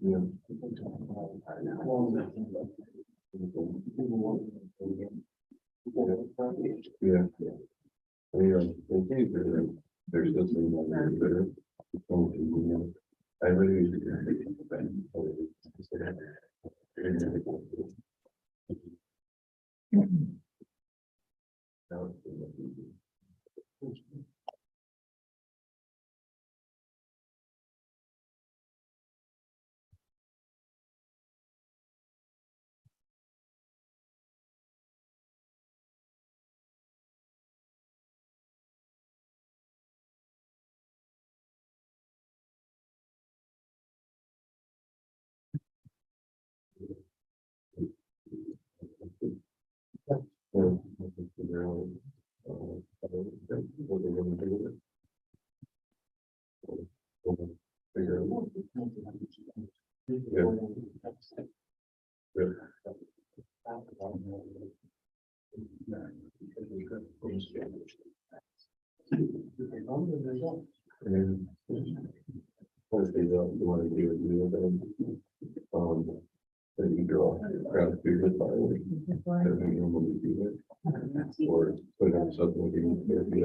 Yeah. There's this thing that I really that you draw crowd figures by that we normally do it, or put on something that be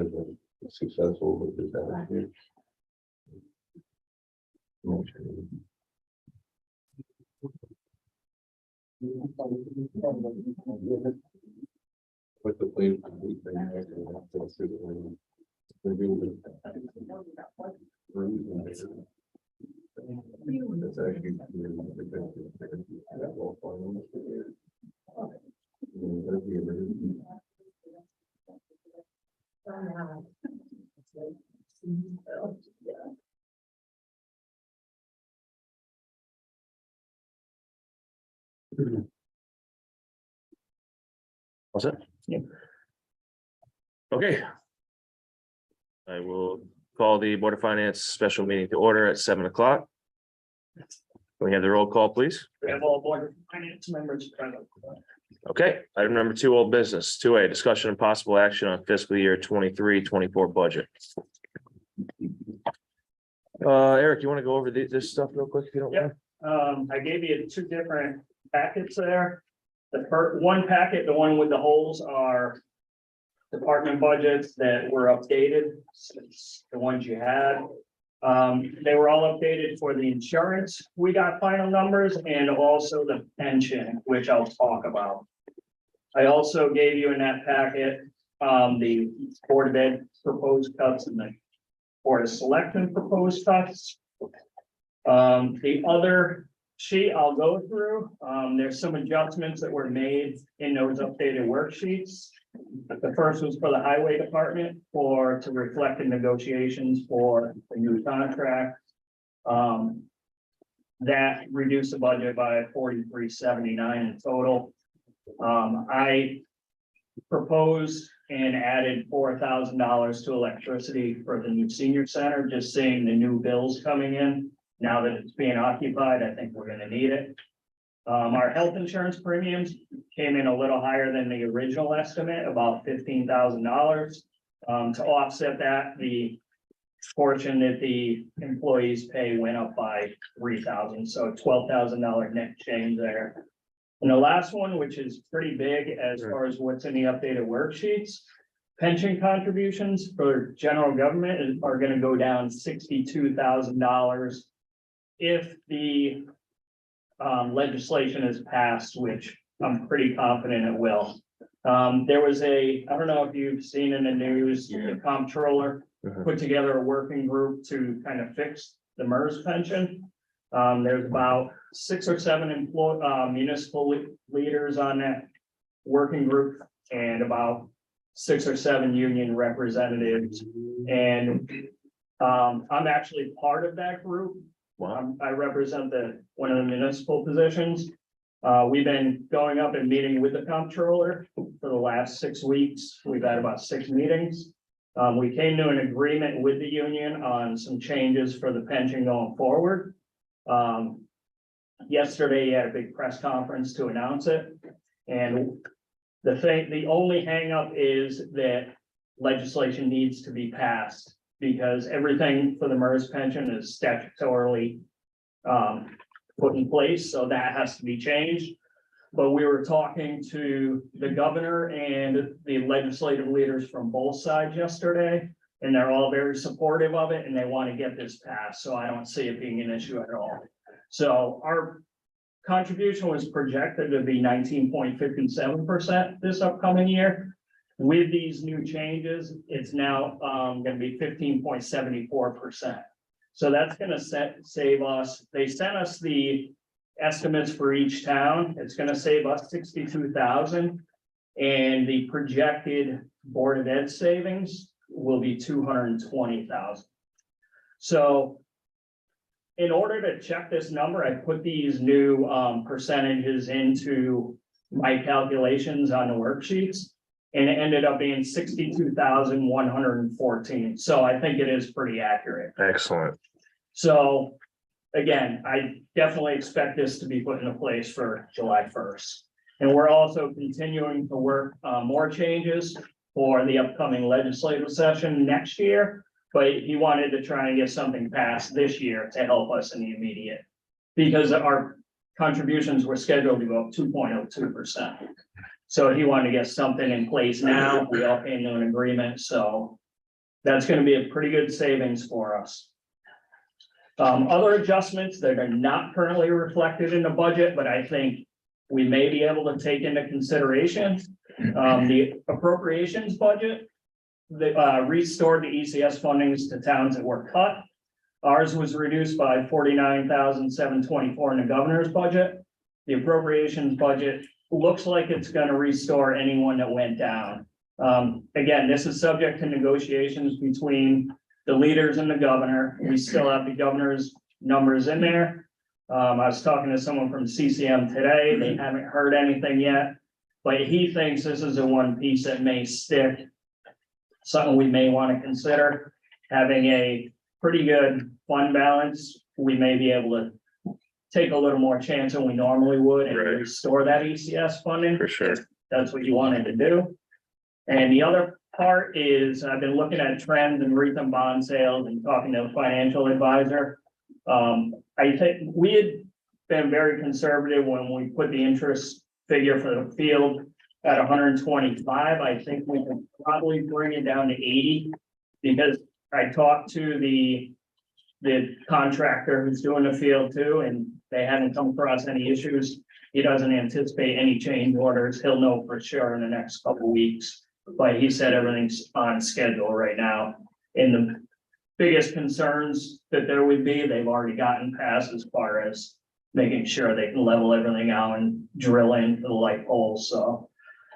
successful with this attitude. With the plane, that's actually What's it? Yeah. Okay. I will call the Board of Finance special meeting to order at 7 o'clock. Can we have the roll call, please? We have all Board of Finance members present. Okay, item number 2, old business. 2A, discussion and possible action on fiscal year 23-24 budget. Eric, you want to go over this stuff real quick if you don't mind? I gave you 2 different packets there. The first one packet, the one with the holes, are department budgets that were updated since the ones you had. They were all updated for the insurance. We got final numbers, and also the pension, which I'll talk about. I also gave you in that packet, the Board of Ed proposed cuts and the Board of Selectmen proposed cuts. The other sheet I'll go through, there's some adjustments that were made in those updated worksheets. The first was for the highway department to reflect the negotiations for the new contract. That reduced the budget by $43.79 in total. I proposed and added $4,000 to electricity for the new senior center, just seeing the new bills coming in. Now that it's being occupied, I think we're gonna need it. Our health insurance premiums came in a little higher than the original estimate, about $15,000. To offset that, the portion that the employees pay went up by $3,000, so $12,000 net change there. And the last one, which is pretty big as far as what's in the updated worksheets, pension contributions for general government are gonna go down $62,000 if the legislation is passed, which I'm pretty confident it will. There was I don't know if you've seen in the news, the comptroller put together a working group to kind of fix the MERS pension. There's about 6 or 7 municipal leaders on that working group, and about 6 or 7 union representatives. And I'm actually part of that group. I represent one of the municipal positions. We've been going up and meeting with the comptroller for the last 6 weeks. We've had about 6 meetings. We came to an agreement with the union on some changes for the pension going forward. Yesterday, he had a big press conference to announce it. And the only hangup is that legislation needs to be passed, because everything for the MERS pension is statutorily put in place, so that has to be changed. But we were talking to the governor and the legislative leaders from both sides yesterday, and they're all very supportive of it, and they want to get this passed, so I don't see it being an issue at all. So our contribution was projected to be 19.57% this upcoming year. With these new changes, it's now gonna be 15.74%. So that's gonna save us, they sent us the estimates for each town. It's gonna save us 62,000. And the projected Board of Ed savings will be 220,000. So in order to check this number, I put these new percentages into my calculations on the worksheets. And it ended up being 62,114. So I think it is pretty accurate. Excellent. So again, I definitely expect this to be put into place for July 1st. And we're also continuing to work more changes for the upcoming legislative session next year. But he wanted to try and get something passed this year to help us in the immediate. Because our contributions were scheduled to go up 2.02%. So he wanted to get something in place now. We all came to an agreement, so that's gonna be a pretty good savings for us. Other adjustments that are not currently reflected in the budget, but I think we may be able to take into consideration. The appropriations budget, they restored the ECS fundings to towns that were cut. Ours was reduced by 49,724 in the governor's budget. The appropriations budget looks like it's gonna restore anyone that went down. Again, this is subject to negotiations between the leaders and the governor. We still have the governor's numbers in there. I was talking to someone from CCM today. They haven't heard anything yet, but he thinks this is the one piece that may stick. Something we may want to consider, having a pretty good fund balance. We may be able to take a little more chance than we normally would and Right. restore that ECS funding. For sure. That's what you wanted to do. And the other part is I've been looking at trends in REIT and bond sales and talking to a financial advisor. I think we had been very conservative when we put the interest figure for the field at 125. I think we can probably bring it down to 80 because I talked to the contractor who's doing the field too, and they haven't come across any issues. He doesn't anticipate any change orders. He'll know for sure in the next couple of weeks. But he said everything's on schedule right now. And the biggest concerns that there would be, they've already gotten past as far as making sure they can level everything out and drill into the light poles. So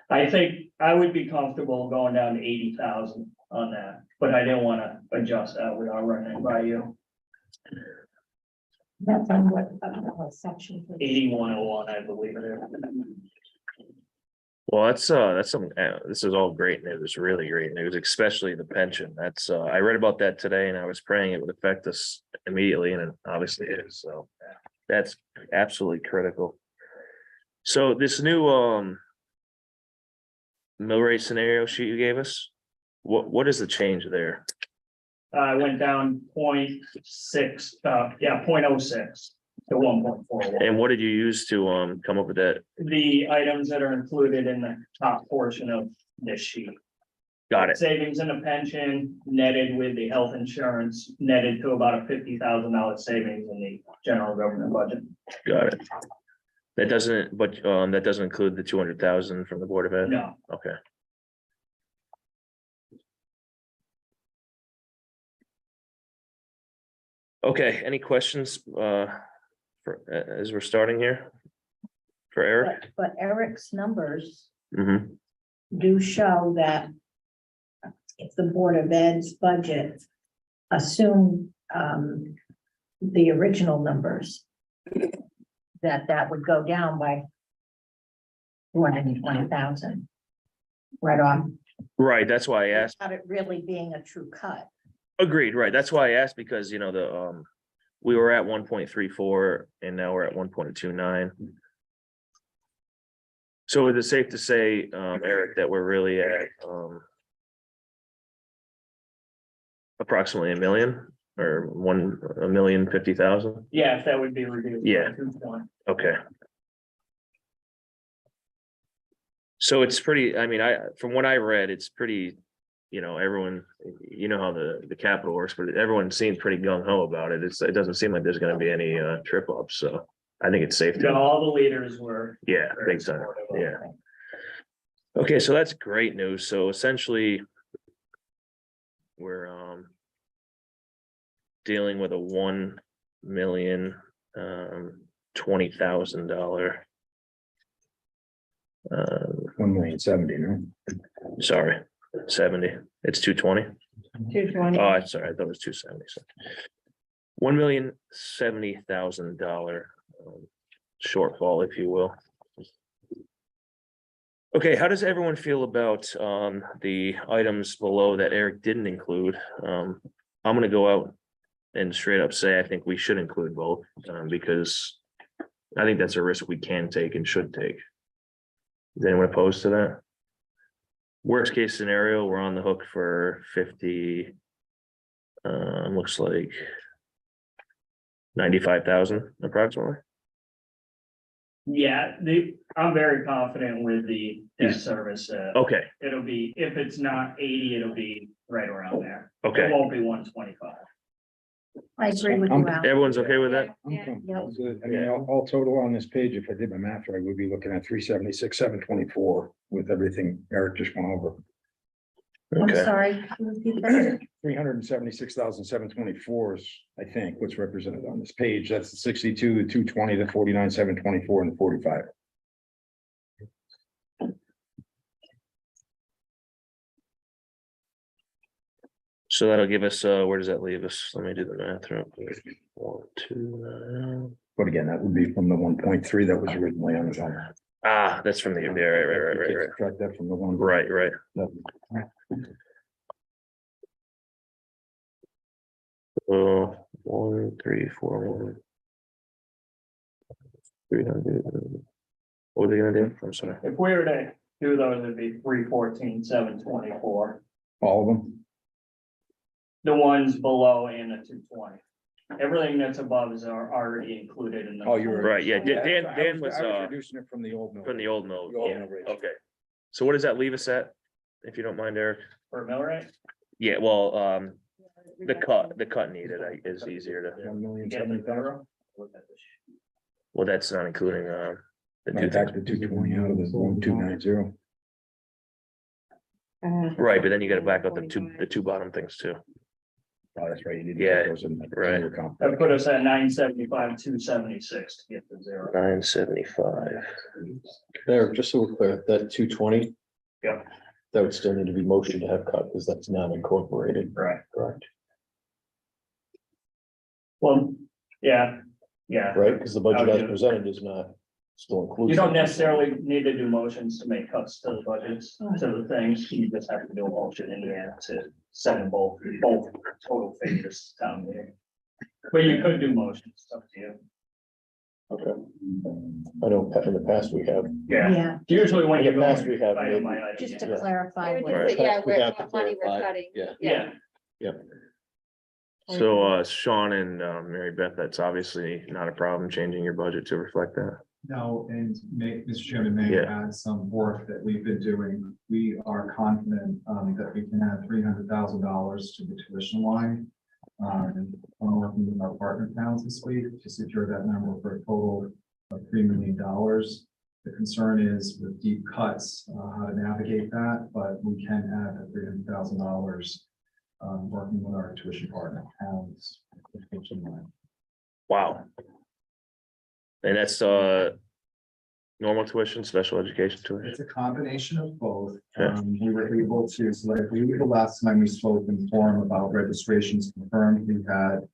I think I would be comfortable going down to 80,000 on that, but I didn't want to adjust that without running it by you. That's on what section? 8101, I believe it is. Well, that's some, this is all great news, really great news, especially the pension. That's, I read about that today and I was praying it would affect us immediately and it obviously is. So that's absolutely critical. So this new, mill rate scenario sheet you gave us, what is the change there? I went down 0.6, 0.06 to 1.41. And what did you use to, come up with that? The items that are included in the top portion of this sheet. Got it. Savings in the pension netted with the health insurance netted to about a $50,000 savings in the general government budget. Got it. That doesn't, but, that doesn't include the 200,000 from the Board of Ed? No, Okay. Okay, any questions, as we're starting here? For Eric? But Eric's numbers Mm-hmm. do show that if the Board of Ed's budget assume the original numbers, that would go down by 220,000 right on, Right, that's why I asked. without it really being a true cut. Agreed, right, that's why I asked, because, you know, the, we were at 1.34 and now we're at 1.29. So is it safe to say, Eric, that we're really at, approximately $1 million or 1,050,000? Yeah, if that would be reduced. by Yeah. 220. Okay. So it's pretty, I mean, from what I read, it's pretty, everyone, how the capital works, but everyone seems pretty gung ho about it. It doesn't seem like there's gonna be any trip ups, so I think it's safe Yeah, to, all the leaders were. yeah, very big time, supportive of it. yeah. Okay, so that's great news. So essentially, we're dealing with a $1,020,000. 1,070,000, no? Sorry, 70. It's 220. 220. Oh, I'm sorry, I thought it was 270. So $1,070,000 shortfall, if you will. Okay, how does everyone feel about the items below that Eric didn't include? I'm gonna go out and straight up say I think we should include both, because I think that's a risk we can take and should take. Is anyone opposed to that? Worst case scenario, we're on the hook for 50. Looks like 95,000 approximately. Yeah, I'm very confident with the debt service. Okay, It'll be, if it's not 80, it'll be right around there. okay. It won't be 125. I agree with you, Al. Everyone's okay with that? I'm comfortable with it. I mean, all total on this page, if I did my math right, we'd be looking at 376, 724 with everything Eric just went over. I'm Okay, sorry. can you repeat that? 376,724 is, I think, what's represented on this page. That's the 62, the 220, the 49, 724, and the 45. so that'll give us, where does that leave us? Let me do the math real quick. 1, 2, But again, that would be from the 1.3 that was originally on the. that's from the, yeah, right. Subtract that from the one. Right. So 1, 3, 4, 1. 300. What are they gonna do? I'm sorry. If we were to do those, it'd be 314, 724. All of them? The ones below and the 220. Everything that's above is already included in the. Oh, you were. Right, yeah, Dan I was, reducing it from the old. from the old note. The old Yeah, mill rate. okay. So what does that leave us at? If you don't mind, Eric? For mill rate? Yeah, well, the cut needed is easier to, 1,070,000. well, that's not including, the two Right, back things. to 220 out of the 1,290. Right, but then you gotta back out the two bottom things too. Oh, that's right. You did. Yeah, those in right. your comp. That put us at 975, 276 to get to zero. 975. There, just so we're clear, that 220. Yeah. That would still need to be motioned to have cut because that's not incorporated. Right. Correct. Well, yeah, Right, because the budget as Okay. presented is not still included. you don't necessarily need to do motions to make cuts to the budgets, to the things, you just have to do a motion in the end to send both total figures down there. But you could do motions, it's up to you. Okay. I know in the past we have. Yeah, Usually when In you the go. past we have item by maybe- item, just to yeah. clarify. It would what- just say, yeah, We where, have to what money we're clarify, cutting. yeah. Yeah, So, Sean and, Mary Beth, that's obviously not a problem changing your budget to reflect that. No, and Mr. Chairman, may Yeah. I add some work that we've been doing. We are confident that we can add $300,000 to the tuition line. I'm working with our partner towns this week to secure that number for a total of $3 million. The concern is with deep cuts, how to navigate that, but we can add the $300,000 working with our tuition partner towns. Wow. And that's, normal tuition, special education tuition? It's a combination of both. Yeah. We were able to, so like we were the last time we spoke in forum about registrations confirmed, we had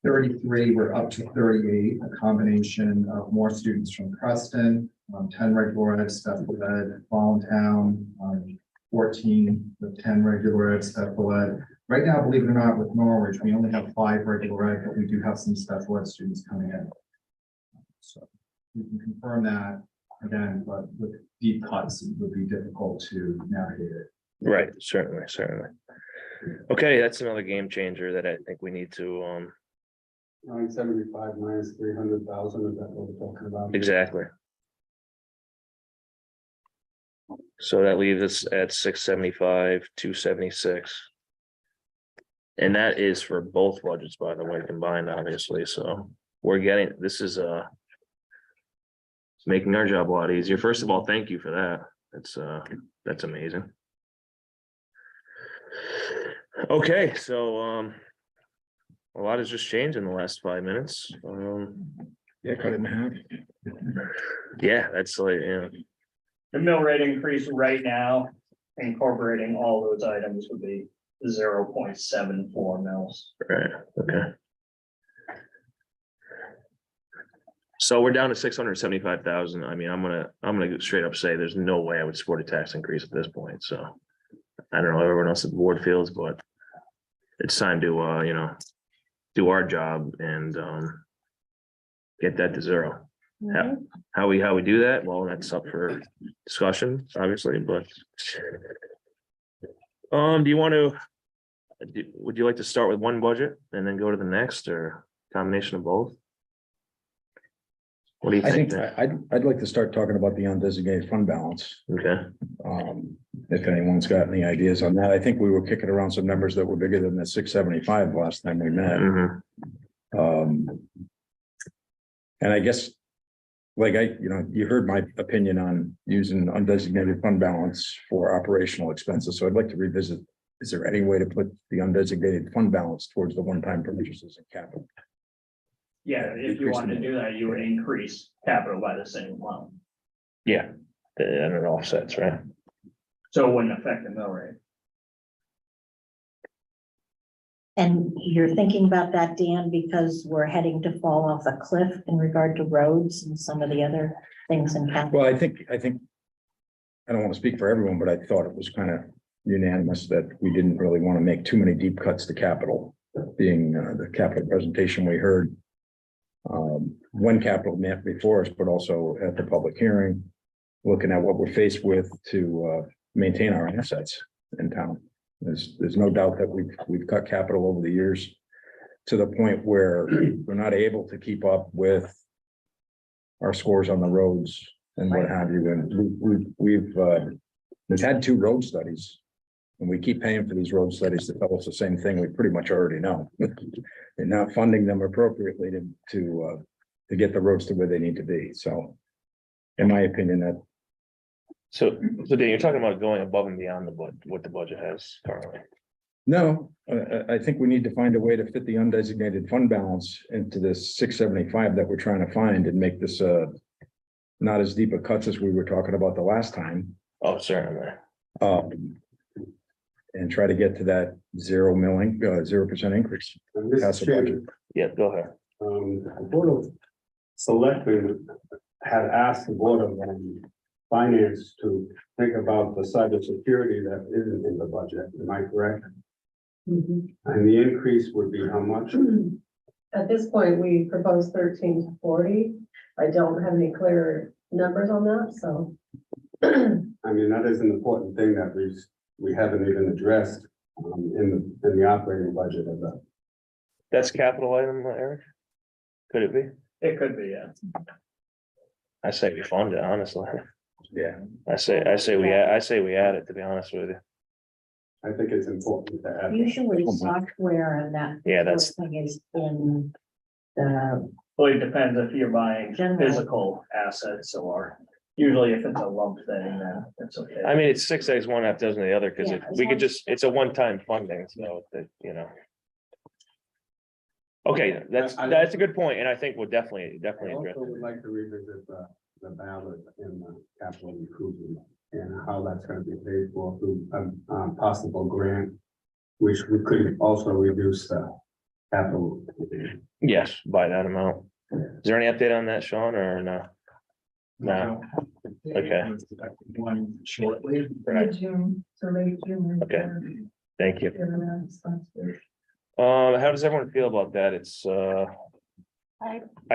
33, we're up to 38, a combination of more students from Preston, 10 regular ed, special ed, Town, 14 with 10 regular ed, special ed. Right now, believe it or not, with Norwich, we only have 5 regular ed, but we do have some special ed students coming in. So we can confirm that again, but with deep cuts, it would be difficult to navigate it. Right, certainly. Okay, that's another game changer that I think we need to, 975 minus 300,000, is that what we're talking about? exactly. So that leaves us at 675, 276. And that is for both budgets, by the way, combined, obviously, so we're getting, this is it's making our job a lot easier. First of all, thank you for that. That's amazing. Okay, so a lot has just changed in the last 5 minutes. Yeah, cut it in half. Yeah, that's like, yeah, The mill rate increase right now, incorporating all those items would be 0.74 mils. right, okay. So we're down to 675,000. I mean, I'm gonna straight up say there's no way I would support a tax increase at this point, so. I don't know how everyone else at the board feels, but it's time to, you know, do our job and, get that to zero. How we do that? Well, that's up for discussion, obviously, but. Do you want to? Would you like to start with one budget and then go to the next, or combination of both? What do you I think? think I'd like to start talking about the undesignated fund balance. Okay, If anyone's got any ideas on that, I think we were kicking around some numbers that were bigger than the 675 last time we met. mhm, And I guess, like you heard my opinion on using undesignated fund balance for operational expenses, so I'd like to revisit. Is there any way to put the undesignated fund balance towards the one-time purchases and capital? Yeah, if you wanted to do that, you would increase capital by the same amount. yeah, and it offsets, right? So it wouldn't affect the mill rate. And you're thinking about that, Dan, because we're heading to fall off a cliff in regard to roads and some of the other things in town. Well, I think, I don't want to speak for everyone, but I thought it was kind of unanimous that we didn't really want to make too many deep cuts to capital, being the capital presentation we heard. When capital met before us, but also at the public hearing, looking at what we're faced with to maintain our assets in town. There's no doubt that we've cut capital over the years to the point where we're not able to keep up with our scores on the roads and what have you. And we've had 2 road studies, and we keep paying for these road studies that tell us the same thing we pretty much already know. And not funding them appropriately to get the roads to where they need to be. So, in my opinion, that So Dan, you're talking about going above and beyond what the budget has currently. no, I think we need to find a way to fit the undesignated fund balance into this 675 that we're trying to find and make this not as deep a cuts as we were talking about the last time. Oh, certainly. And try to get to that 0% increase. Pass the budget. Yeah, go ahead. The Board of Selectmen had asked the Board of Finance to think about the cybersecurity that isn't in the budget. Am I correct? And the increase would be how much? At this point, we propose 13 to 40. I don't have any clear numbers on that, so. I mean, that is an important thing that we haven't even addressed in the operating budget of that. That's capital item, Eric? Could it be? It could be, yeah. I say we fund it, honestly. Yeah. I say we add it, to be honest with you. I think it's important to add. Usually software and that. Yeah, that's- sort of thing is in the, Well, it depends if you're buying General. physical assets, or usually if it's a lump thing, then it's okay. I mean, it's 6 eggs, 1 half dozen of the other, because Yeah, as we long could just, it's a one-time funding, so that, you know. Okay, that's a good point, and I think we'll definitely I address also it. would like to revisit the ballot in the capital improvement and how that's gonna be paid for through a possible grant, which we could also reduce the capital. Yes, by that amount. Is there any update on that, Sean, or no? No, okay. One shortly. Right. June, so late June. Okay. Thank you. Yeah. How does everyone feel about that? It's, I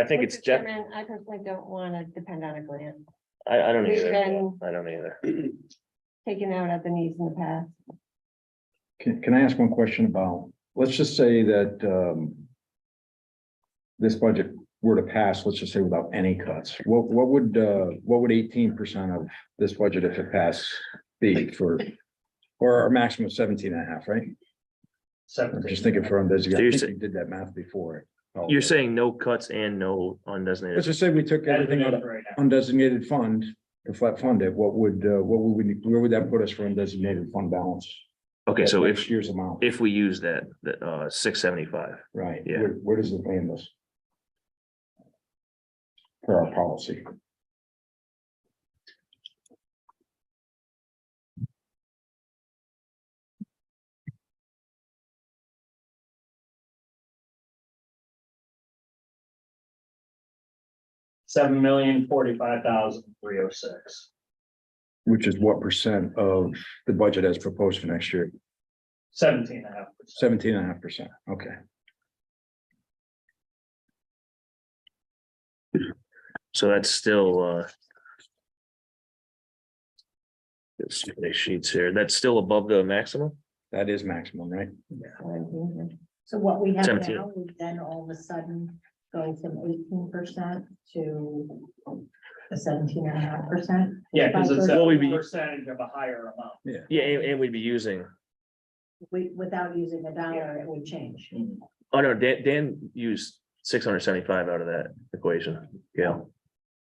think it's Mr. Jeff, Chairman, I personally don't want to depend on a grant, I don't We've either. been- I don't either. taken out at the knees in the past. Can I ask one question about, let's just say that, this budget were to pass, let's just say without any cuts, what would 18% of this budget, if it passed, be for, or a maximum of 17.5, right? I'm just thinking for undesignated, So I you're think sa- you did that math before. You're saying no cuts and no Let's undesignated. just say we took That is everything out of right now. undesignated fund, to flat fund it, what would we, where would that put us for undesignated fund balance? Okay, so Next if, year's amount, if we use that, 675, right, yeah. where does it land us? For our policy. $7,045,306. Which is what percent of the budget as proposed for next year? 17.5%. 17.5%, okay. So that's still, there's too many sheets here. That's still above the maximum? That is maximum, right? So what we have 17. now would then all of a sudden go from 18% to the 17.5%. Yeah, because it's Well, a we'd be- percentage of a higher amount. Yeah, and we'd be using, Without using a dollar, it would change. oh no, Dan used 675 out of that equation. Yeah.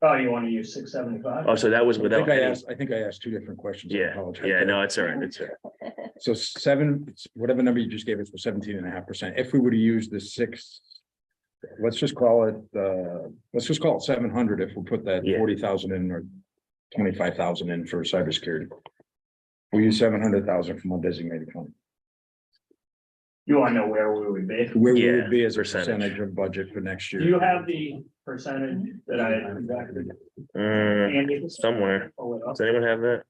Oh, you want to use 675? Oh, so that was without any, I think I asked two different questions. I yeah, apologize. yeah, no, it's all right, it's all right. So whatever number you just gave us was 17.5%. If we were to use the six, let's just call it 700 if we put that Yeah. 40,000 in or 25,000 in for cybersecurity. We use 700,000 from undesignated fund. You want to know where we would be? Where we Yeah, would be as a percentage. percentage of budget for next Do year. you have the percentage that I exactly? Andy? Somewhere. Pull it up. Does anyone have that?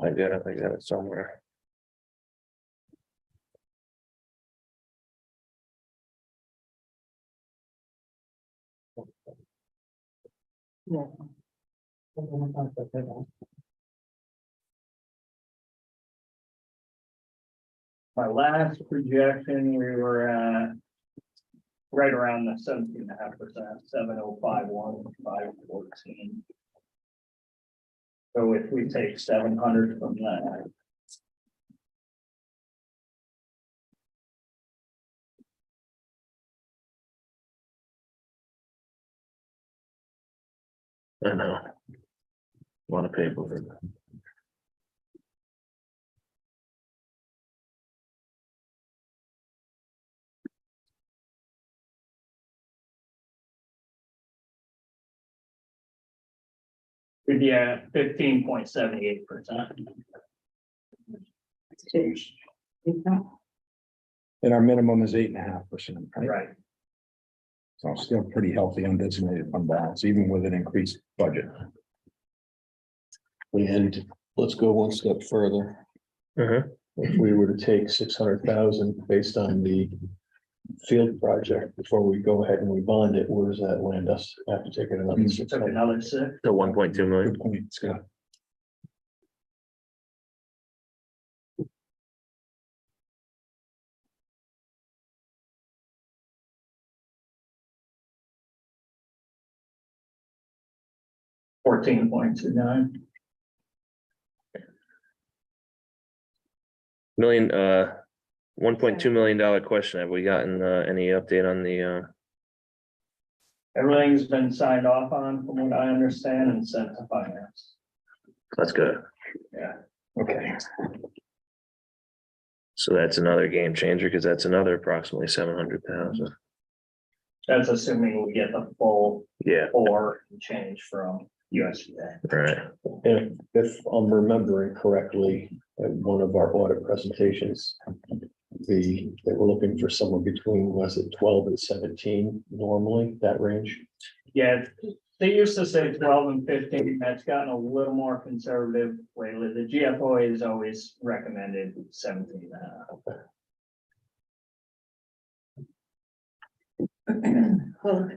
I got it somewhere. My last projection, we were at right around the 17.5%, 7051514. So if we take 700 from that. I know. A lot of paper. We'd be at 15.78%. And our minimum is 8.5%, right? Right. So still pretty healthy undesignated fund balance, even with an increased budget. And let's go one step further. Mhm. If we were to take 600,000 based on the field project before we go ahead and we bond it, where does that land us? Have to take it another Took 600. another 6. So 1.2 million. Good point, Scott. $14.29. Million, $1.2 million question. Have we gotten any update on the Everything's been signed off on, from what I understand, and sent to finance. that's good. Yeah. Okay, So that's another game changer because that's another approximately 700,000. That's assuming we get the full Yeah, 4 and change from USDA. right. And if I'm remembering correctly, at one of our audit presentations, they were looking for somewhere between, was it 12 and 17 normally, that range? Yeah, they used to say 12 and 15. That's gotten a little more conservative lately. The GFOA has always recommended 17. Well,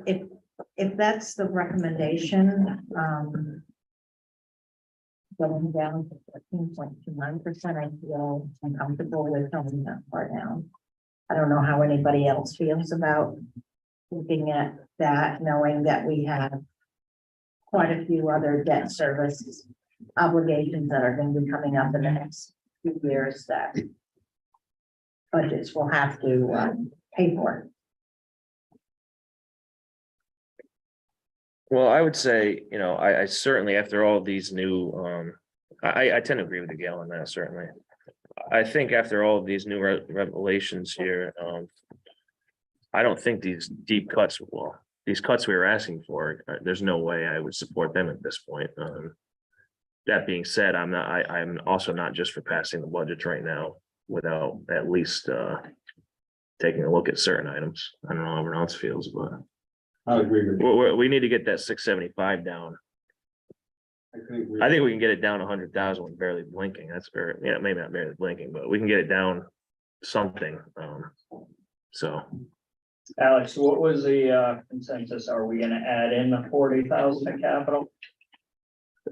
if that's the recommendation, going down to 14.29%, I feel uncomfortable with going that far down. I don't know how anybody else feels about looking at that, knowing that we have quite a few other debt service obligations that are going to be coming up in the next few years that budgets will have to pay for. Well, I would say, you know, I certainly, after all of these new, I tend to agree with Gail on that, certainly. I think after all of these new revelations here, I don't think these deep cuts, well, these cuts we were asking for, there's no way I would support them at this point. That being said, I'm also not just for passing the budget right now without at least taking a look at certain items. I don't know how everyone else feels, but I agree with you. we need to get that 675 down. I think we can get it down 100,000 with barely blinking. That's very, yeah, maybe not barely blinking, but we can get it down something. So Alex, what was the consensus? Are we gonna add in the 40,000 to capital?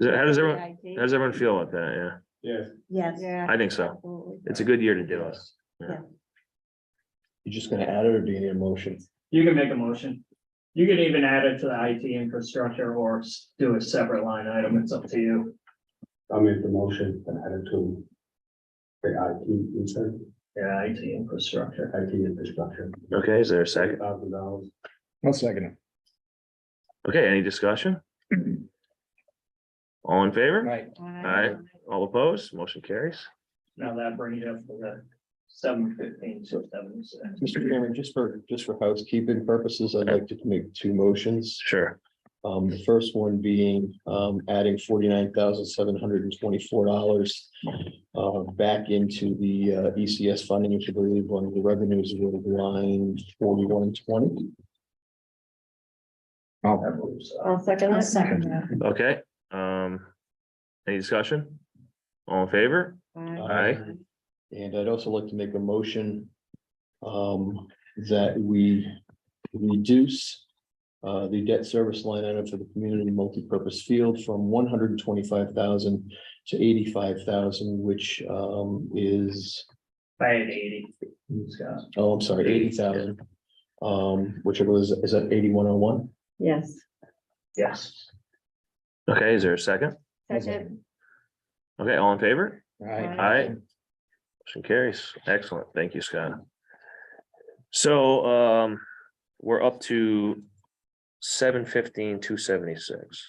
how does everyone feel about that? Yeah, Yes, Yes. Yeah. I think so. absolutely. It's a good year to do it. You're just gonna add it, or do you need a motion? You can make a motion. You can even add it to the IT infrastructure or do a separate line item. It's up to you. I'll make the motion and add it to the IT, you said, Yeah, IT infrastructure. IT infrastructure. Okay, is there a second? $1,000. I'll second it. Okay, any discussion? All in favor? Right. Aye. All opposed? Motion carries. Now that brings you up to the 715, 676. Mr. Chairman, just for housekeeping purposes, I'd like to make two motions. Sure. The first one being adding $49,724 back into the ECS funding, which I believe one of the revenues will line 4120. I'll second I'll it. second that. Okay, any discussion? All in favor? Aye. And I'd also like to make a motion that we reduce the debt service line item for the community multipurpose field from 125,000 to 85,000, which is, I had 80. Scott. oh, I'm sorry, 80,000. Which is that 8101? Yes. Yes. Okay, is there a second? Second. Okay, all in favor? Right. Aye. Motion carries. Excellent. Thank you, Scott. So we're up to 715,276.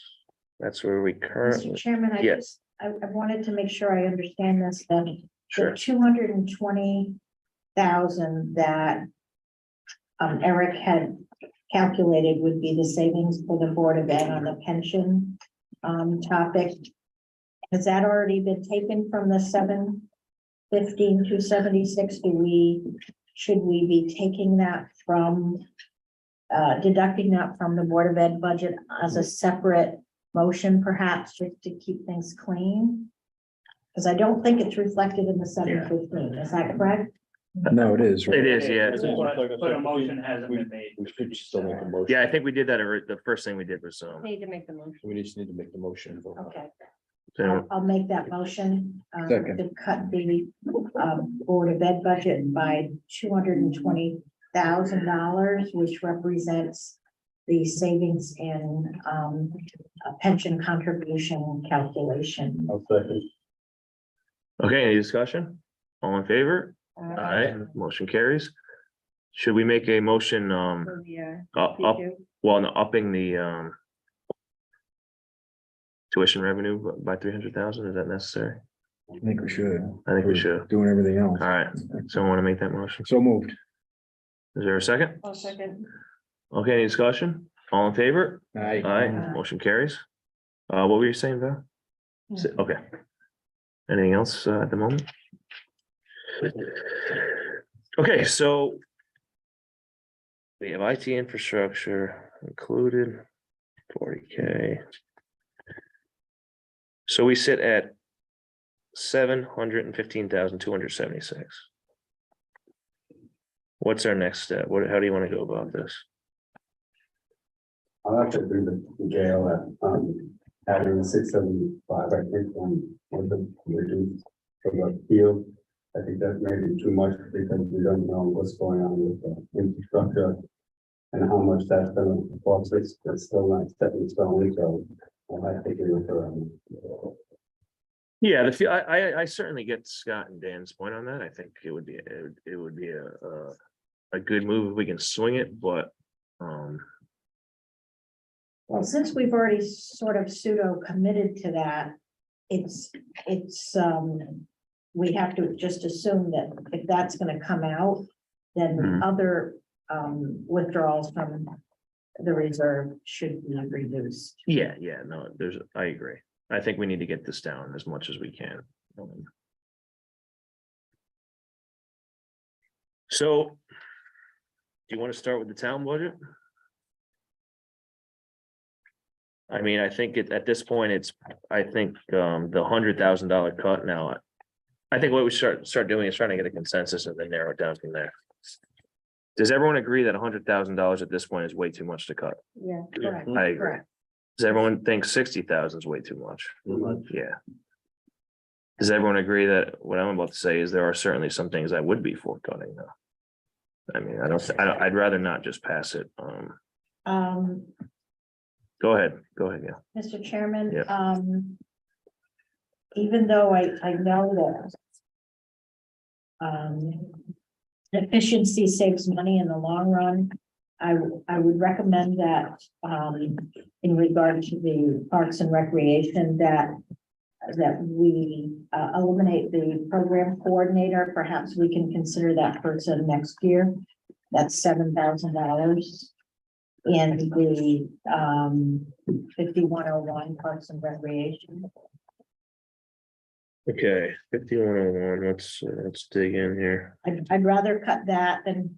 That's where we Mr. currently, Chairman, yes. I wanted to make sure I understand this, that the Sure. 220,000 that Eric had calculated would be the savings for the Board of Ed on the pension topic. Has that already been taken from the 715,276? Should we be taking that from deducting that from the Board of Ed budget as a separate motion, perhaps, just to keep things clean? Because I don't think it's reflected in the 715, is that correct? No, it is. right? It is, yeah. But a motion hasn't been made. We should still make a motion. Yeah, I think we did that. The first thing we did was, Need to make the motion. We just need to make the motion. and vote. Okay, so, I'll make that motion Second. to cut the Board of Ed budget by $220,000, which represents the savings in a pension contribution calculation. I'll second. okay, any discussion? All in favor? Aye, motion carries. Should we make a motion, For the, up, P2. well, no, upping the tuition revenue by 300,000? Is that necessary? I think we should. I think we We're should. Doing everything else. All right, someone want to make that motion? So moved. Is there a second? I'll second. Okay, any discussion? All in favor? Aye. Aye, motion carries. What were you saying, Val? Okay. Anything else at the moment? Okay, so we have IT infrastructure included, 40K. So we sit at 715,276. What's our next step? How do you want to go about this? I'll have to agree with Gail that, having 675, I think, on the reduced for the field. I think that may be too much because we don't know what's going on with the infrastructure and how much that's gonna cost us. It's still not set in stone, so I think it was, Yeah, I certainly get Scott and Dan's point on that. I think it would be, it would be a good move if we can swing it, but, Well, since we've already sort of pseudo committed to that, it's, we have to just assume that if that's gonna come out, then Mhm. other, withdrawals from the reserve should be reduced. yeah, no, I agree. I think we need to get this down as much as we can. So, do you want to start with the town budget? I mean, I think at this point, I think, the $100,000 cut now. I think what we start doing is trying to get a consensus and then narrow it down from there. Does everyone agree that $100,000 at this point is way too much to cut? Yeah. Correct. I agree. Correct. Does everyone think 60,000 is way too much? Yeah. Does everyone agree that what I'm about to say is there are certainly some things I would be for cutting though? I mean, I'd rather not just pass it. Go ahead, yeah. Mr. Chairman, Yeah. Even though I know that efficiency saves money in the long run, I would recommend that, in regard to the Parks and Recreation, that we eliminate the program coordinator. Perhaps we can consider that person next year. That's $7,000. And the 5101 Parks and Recreation. Okay, 5101, let's dig in here. I'd rather cut that than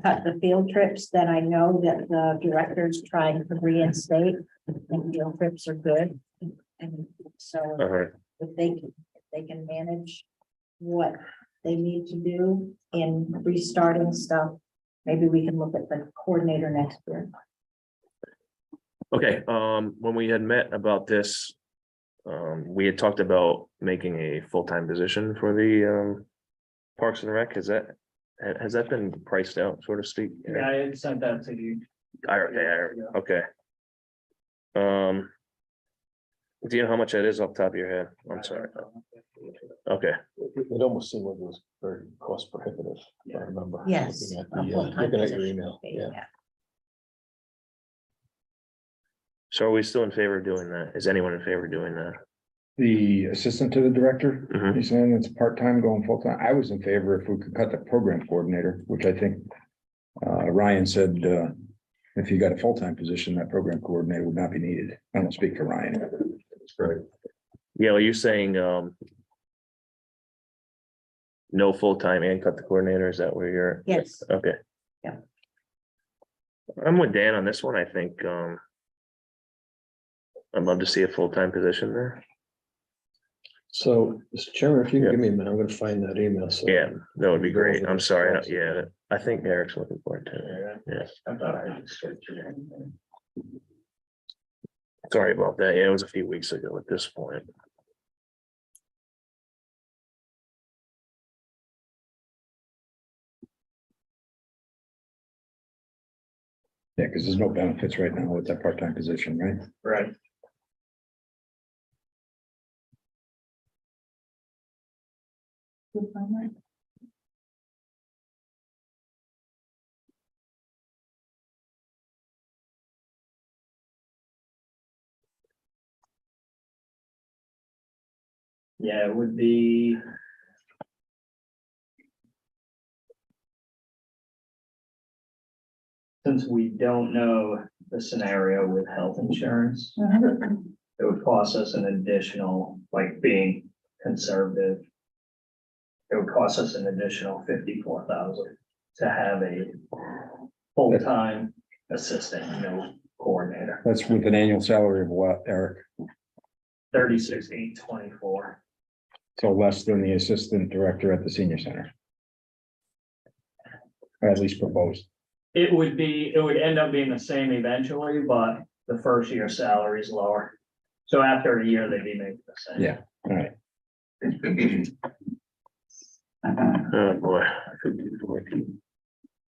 cut the field trips that I know that the director's trying to reinstate, and field trips are good. And so if they can manage what they need to do in restarting stuff, maybe we can look at the coordinator next year. Okay, when we had met about this, we had talked about making a full-time position for the Parks and Rec. Has that been priced out, so to speak? Yeah, I had sent that to you. Okay. Do you know how much that is off the top of your head? I'm sorry. Okay, It almost seemed like it was very cost prohibitive, if I remember. Yes. Looking at your email, yeah. so are we still in favor of doing that? Is anyone in favor of doing that? The assistant to the director, Mhm. he's saying it's part-time going full-time. I was in favor if we could cut the program coordinator, which I think Ryan said, if you got a full-time position, that program coordinator would not be needed. I don't speak for Ryan. That's great. Yeah, well, you're saying, no full-time and cut the coordinator, is that where you're? Yes. Okay. Yeah. I'm with Dan on this one, I think, I'd love to see a full-time position there. So, Mr. Chairman, if you Yeah. can give me a minute, I'm gonna find that email, so. Yeah, that would be Go great. over I'm those sorry, costs. yeah, I think Eric's looking for it too. Yeah, I thought I just sent you. sorry about that. Yeah, it was a few weeks ago at this point. Yeah, because there's no benefits right now with that part-time position, right? Right. Yeah, it would be. Since we don't know the scenario with health insurance, it would cost us an additional, like being conservative. It would cost us an additional 54,000 to have a full-time assistant, coordinator, That's with an annual salary of what, Eric? 36,824. So less than the assistant director at the senior center. Or at least proposed. It would end up being the same eventually, but the first year salary is lower. So after a year, they'd be making the same. Yeah, all right. Oh, boy.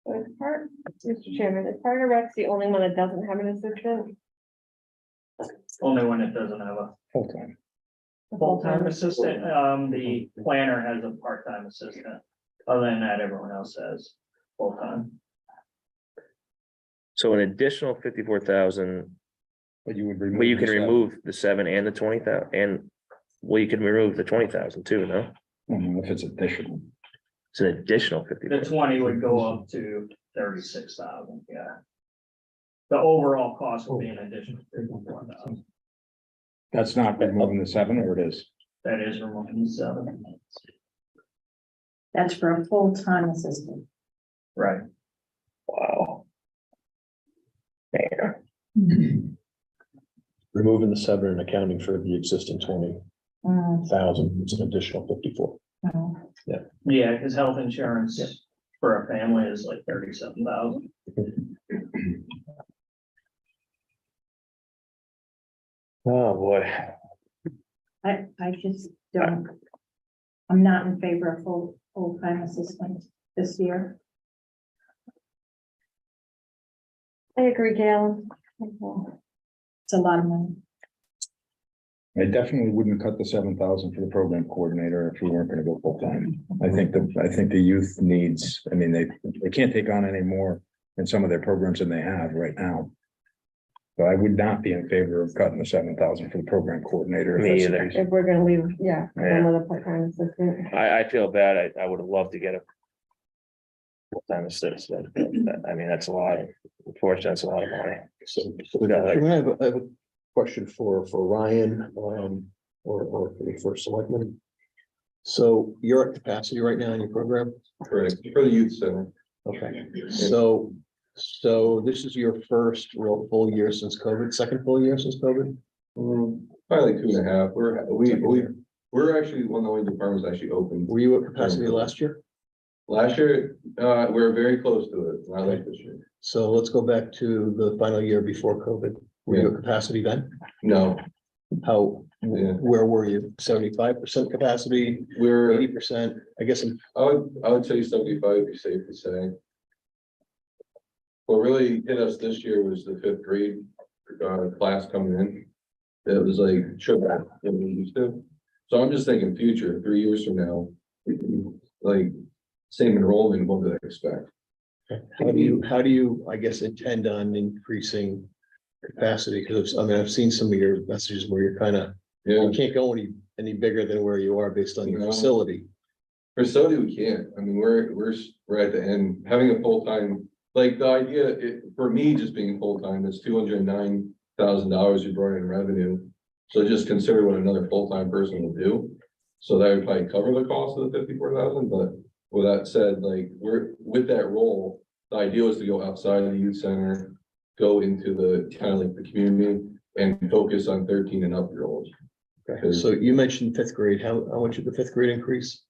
So is part, Mr. Chairman, is Partner Rec's the only one that doesn't have an assistant? Only one that doesn't have a Full time. full-time assistant, the planner has a part-time assistant. Other than that, everyone else has full-time. So an additional 54,000, But you would remove. but you can the seven. remove the 7 and the 20,000 and, well, you can remove the 20,000 too, no? If it's additional. It's an additional The 54. 20 would go up to 36,000, yeah. The overall cost would be an additional 54,000. That's not removing the 7, or it is? That is removing the 7, That's for a full-time assistant. right? Wow. Man. Removing the 7 and accounting for the existing 20,000, Mm, it's an additional 54. mm. Yeah, because health insurance for a family is like 37,000. Oh, boy. I just don't, I'm not in favor of full-time assistant this year. I agree, Gail. It's a lot of money. I definitely wouldn't cut the 7,000 for the program coordinator if we weren't gonna go full time. I think the youth needs, I mean, they can't take on any more in some of their programs than they have right now. So I would not be in favor of cutting the 7,000 for the program coordinator. if Me that's the either. case. If we're gonna leave, yeah, Yeah. one with a part-time assistant. I feel bad. I would have loved to get a full-time assistant. I mean, that's a lot. Unfortunately, that's a lot of money. So, We got like- I have a question for Ryan, or for the first selectman. So you're at capacity right now in your program? Correct, for the youth center. Okay, so this is your first real full year since COVID, second full year since COVID? Probably like 2.5. We're actually one of the only departments actually open. Were you at capacity last year? Last year, we're very close to it, not like this year. So let's go back to the final year before COVID. Were you at capacity then? No, How, Yeah. where were you? 75% capacity, we're, 80%? I guess, I would say 75 would be safe to say. What really hit us this year was the 5th grade class coming in. It was like triple what we used to. So I'm just thinking future, 3 years from now, like same enrollment, what do they expect? how do you, I guess, intend on increasing capacity? Because I mean, I've seen some of your messages where you're kind of, Yeah, you can't go any bigger than where you are based on your No. facility. for SODI, we can't. I mean, we're at the end, having a full-time, like the idea, for me, just being full-time, it's $209,000 you brought in revenue. So just consider what another full-time person will do. So that would probably cover the cost of the 54,000, but with that said, like, we're, with that role, the idea was to go outside of the youth center, go into the kind of like the community and focus on 13 and up year olds. Okay, so you mentioned 5th grade. How much did the 5th grade increase?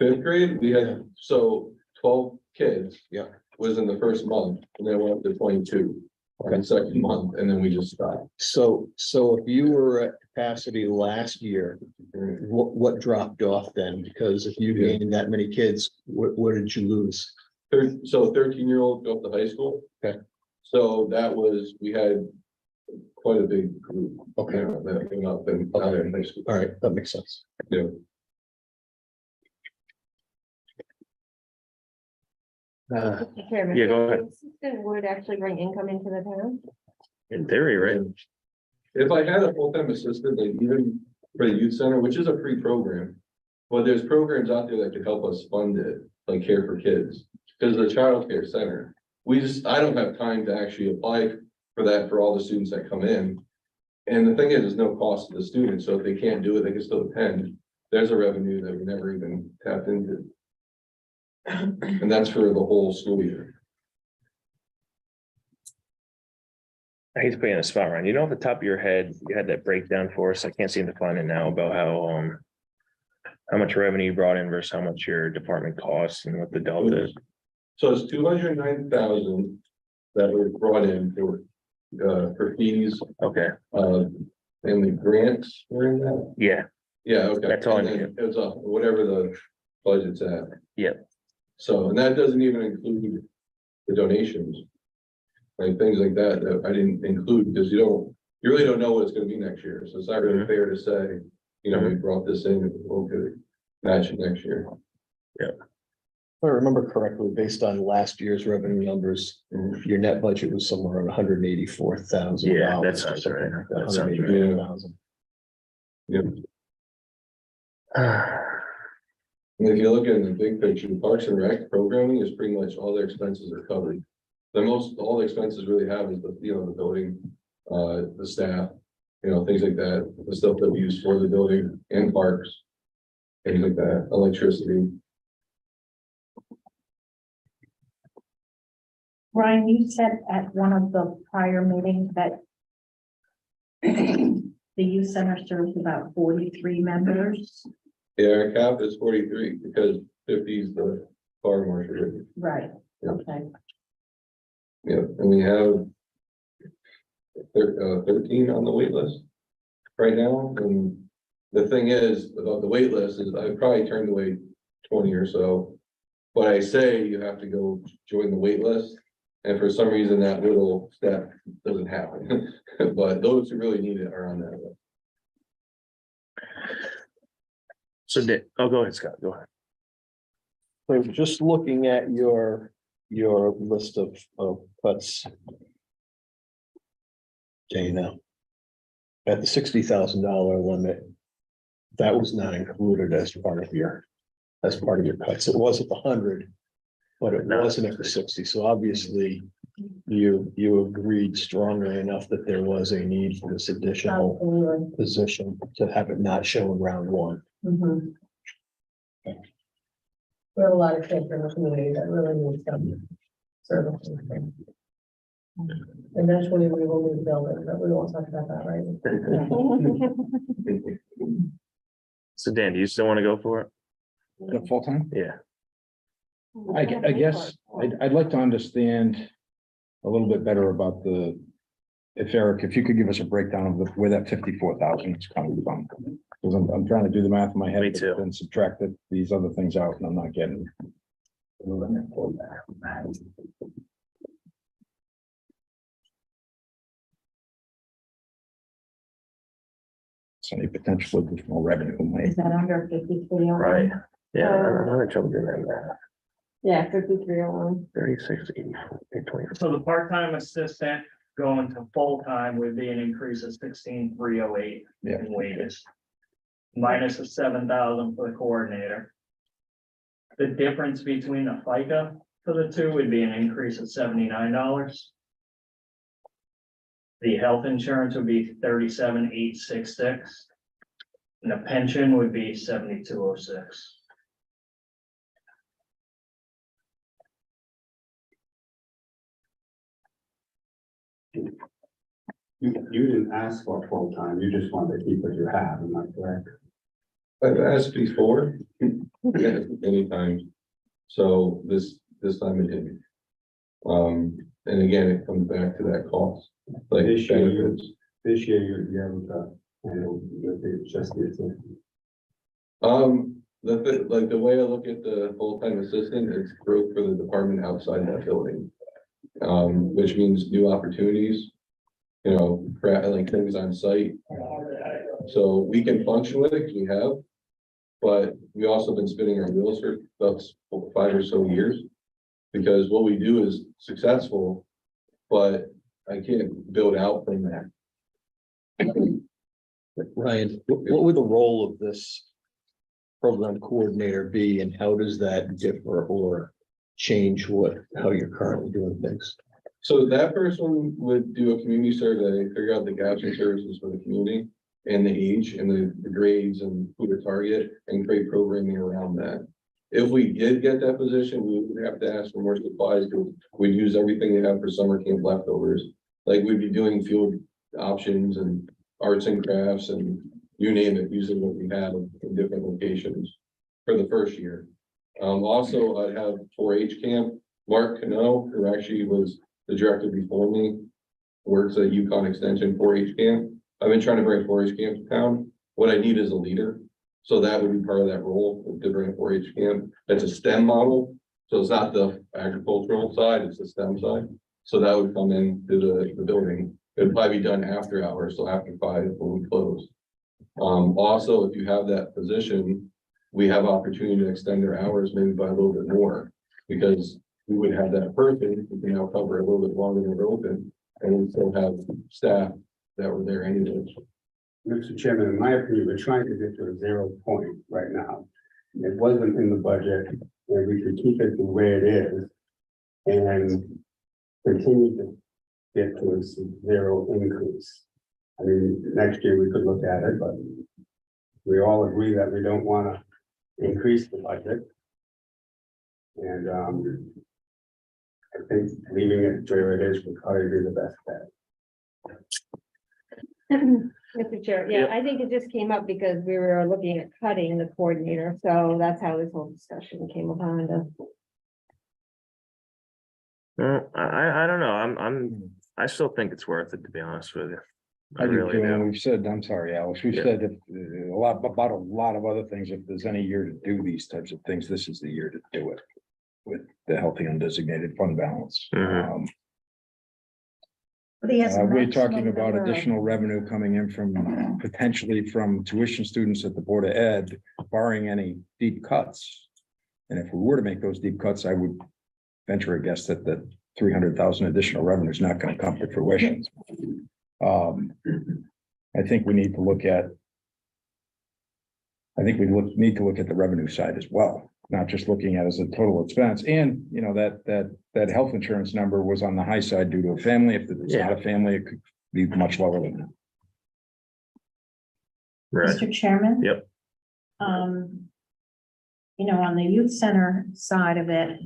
5th grade, we had, so 12 kids. Yeah. Was in the first month, and then went up to 22 in the second month, and then we just stopped. So if you were at capacity last year, what dropped off then? Because if you Yeah. gained that many kids, what did you lose? So 13-year-old go up to high school. Okay. So that was, we had quite a big group. Okay. you know, that came up and now they're in high school. All right, that makes sense. Yeah. Mr. Chairman. Yeah, go ahead. the Assistant would actually bring income into the town. In theory, right? If I had a full-time assistant, like even for the youth center, which is a free program. But there's programs out there that could help us fund it, like Care for Kids, because the child care center. I don't have time to actually apply for that for all the students that come in. And the thing is, there's no cost to the students, so if they can't do it, they can still attend. There's a revenue that we never even tapped into. And that's for the whole school year. I hate to put you in a spot, Ryan. You know, off the top of your head, you had that breakdown for us. I can't seem to find it now about how much revenue you brought in versus how much your department costs and what the delta is. So it's 209,000 that were brought in for fees, Okay, And the grants were in that? Yeah, Yeah, okay. That's all I And then it was whatever the budget's at. Yep. So, and that doesn't even include the donations. Like things like that, that I didn't include, because you really don't know what it's gonna be next year, so it's not really Mhm. fair to say, you know, we brought this in, we'll get match it next year. If I remember correctly, based on last year's revenue numbers, your net budget was somewhere around $184,000. Yeah, that sounds right. That sounds right. $184,000. And if you look at the big picture, Parks and Rec programming is pretty much all their expenses are covered. All the expenses really have is the, you know, the building, the staff, you know, things like that, the stuff that we use for the building and parks. Things like that, electricity. Ryan, you said at one of the prior meetings that the youth center serves about 43 members. Yeah, our cap is 43 because 50 is the fire marshal rate. Right, Yeah. okay. Yeah, and we have 13 on the wait list right now. And the thing is about the wait list is I probably turned away 20 or so. But I say you have to go join the wait list. And for some reason that little step doesn't happen. But those who really need it are on that list. So go ahead, Scott, go ahead. So just looking at your list of cuts. Dana. At the $60,000 limit. That was not included as part of your cuts. It was at the 100. But it wasn't at the 60, so obviously you agreed strongly enough that there was a need for this additional Absolutely. position to have it not show in round one. Mhm. We have a lot of kids in the community that really need some services. Eventually, we will need buildings, but we won't talk about that right now. So Dan, do you still want to go for it? The full time? Yeah. I guess I'd like to understand a little bit better about if Eric, if you could give us a breakdown of where that 54,000 is coming from. Because I'm trying to do the math in my head. Me too. Then subtract these other things out and I'm not getting. So any potential additional revenue might. Is that under 53? Right. Yeah, I'm having trouble doing that math. Yeah, 5301. 36, 84, 820. So the part-time assistant going to full-time would be an increase of 16,308 Yeah. in wages. Minus the 7,000 for the coordinator. The difference between the FICA for the two would be an increase of $79. The health insurance would be 37,866. And the pension would be 7,206. You didn't ask for full time, you just wanted to keep what you have, am I correct? I've asked before, yeah, many times. So this time it didn't. And again, it comes back to that cost, like This year, benefits. This year, you're able to, just the. Like the way I look at the full-time assistant, it's growth for the department outside that building. Which means new opportunities, you know, like things on site. So we can function with it, 'cause we have. But we also been spinning our wheels for about 5 or so years. Because what we do is successful, but I can't build out from that. Ryan, what would the role of this program coordinator be and how does that differ or change how you're currently doing things? So that person would do a community survey, figure out the gaps in services for the community and the age and the grades and who to target and create programming around that. If we did get that position, we would have to ask for more supplies because we'd use everything they have for summer camp leftovers. Like we'd be doing field options and arts and crafts and you name it, using what we have in different locations for the first year. Also, I'd have 4-H camp. Mark Cano, who actually was the director before me, works at Yukon Extension 4-H camp. I've been trying to bring 4-H camp to town. What I need is a leader. So that would be part of that role, to bring a 4-H camp. That's a STEM model. So it's not the agricultural side, it's the STEM side. So that would come into the building. It'd probably be done after hours, so after 5 when we close. Also, if you have that position, we have opportunity to extend their hours maybe by a little bit more. Because we would have that person who can now cover a little bit longer than we're open, and we still have staff that were there anyway. Mr. Chairman, in my opinion, we're trying to get to a 0 point right now. It wasn't in the budget, and we could keep it the way it is. And continue to get to a 0 increase. I mean, next year we could look at it, but we all agree that we don't want to increase the budget. And I think leaving it where it is would probably be the best bet. Mr. Chair, yeah, I think it just came up because we were looking at cutting the coordinator, so that's how this whole discussion came upon us. Well, I don't know. I still think it's worth it, to be honest with you. I I do really too, and do. we've said, I'm sorry, Alex, we've Yeah. said a lot about a lot of other things. If there's any year to do these types of things, this is the year to do it. With the healthy undesignated fund balance. Mhm. But he has a We're maximum talking about number of- additional revenue coming in from potentially from tuition students at the Board of Ed, barring any deep cuts. And if we were to make those deep cuts, I would venture a guess that the 300,000 additional revenue is not going to come to fruition. I think we need to look at. I think we need to look at the revenue side as well, not just looking at it as a total expense. And, you know, that health insurance number was on the high side due to a family. If it's not a family, it could be much lower than that. Right. Mr. Chairman? Yep. You know, on the youth center side of it,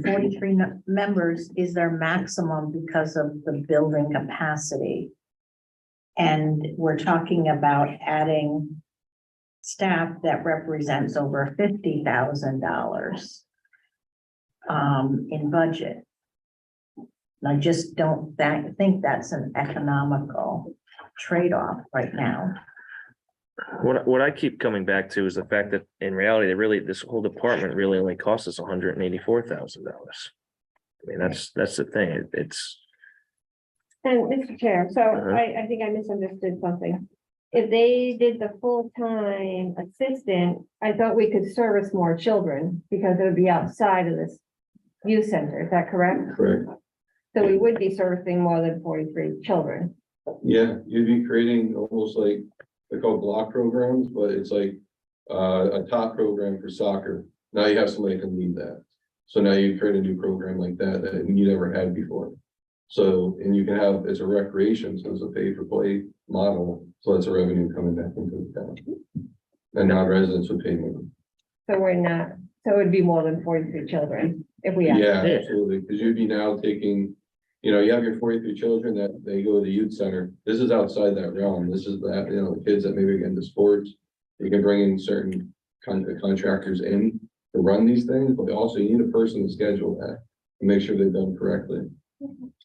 43 members is their maximum because of the building capacity. And we're talking about adding staff that represents over $50,000 in budget. I just don't think that's an economical trade-off right now. What I keep coming back to is the fact that in reality, this whole department really only cost us $184,000. I mean, that's the thing. It's. And Mr. Chair, so Uh-huh. I think I misunderstood something. If they did the full-time assistant, I thought we could service more children because it would be outside of this youth center. Is that correct? Correct. So we would be servicing more than 43 children. Yeah, you'd be creating almost like, they're called block programs, but it's like a top program for soccer. Now you have somebody who can lead that. So now you create a new program like that you never had before. So, and you can have, it's a recreation, so it's a pay for play model. So that's a revenue coming back into the town. And non-residents would pay more. So we're not, so it would be more than 43 children if we. Yeah, absolutely, because you'd be now taking, you know, you have your 43 children that they go to the youth center. This is outside that realm. This is that, you know, the kids that maybe get into sports. You can bring in certain contractors in to run these things, but also you need a person to schedule that and make sure they're done correctly.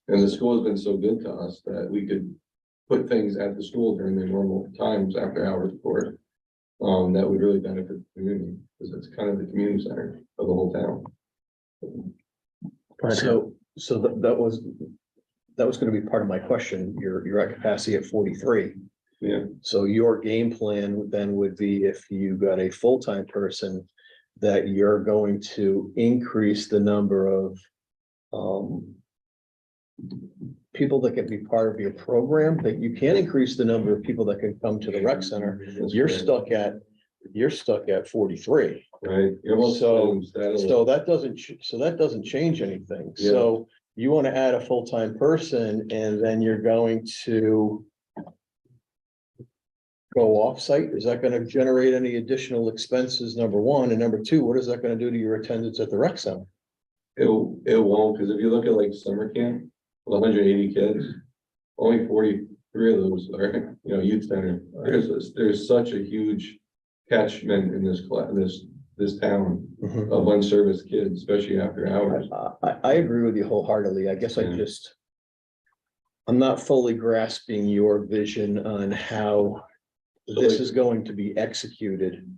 And the school has been so good to us that we could put things at the school during their normal times after hours, of course. That would really benefit the community because it's kind of the community center of the whole town. So that was gonna be part of my question. You're at capacity at 43. Yeah. So your game plan then would be if you got a full-time person, that you're going to increase the number of people that can be part of your program, that you can increase the number of people that can come to the rec center. You're stuck at 43. Right. You're almost So that'll- that doesn't change anything. Yeah. So you want to add a full-time person and then you're going to go off-site. Is that going to generate any additional expenses? Number one, and number two, what is that going to do to your attendance at the rec center? It won't, because if you look at like summer camp, with 180 kids, only 43 of those are, you know, youth center. There's such a huge catchment in this this town of unserviced kids, especially after hours. I agree with you wholeheartedly. I guess I Yeah. just, I'm not fully grasping your vision on how this is going to be executed.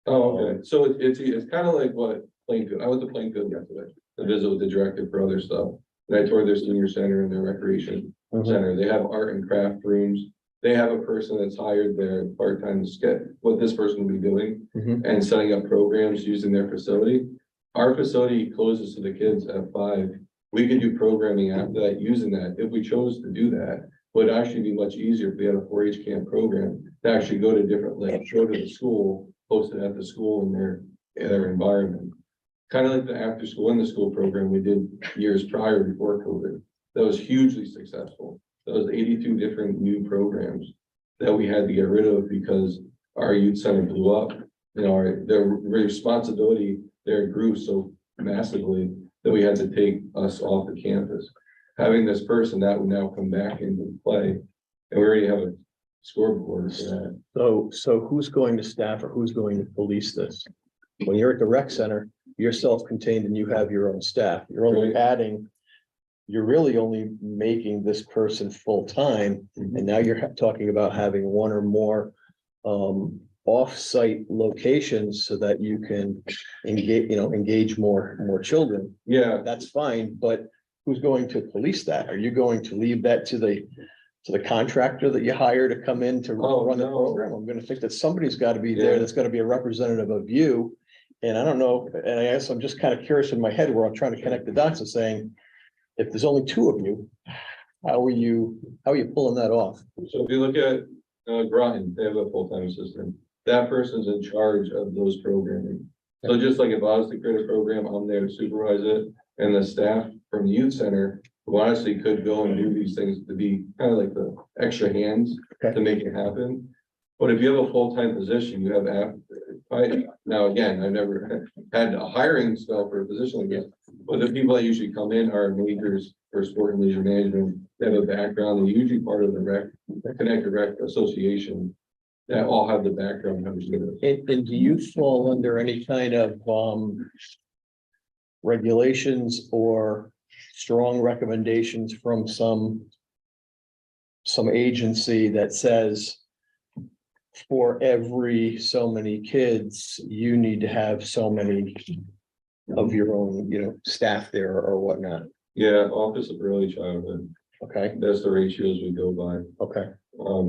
Oh, okay, so it's kind of like what Plainfield, I went to Plainfield yesterday, to visit with the director for other stuff. And I toured their senior center and their recreation center, they have art and craft rooms. They have a person that's hired there part-time to get what this person will be doing Mhm. and setting up programs using their facility. Our facility closes to the kids at 5. We could do programming after that, using that, if we chose to do that, would actually be much easier if we had a 4-H camp program to actually go to different, like, go to the school, post it at the school in their environment. Kind of like the after school and the school program we did years prior before COVID. That was hugely successful. That was 82 different new programs that we had to get rid of because our youth center blew up. You know, their responsibility there grew so massively that we had to take us off the campus. Having this person that would now come back into play, and we already have a scoreboard for that. So who's going to staff or who's going to police this? When you're at the rec center, you're self-contained and you have your own staff. You're only adding, you're really only making this person full-time. And now you're talking about having one or more off-site locations so that you can engage more children. Yeah, That's fine, but who's going to police that? Are you going to leave that to the contractor that you hire to come in to run the no. program? I'm gonna think that somebody's got to be there Yeah. that's gonna be a representative of you. And I don't know, and I guess I'm just kind of curious in my head where I'm trying to connect the dots and saying, if there's only 2 of you, how are you pulling that off? So if you look at Groton, they have a full-time assistant. That person's in charge of those programming. So just like if I was to create a program, I'm there to supervise it. And the staff from the youth center who honestly could go and do these things to be kind of like the extra hands to make it happen. But if you have a full-time position, you have now again, I've never had a hiring spell for a position like this. But the people that usually come in are majors for sport and leisure management. They have a background, they're usually part of the Connected Rec Association that all have the background. And do you fall under any kind of regulations or strong recommendations from some agency that says for every so many kids, you need to have so many of your own, staff there or whatnot? Yeah, Office of Early Childhood, Okay, that's the ratios we go by, okay,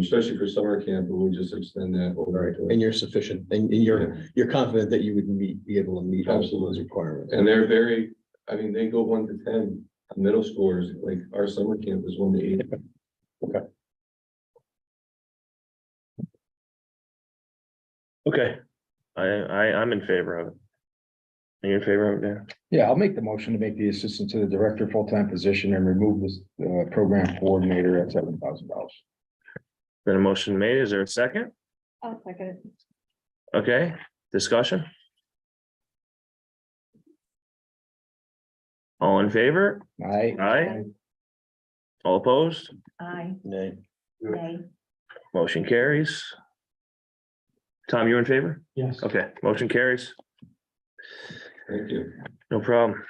especially for summer camp, but we just extend that over. and you're sufficient, and you're confident that you would be able to meet all of those requirements. And they're very, I mean, they go 1 to 10, middle scores, like our summer camp is 1 to 8. Okay, I'm in favor of it. Are you in favor of it, Dan? Yeah, I'll make the motion to make the assistant to the director full-time position and remove this program coordinator at $7,000. Been a motion made, is there a second? I'll second it. Okay, discussion? All in favor? Aye. All opposed? Aye, Nay. nay. Motion carries. Tom, you in favor? Yes. Okay, motion carries. Thank you. No problem.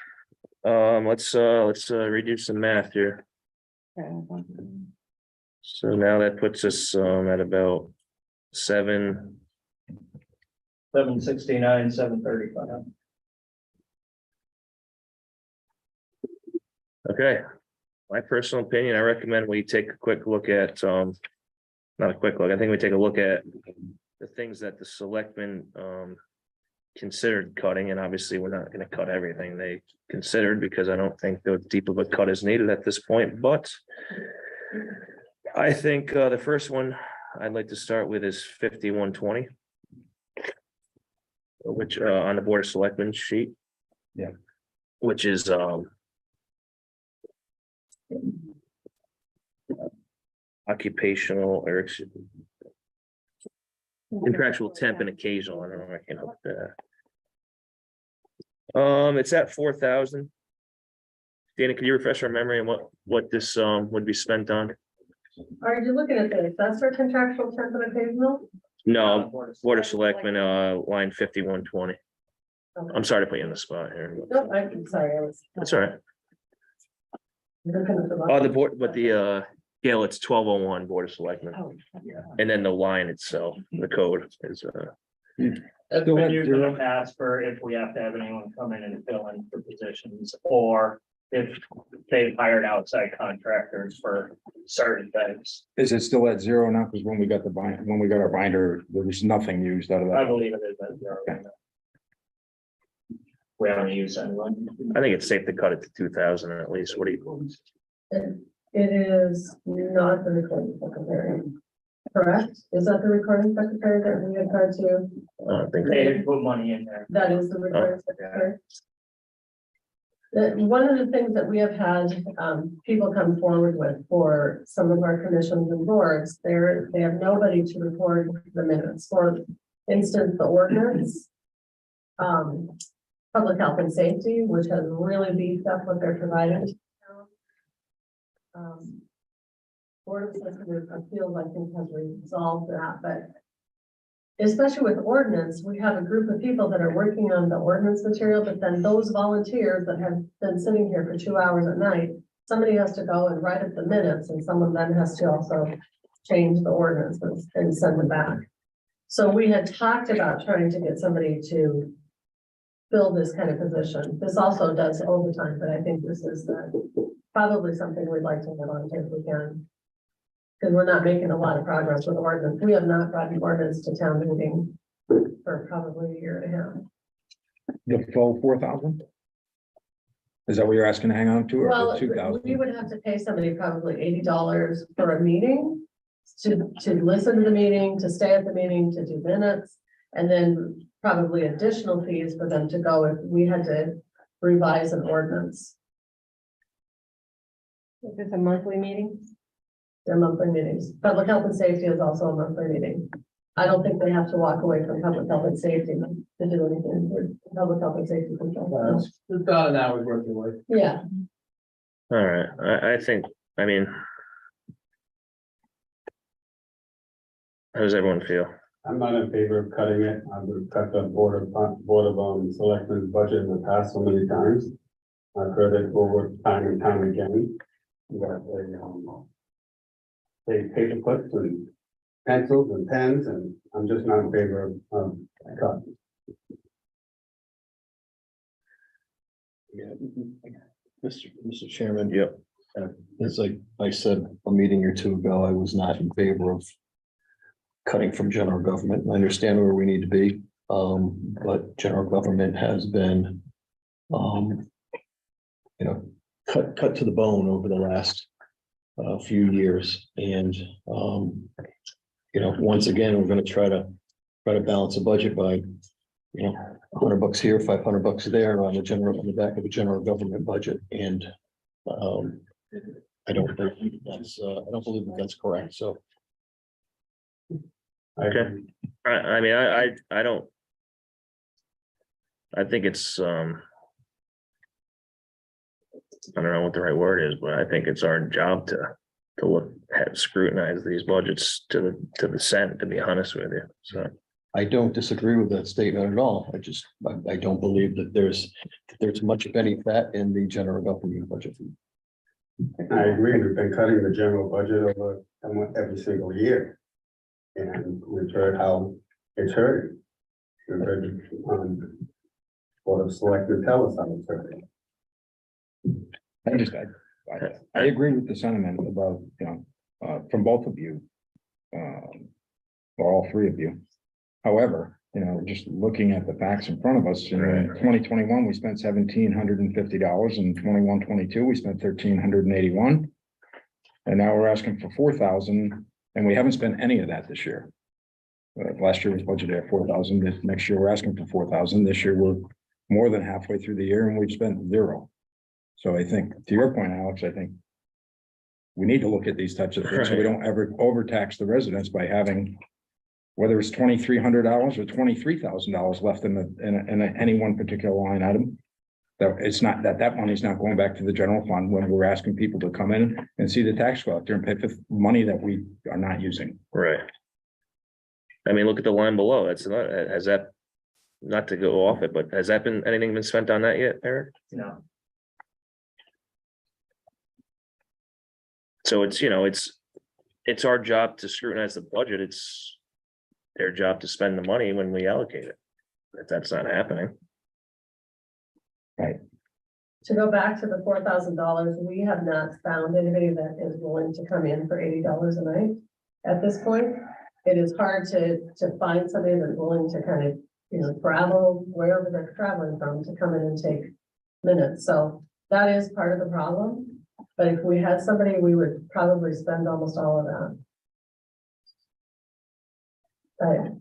Let's redo some math here. So now that puts us at about 769, 735. Okay. My personal opinion, I recommend we take a quick look at, not a quick look, I think we take a look at the things that the selectmen considered cutting, and obviously we're not gonna cut everything they considered because I don't think the deep of a cut is needed at this point, but I think the first one I'd like to start with is 5120. Which on the Board of Selectmen sheet. Yeah. Which is occupational or contractual temp and occasional. I don't know, I can help that. It's at 4,000. Dana, can you refresh our memory on what this would be spent on? Are you looking at the assessor contractual temp and occasional? No, Board of Selectmen, line 5120. I'm sorry to put you on the spot here. No, I'm sorry, I was. That's all right. looking at the. The board, but the Gail, it's 1201 Board of Selectmen, Oh, and then the line itself, the code is, That's Still been at used in zero? the past for if we have to have anyone come in and fill in for positions, or if they've hired outside contractors for certain things. Is it still at zero now? Because when we got when we got our binder, there was nothing used out of I that. believe it is at zero. We haven't used anyone. I think it's safe to cut it to 2,000 at least. What do you? It is not the recording secretary, correct? Is that the recording secretary that we had tried to? I don't think They had put money in there. That is the recording secretary. One of the things that we have had, people come forward with for some of our commissions and boards, they have nobody to record the minutes. For instance, the ordinance. Public health and safety, which has really beefed up what they're providing. to town. Board of Assessors Appeals, I think, has resolved that, but especially with ordinance, we have a group of people that are working on the ordinance material, but then those volunteers that have been sitting here for 2 hours at night, somebody has to go and write up the minutes, and someone then has to also change the ordinances and send them back. So we had talked about trying to get somebody to fill this kind of position. This also does overtime, but I think this is probably something we'd like to get on to if we can. Because we're not making a lot of progress with ordinance. We have not brought an ordinance to town meeting for probably a year and a half. The full 4,000? Is that what you're asking to hang on to, or Well, the 2,000? we would have to pay somebody probably $80 for a meeting to listen to the meeting, to stay at the meeting, to do minutes, and then probably additional fees for them to go if we had to revise an ordinance. Is this a monthly meeting? Their monthly meetings. Public health and safety is also a monthly meeting. I don't think they have to walk away from public health and safety to do anything with public health and safety control. It's about an hour's worth of work. Yeah, All right, I think, I mean. How does everyone feel? I'm not in favor of cutting it. I would have cut the board of selectmen's budget in the past so many times. I've heard it over time and time again. That they paper clips and pencils and pens, and I'm just not in favor of cut. Yeah. Mr. Chairman. Yep. As I said a meeting or two ago, I was not in favor of cutting from general government. I understand where we need to be, but general government has been, cut to the bone over the last few years. And, once again, we're going to try to balance a budget by, $100 here, $500 there on the back of a general government budget. And I don't believe that's correct. So Okay. I mean, I don't. I think it's, I don't know what the right word is, but I think it's our job to scrutinize these budgets to the cent, to be honest with you, so. I don't disagree with that statement at all. I don't believe that there's much of any fat in the general government budget. I agree. We've been cutting the general budget over every single year. And we've heard how it's hurting. We've heard, Board of Selectmen tell us how it's hurting. I agree with the sentiment about, from both of you. Or all three of you. However, just looking at the facts in front of us, in 2021, we spent $1,750. In 21-22, we spent $1,381. And now we're asking for 4,000, and we haven't spent any of that this year. Last year was budgeted at 4,000. This next year, we're asking for 4,000. This year, we're more than halfway through the year and we've spent zero. So I think, to your point, Alex, I think we need to look at these types of things so we don't ever overtax the residents by having, whether it's $2,300 or $23,000 left in any one particular line item. That it's not that money's not going back to the general fund when we're asking people to come in and see the tax collector and pay for money that we are not using. Right. I mean, look at the line below. Has that, not to go off it, but has that anything been spent on that yet, Eric? No. So it's, it's our job to scrutinize the budget. It's their job to spend the money when we allocate it. If that's not happening. To go back to the $4,000, we have not found anybody that is willing to come in for $80 a night. At this point, it is hard to find somebody that's willing to kind of, travel wherever they're traveling from to come in and take minutes. So that is part of the problem. But if we had somebody, we would probably spend almost all of that. But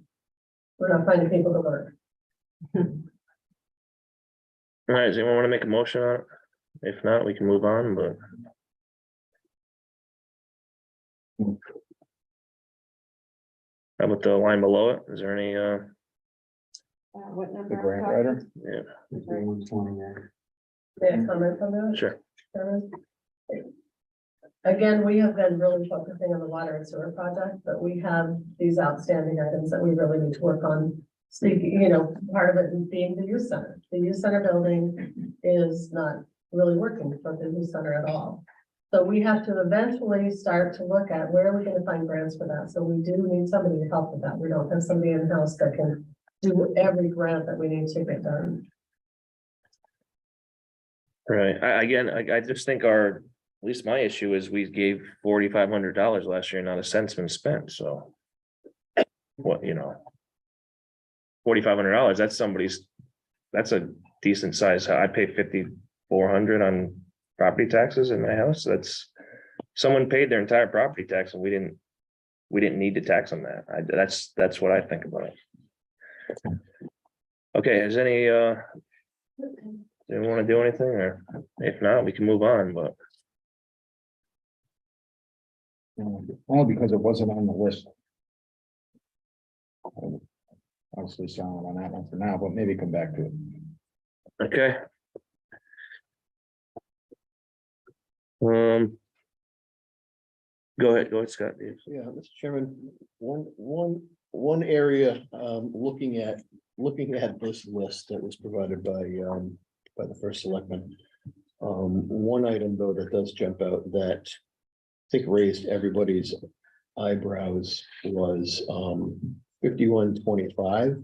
we're not finding people to work. All right, does anyone want to make a motion on it? If not, we can move on, but. How about the line below it? Is there any, What number? The grant writer, yeah, May I comment on that? sure. Again, we have been really focusing on the water and sewer project, but we have these outstanding items that we really need to work on. Speaking, part of it being the youth center. The youth center building is not really working for the youth center at all. So we have to eventually start to look at where we're gonna find grants for that. So we do need somebody to help with that. We don't have somebody in-house that can do every grant that we need to get done. Right, I just think at least my issue is we gave $4,500 last year, not a cent's been spent, so. What, $4,500, that's a decent size. I pay $5,400 on property taxes in my house. Someone paid their entire property tax and we didn't need to tax on that. That's what I think about it. Okay, is anyone want to do anything, or if not, we can move on, but. only because it wasn't on the list. Obviously silent on that one for now, but maybe come back to it. Okay. Go ahead, Scott. Yeah, Mr. Chairman, one area, looking at this list that was provided by the first selectman. One item though that does jump out that I think raised everybody's eyebrows was 5125.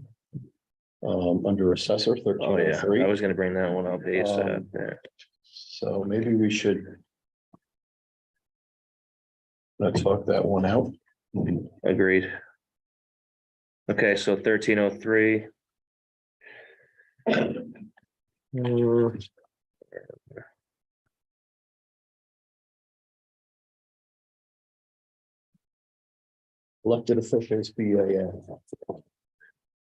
Under assessor Oh, yeah, 1303. I was gonna bring that one up. So maybe we should not talk that one out. Agreed. Okay, so 1303. Elected officials BAA.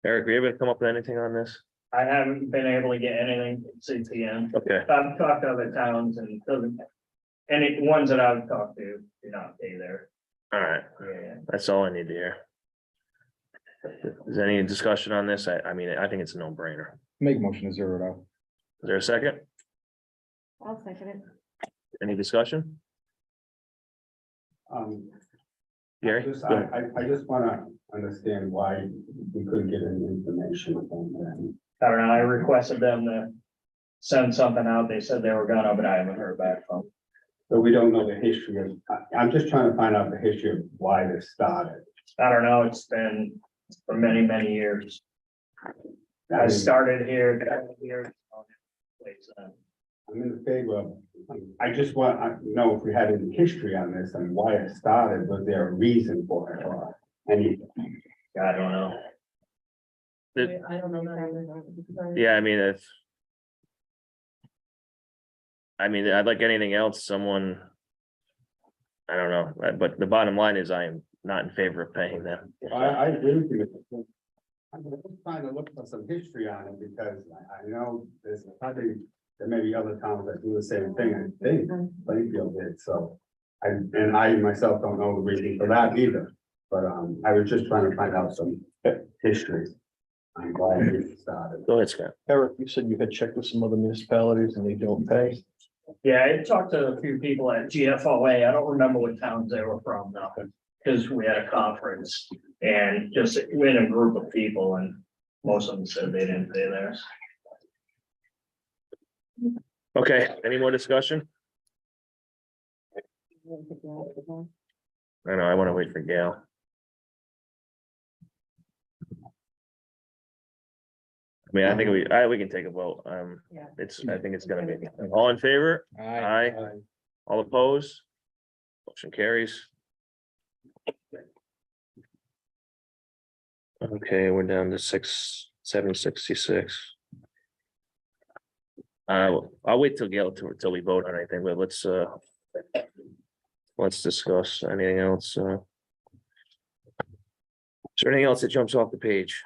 Eric, were you able to come up with anything on this? I haven't been able to get anything from CPN. Okay, I've talked to other towns and any ones that I've talked to do not pay there. all right, Yeah. that's all I need to hear. Is there any discussion on this? I mean, I think it's a no-brainer. Make a motion to zero it out. Is there a second? I'll second it. Any discussion? Gary? I just wanna understand why we couldn't get any information on that. I don't know, I requested them to send something out. They said they were gonna, but I haven't heard back from them. But we don't know the history of, I'm just trying to find out the history of why this started. I don't know, it's been for many, many years. I mean, started here. I'm in favor of, I just want to know if we had any history on this and why it started. Was there a reason for it or any? I don't know. I don't know that either. Yeah, I mean, I'd like anything else, someone. I don't know, but the bottom line is I am not in favor of paying them. I agree with you. I'm just trying to look for some history on it because I know there's probably, there may be other towns that do the same thing. I think Plainfield did, so. And I myself don't know the reason for that either, but I was just trying to find out some history. I'm glad it started. Go ahead, Scott. Eric, you said you had checked with some other municipalities and they don't pay. Yeah, I talked to a few people at GFOA. I don't remember what towns they were from now, because we had a conference and just we had a group of people and most of them said they didn't pay theirs. Okay, any more discussion? I know, I want to wait for Gail. I mean, I think we can take a vote. Yeah. I think it's gonna be, all in favor? Aye. All opposed? Motion carries. Okay, we're down to 766. I'll wait till Gail till we vote on anything, but let's discuss anything else. Is there anything else that jumps off the page?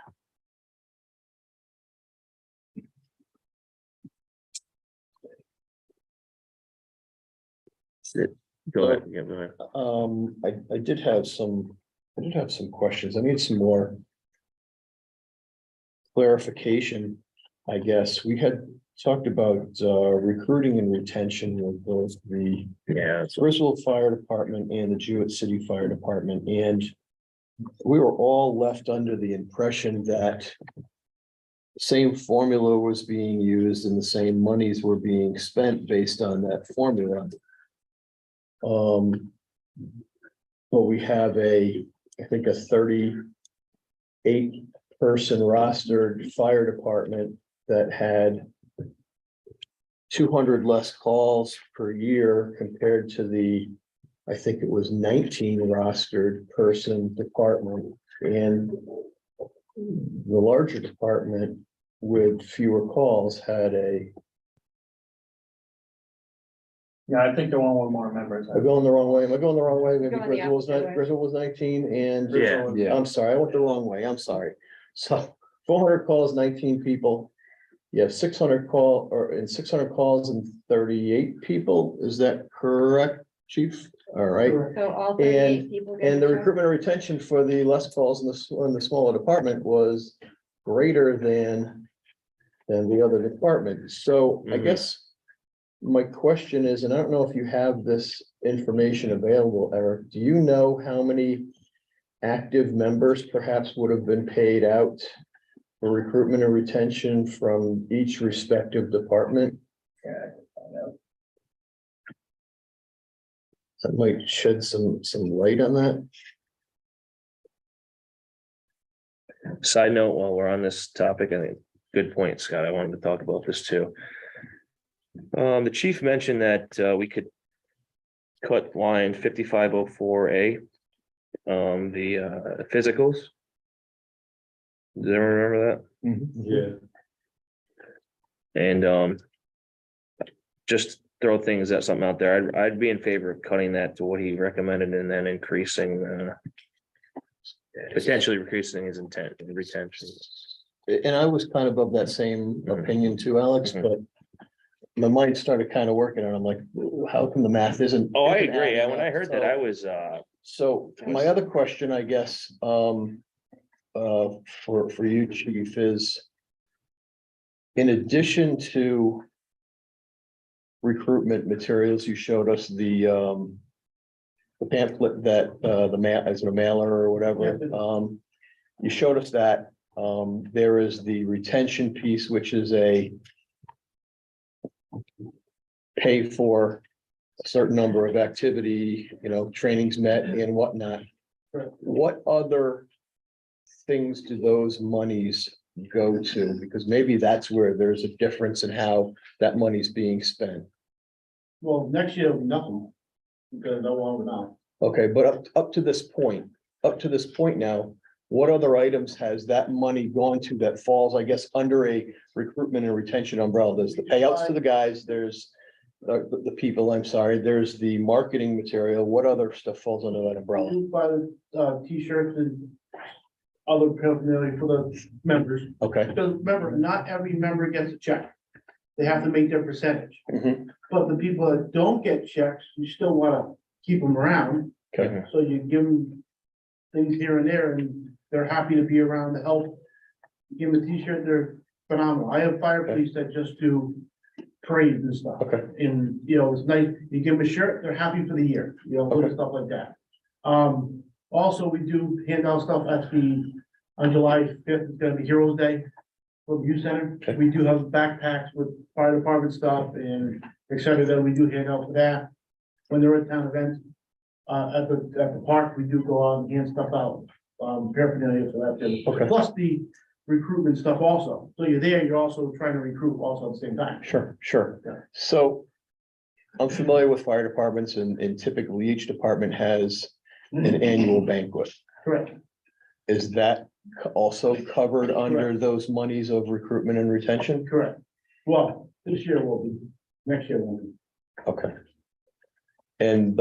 Go ahead, yeah, go ahead. I did have some questions. I need some more clarification, I guess. We had talked about recruiting and retention of both the Yeah, Bristol Fire Department and the Jewett City Fire Department, and we were all left under the impression that the same formula was being used and the same monies were being spent based on that formula. But we have I think a 38 person rostered fire department that had 200 less calls per year compared to I think it was 19 rostered person department, and the larger department with fewer calls had Yeah, I think the one with more members. I'm going the wrong way. Am I going the wrong way? Maybe Going the Griswold was 19 and. Yeah. I'm sorry, I went the wrong way. I'm sorry. So 400 calls, 19 people. You have 600 calls and 38 people. Is that correct, chief? All right. So all 38 people. get And the a check? recruitment and retention for the less calls in the smaller department was greater than the other department. So I Mhm. guess my question is, and I don't know if you have this information available, Eric, do you know how many active members perhaps would have been paid out for recruitment and retention from each respective department? That might shed some light on that. Side note, while we're on this topic, I think, good point, Scott. I wanted to talk about this too. The chief mentioned that we could cut line 5504A, the physicals. Does anyone remember that? Yeah. And just throw something out there. I'd be in favor of cutting that to what he recommended and then increasing, potentially increasing his retention. And I was kind of that same opinion too, Alex, but my mind started kind of working on it. I'm like, how come the math isn't? Oh, I isn't agree. adding When I up? heard that, I was, So my other question, I guess, for you, chief, is in addition to recruitment materials, you showed us the pamphlet that as a mailer or whatever. You showed us that there is the retention piece, which is a pay for a certain number of activity, trainings met and whatnot. What other things do those monies go to? Because maybe that's where there's a difference in how that money's being spent. Well, next year, nothing, because no longer now. Okay, but up to this point now, what other items has that money gone to that falls, I guess, under a recruitment and retention umbrella? There's the payouts to the guys, there's the people, I'm sorry, there's the marketing material. What other stuff falls under that umbrella? Buy the t-shirts and other paraphernalia for the members. Okay. Because remember, not every member gets a check. They have to make their percentage. Mhm. But the people that don't get checks, you still wanna keep them around. Okay. So you give them things here and there, and they're happy to be around to help. Give them a t-shirt, they're phenomenal. I have fire police that just do parades and stuff. Okay. And, it's nice, you give them a shirt, they're happy for the year, Okay. stuff like that. Also, we do hand out stuff on July 5th, it's gonna be Heroes Day from Youth Center. Okay. We do have backpacks with fire department stuff and et cetera, that we do hand out for that. When they're at town events, At the park, we do go out and hand stuff out, paraphernalia for that too. Okay. Plus the recruitment stuff also. So you're there, you're also trying to recruit also at the same time. Sure, sure. Yeah. So I'm familiar with fire departments and typically each department has an annual banquet. Correct. Is that also covered under those monies of recruitment and retention? Correct. Well, this year will be, next year won't be. Okay. And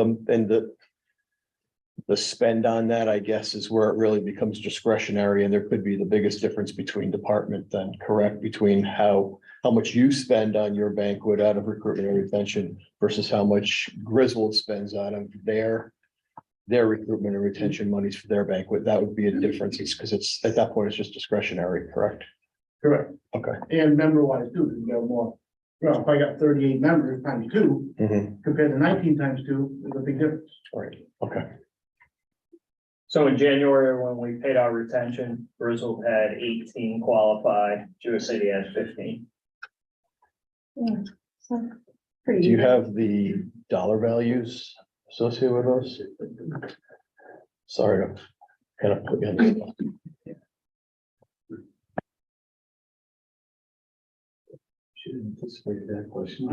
the spend on that, I guess, is where it really becomes discretionary, and there could be the biggest difference between department then, correct? Between how much you spend on your banquet out of recruitment and retention versus how much Griswold spends out of their recruitment and retention monies for their banquet. That would be a difference. It's because it's, at that point, it's just discretionary, correct? Correct. Okay. And member wise too, you got more. Well, if I got 38 members times two, compared to 19 times two, there's a big difference. All right, okay. So in January, when we paid our retention, Griswold had 18 qualified, Jewish City had 15. So, pretty Do you even. have the dollar values associated with those? Sorry to kind of put you on the spot. Should anticipate that question.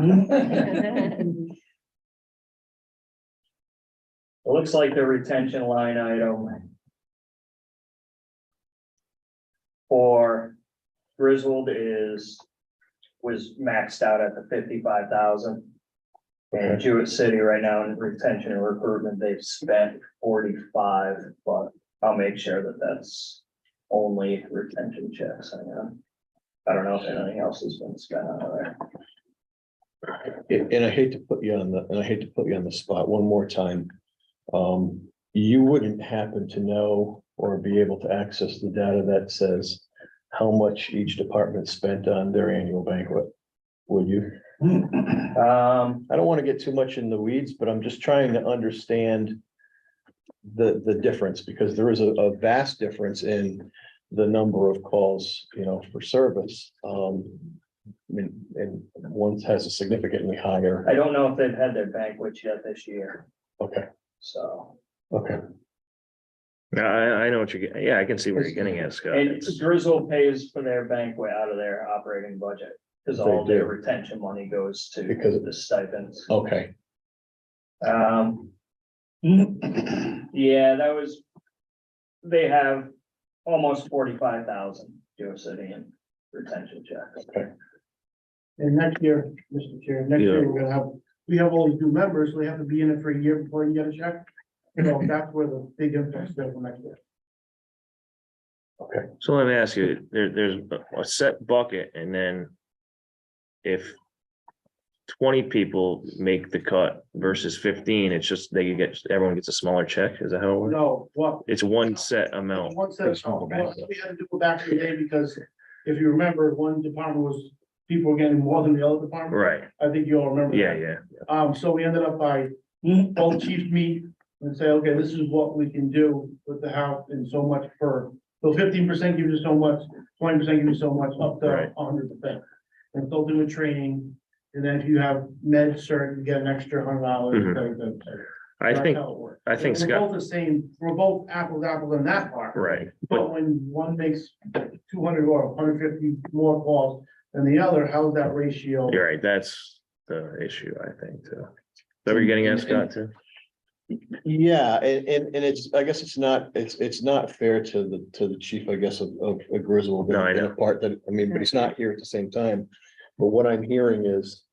It looks like the retention line item for Griswold was maxed out at the 55,000. And Jewett City right now in retention and recruitment, they've spent 45, but I'll make sure that that's only retention checks. I don't know if anything else has been spent out of there. And I hate to put you on the spot one more time. You wouldn't happen to know or be able to access the data that says how much each department spent on their annual banquet, would you? I don't want to get too much in the weeds, but I'm just trying to understand the difference, because there is a vast difference in the number of calls, for service. And one has a significantly higher. I don't know if they've had their banquets yet this year, Okay, so. okay. I know what you're getting. Yeah, I can see where you're getting at, Scott. And It's- Griswold pays for their banquet out of their operating budget, because They all their do. retention money goes to Because- the stipends. Okay, Yeah, they have almost 45,000 Jewish City in retention checks. And next year, Mr. Chair, next year, we have all these new members, so they have to be in it for a year before you get a check. That's where the big impact is for next year. So let me ask you, there's a set bucket, and then if 20 people make the cut versus 15, it's just everyone gets a smaller check. Is that how it works? No, what? It's one set amount. One set, small what banquet. we had to do back in the day, because if you remember, one department was, people were getting more than the other department. Right, I think you all remember. yeah, that. yeah. So we ended up by, both chiefs meet and say, okay, this is what we can do with the house and so much per. So 15% gives you so much, 20% gives you so much, up to Right. 100%. And still do a training, and then if you have med cert, you get an extra $100. Mhm. I That's think, how it works. I think We're Scott, both the same, we're both apples to apples on that part. right, But but when one makes 200 or 150 more calls than the other, how's that ratio? you're right, that's the issue, I think, too. Is that what you're getting at, Scott, too? yeah, and it's, I guess it's not fair to the chief, I guess, of Griswold. No, I in a know. part that, but he's not here at the same time. But what I'm hearing is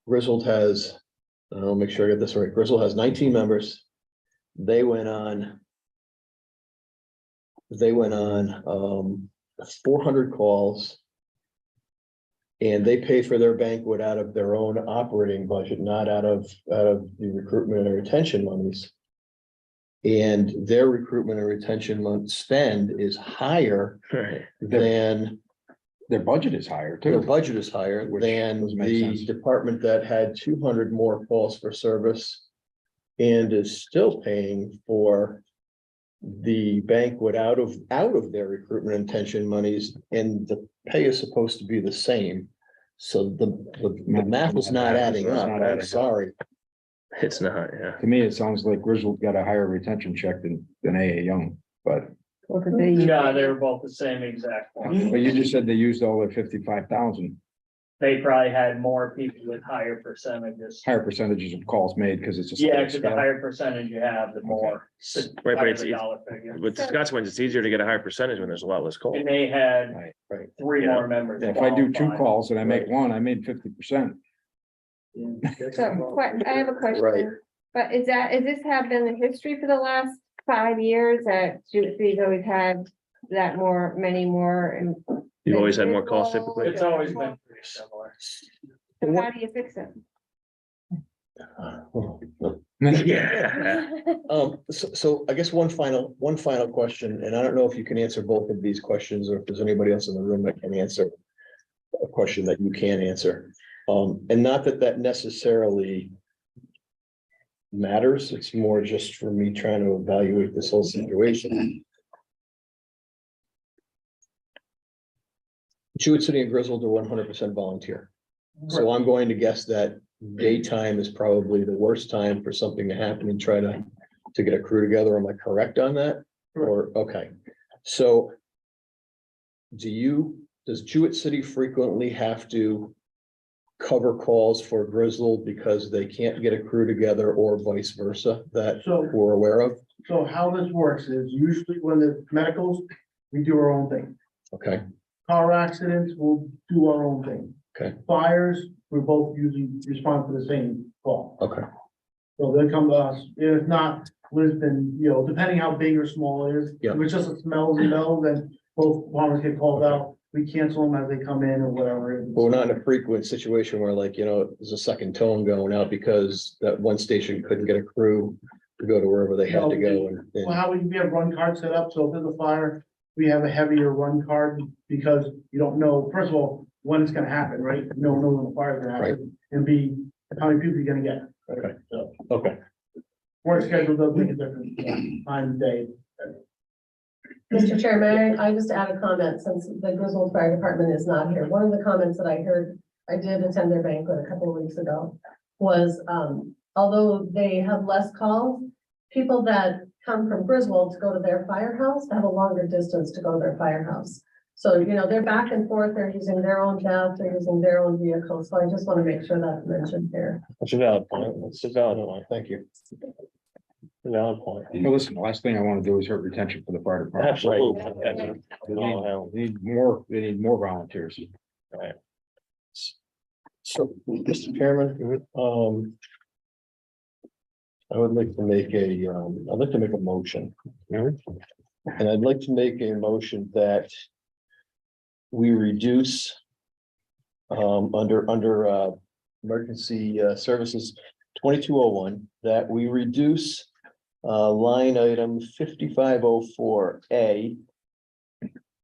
Griswold has, I'll make sure I get this right, Griswold has 19 members. They went on 400 calls. And they pay for their banquet out of their own operating budget, not out of the recruitment and retention monies. And their recruitment and retention spend is higher Right, than, Their budget is higher their too. budget is higher Which than doesn't make the sense. department that had 200 more calls for service. And is still paying for the banquet out of their recruitment and retention monies, and the pay is supposed to be the same. So the math is not adding It's up, not I'm adding up. sorry. It's not, yeah. To me, it sounds like Griswold got a higher retention check than AA Young, but Yeah, they were both the same exact one. you just said they used all their 55,000, They probably had more people with higher percentages. higher percentages of calls made because it's a. Yeah, smaller because the scale. higher percentage you have, the more. Right, but higher it's- the dollar figure. With Scotsman, it's easier to get a higher percentage when there's a lot less calls. And they had Right. three Yeah. more members. Yeah, if I do two qualify. calls and I make one, I made 50%. So, I have a Right. question, but is this have been the history for the last 5 years that Judy's always had many more? And You've always had more calls typically. It's always been pretty similar. so how do you fix it? Yeah. So I guess one final question, and I don't know if you can answer both of these questions, or if there's anybody else in the room that can answer a question that you can answer. And not that necessarily matters, it's more just for me trying to evaluate this whole situation. Jewett City and Griswold are 100% volunteer. So I'm going to guess that daytime is probably the worst time for something to happen and try to get a crew together. Am I correct on that? Or, okay, so does Jewett City frequently have to cover calls for Griswold because they can't get a crew together, or vice versa, that So, we're aware of? so how this works is usually when the medicals, we do our own thing. Okay, Car accidents, we'll do our own thing. Okay. Fires, we both usually respond to the same call. okay, So they'll come to us. If not, Lisbon, depending how big or small it is. Yeah. If it's just a smells and bells, then both departments get called out. We cancel them as they come in or whatever. but we're not in a frequent situation where, like, there's a second tone going out because that one station couldn't get a crew to go to wherever they had to go. Well, how we have run cards set up, so if there's a fire, we have a heavier run card because you don't know, first of all, when it's gonna happen, right? You don't know when the fire's gonna happen, and B, how many people you're gonna get. Okay. So, Okay, work schedule does make a difference, time, of day. Mr. Chair, may I just add a comment since the Griswold Fire Department is not here? One of the comments that I heard, I did attend their banquet a couple of weeks ago, was, although they have less calls, people that come from Griswold to go to their firehouse have a longer distance to go to their firehouse. So, they're back and forth, they're using their own path, they're using their own vehicles, so I just want to make sure that's mentioned here. that's a valid point. That's a valid point. Thank you. Valid point. Well, listen, the last thing I want to do is hurt retention for the fire department. Absolutely. They need more volunteers. So, Mr. Chairman, I would like to make a motion. And I'd like to make a motion that we reduce under emergency services 2201, that we reduce line item 5504A,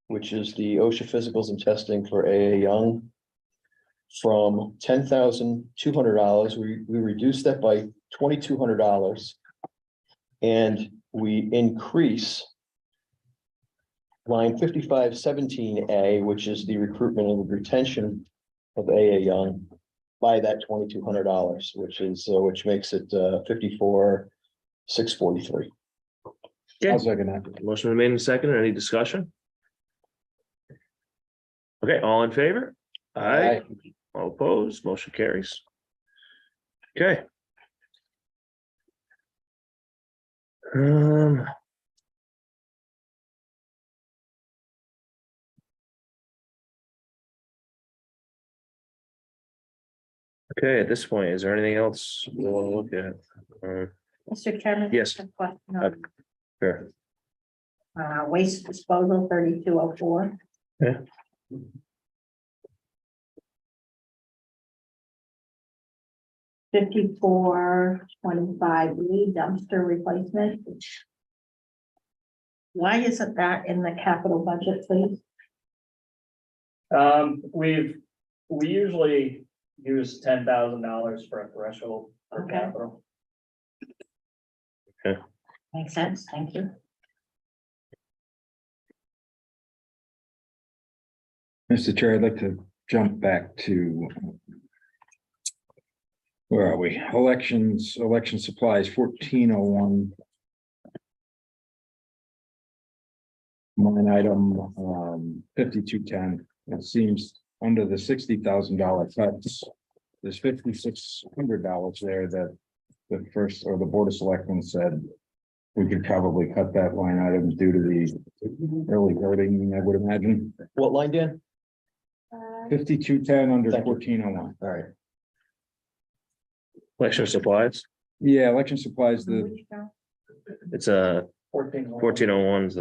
which is the OSHA physicals and testing for AA Young, from $10,200. We reduced that by $2,200. And we increase line 5517A, which is the recruitment and retention of AA Young, by that $2,200, which makes it 54,643. I'll second that. Motion been made in second. Any discussion? Okay, all in favor? Aye. All opposed, motion carries. Okay. Okay, at this point, is there anything else we want to look at? Mr. Chairman? Yes. a question on, Sure. waste disposal 3204. Yeah. $54.25 dumpster replacement. Why isn't that in the capital budget, please? We usually use $10,000 for a threshold for Okay. capital. Makes sense, thank you. Mr. Chair, I'd like to jump back to Where are we? Elections, election supplies, 1401. Line item, 5210. It seems under the $60,000 cuts, there's $5,600 there that the first, or the Board of Selectmen said we could probably cut that line item due to the early voting, I would imagine. What line, Dan? 5210 under Thank you. 1401. All right. Election supplies, Yeah, election supplies, the, Which count? it's a 1401's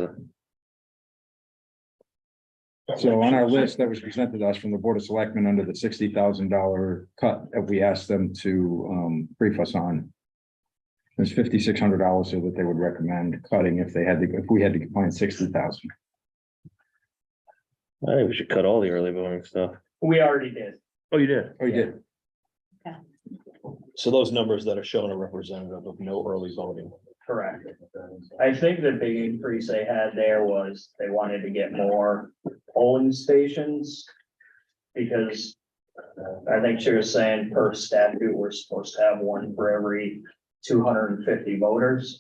so on our list that was presented to us from the Board of Selectmen under the $60,000 cut that we asked them to brief us on. There's $5,600 here that they would recommend cutting if they had to, if we had to find 60,000. I think we should cut all the early voting stuff. We already did. Oh, you did? Oh, you did? So those numbers that are shown are representative of no early voting. Correct. I think the big increase they had there was they wanted to get more polling stations. Because I think she was saying per statute, we're supposed to have one for every 250 voters.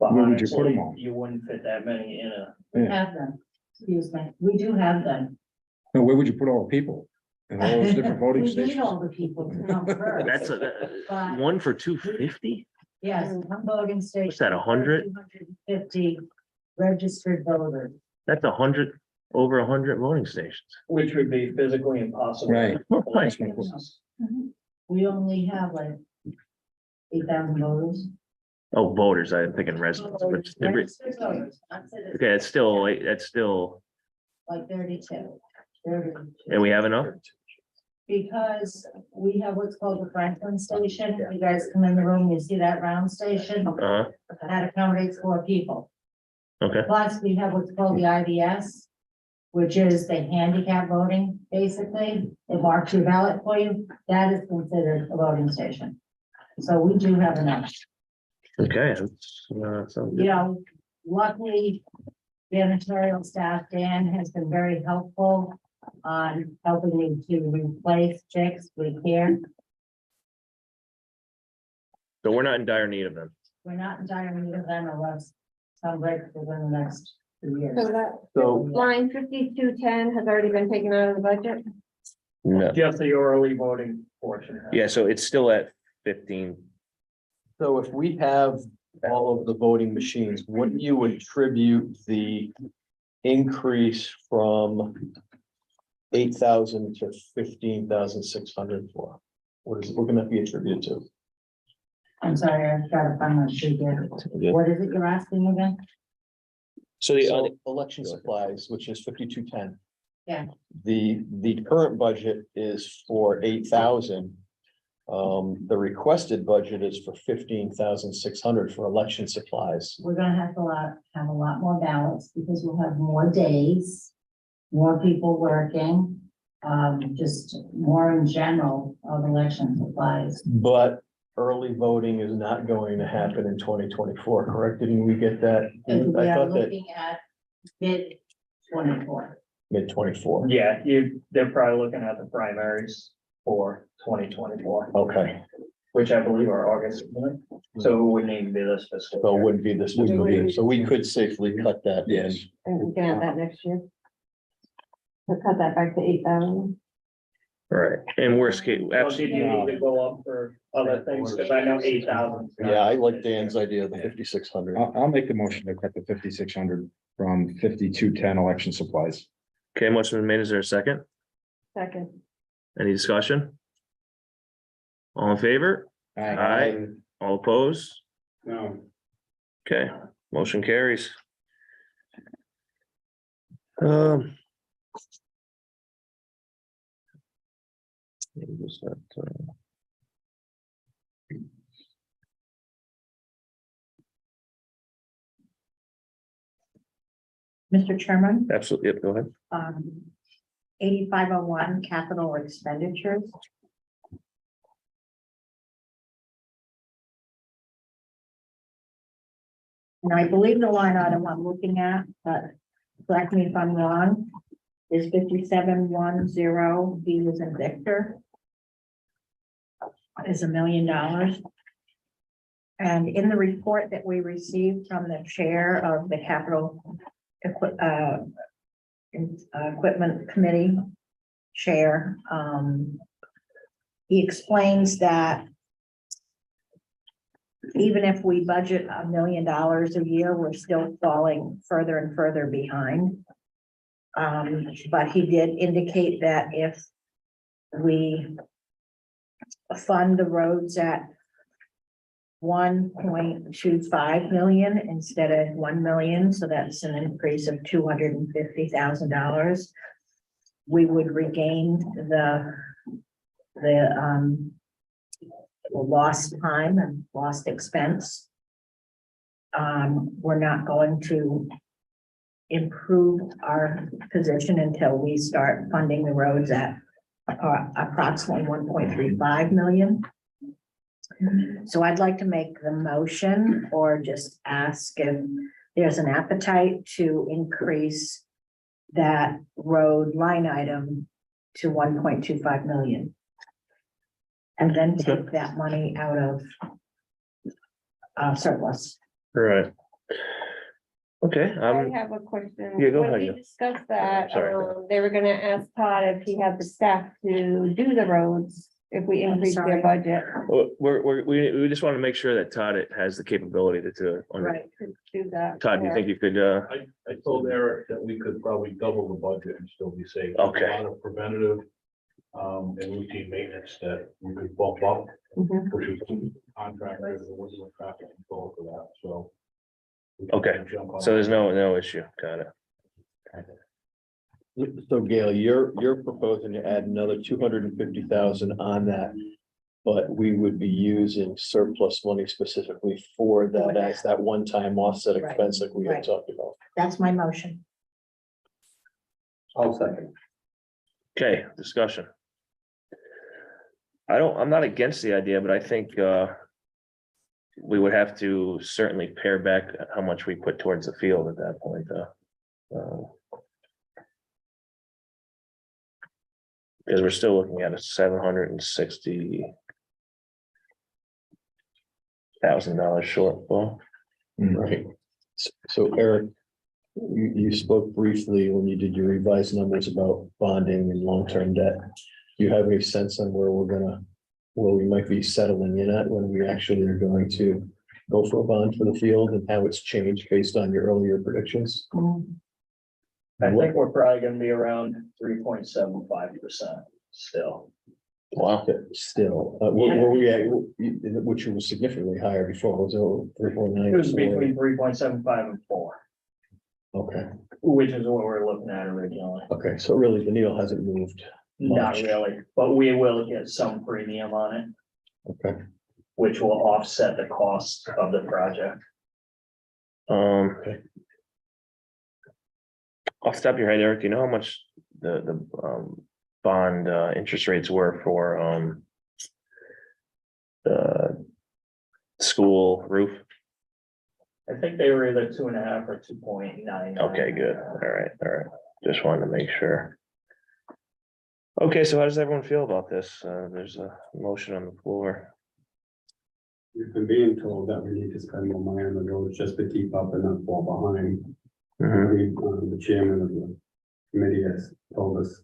But Where would you put 'em honestly, all? you wouldn't fit that many in a, We have them, excuse me, we do have them. No, where would you put all the people? And all those different voting We need stations? all the people to come first. That's But- one for 250? Yes, one voting station. What's that, 100? 250 registered voters. That's 100, over 100 voting stations. which would be physically impossible. Right. We only have like 8,000 voters. Oh, voters, I'm thinking residents, but Registered voters, not citizens. okay, it's still, like that's still, Like 32. 32. and we have enough? Because we have what's called the Franklin Station. You guys come in the room, you see that round station, Uh-huh, that accommodates 4 people. okay, Plus, we have what's called the IVS, which is the handicap voting, basically. It marks your ballot for you. That is considered a voting station. So we do have enough. okay. Sounds You good. know, luckily, janitorial staff, Dan has been very helpful on helping me to replace chicks with care. So we're not in dire need of them. We're not in dire need of them unless some breaks within the next 2 years. So that So line 5210 has already been taken out of the budget. No, Just the early voting portion. yeah, so it's still at 15. So if we have all of the voting machines, wouldn't you attribute the increase from 8,000 to 15,600 for? What can that be attributed to? I'm sorry, I've got to find my sheet here. What is it you're asking again? So the, So election supplies, which is 5210. Yeah. The current budget is for 8,000. The requested budget is for 15,600 for election supplies. We're gonna have have a lot more ballots because we'll have more days, more people working, just more in general of election supplies. But early voting is not going to happen in 2024, correct? Didn't we get that? And we I are thought that looking at mid 24. mid 24. Yeah, they're probably looking at the primaries for 2024, Okay, which I believe are August. So it wouldn't even be this fiscal. so it year. wouldn't be this fiscal year, so we could safely cut that. in. Yes. And we can add that next year. We'll cut that back to 8,000. right, and worst case, Well, did absolutely, you need to go up for other things? Because I know 8,000. Yeah, I like Dan's idea of the 5,600. I'll make the motion to cut the 5,600 from 5210 election supplies. okay, motion been made, is there a second? Second. Any discussion? All in favor? Aye. All opposed? No, Okay, motion carries. Um. maybe just that, Mr. Chairman, Absolutely, yep, go ahead. 8501 capital expenditures. And I believe the line item I'm looking at, but correct me if I'm wrong, is 5710 B as in Victor. is $1 million. And in the report that we received from the chair of the capital equipment committee chair, he explains that even if we budget $1 million a year, we're still falling further and further behind. But he did indicate that if we fund the roads at 1.25 million instead of 1 million, so that's an increase of $250,000. We would regain the lost time and lost expense. We're not going to improve our position until we start funding the roads at approximately 1.35 million. So I'd like to make the motion or just ask if there's an appetite to increase that road line item to 1.25 million. And then take that money out of surplus. Right. Okay, I have a question. yeah, go When ahead, we yeah. discussed that, Sorry. they were gonna ask Todd if he had the staff to do the roads, if we increase sorry. their budget. Well, we just want to make sure that Todd has the capability to do it. Right. To do that. Todd, do you think you could, I told Eric that we could probably double the budget and still be safe. Okay. There's a lot of preventative and routine maintenance that we could bump up, Mhm. which is contractors and what's the traffic control for that, so. we Okay. can jump on so there's that. no issue, got it. So Gail, you're proposing to add another 250,000 on that. But we would be using surplus money specifically for that as that one-time offset Right. expense like we had Right. talked about. That's my motion. I'll second. Okay, discussion. I'm not against the idea, but I think, we would have to certainly pare back how much we put towards the field at that point, because we're still looking at a $760,000 shortfall. Right. So Eric, you spoke briefly when you did your revised numbers about bonding and long-term debt. Do you have any sense on where we might be settling in at when we actually are going to go for a bond for the field and how it's changed based on your earlier predictions? I think we're probably gonna be around 3.75% still. Wow, Still, where were we at, which was significantly higher before, was it 3.9? It was between 3.75 and 4, Okay, which is what we're looking at originally. okay, so really the needle hasn't moved. Not Much. really, but we will get some premium on it, Okay, which will offset the cost of the project. off the top of your head, Eric, do you know how much the bond interest rates were for the school roof? I think they were either 2.5 or 2.9. Okay, good. All right. Just wanted to make sure. Okay, so how does everyone feel about this? There's a motion on the floor. We've been being told that we need to spend more money on the roads just to keep up and not fall behind. The chairman of the committee has told us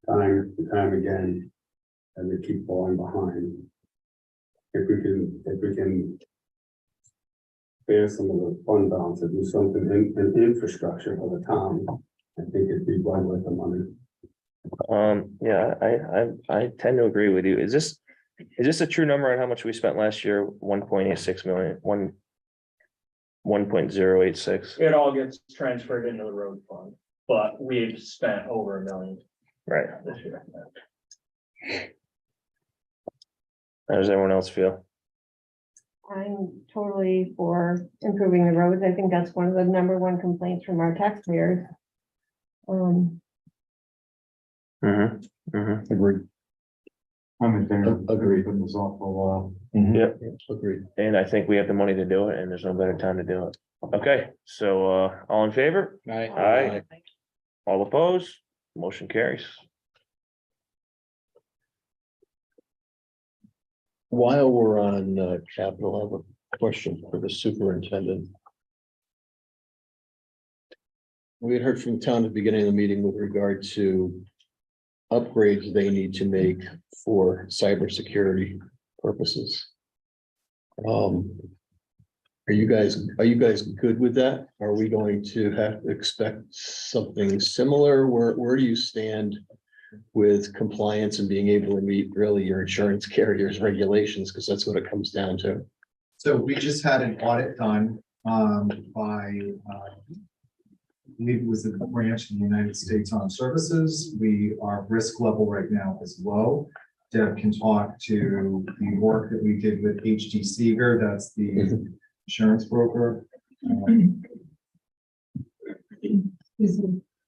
time and time again that we keep falling behind. If we can spare some of the fund balance and do something in infrastructure for the town, I think it'd be well worth the money. Yeah, I tend to agree with you. Is this a true number on how much we spent last year? 1.86 million, 1.086, It all gets transferred into the road fund, but we've spent over $1 million right? this year. How does everyone else feel? I'm totally for improving the roads. I think that's one of the number one complaints from our taxpayers. agreed. I'm in favor. Agreed. Putting this off for a while. Yep. Agreed. And I think we have the money to do it, and there's no better time to do it. Okay, so all in favor? Aye. All opposed? Motion carries. While we're on capital, I have a question for the superintendent. We had heard from town at the beginning of the meeting with regard to upgrades they need to make for cybersecurity purposes. Are you guys good with that? Are we going to have to expect something similar? Where do you stand with compliance and being able to meet really your insurance carriers regulations? Because that's what it comes down to. So we just had an audit done by I believe it was the branch in the United States Armed Services. Our risk level right now is low. Deb can talk to the work that we did with HD Seeger, that's the insurance broker.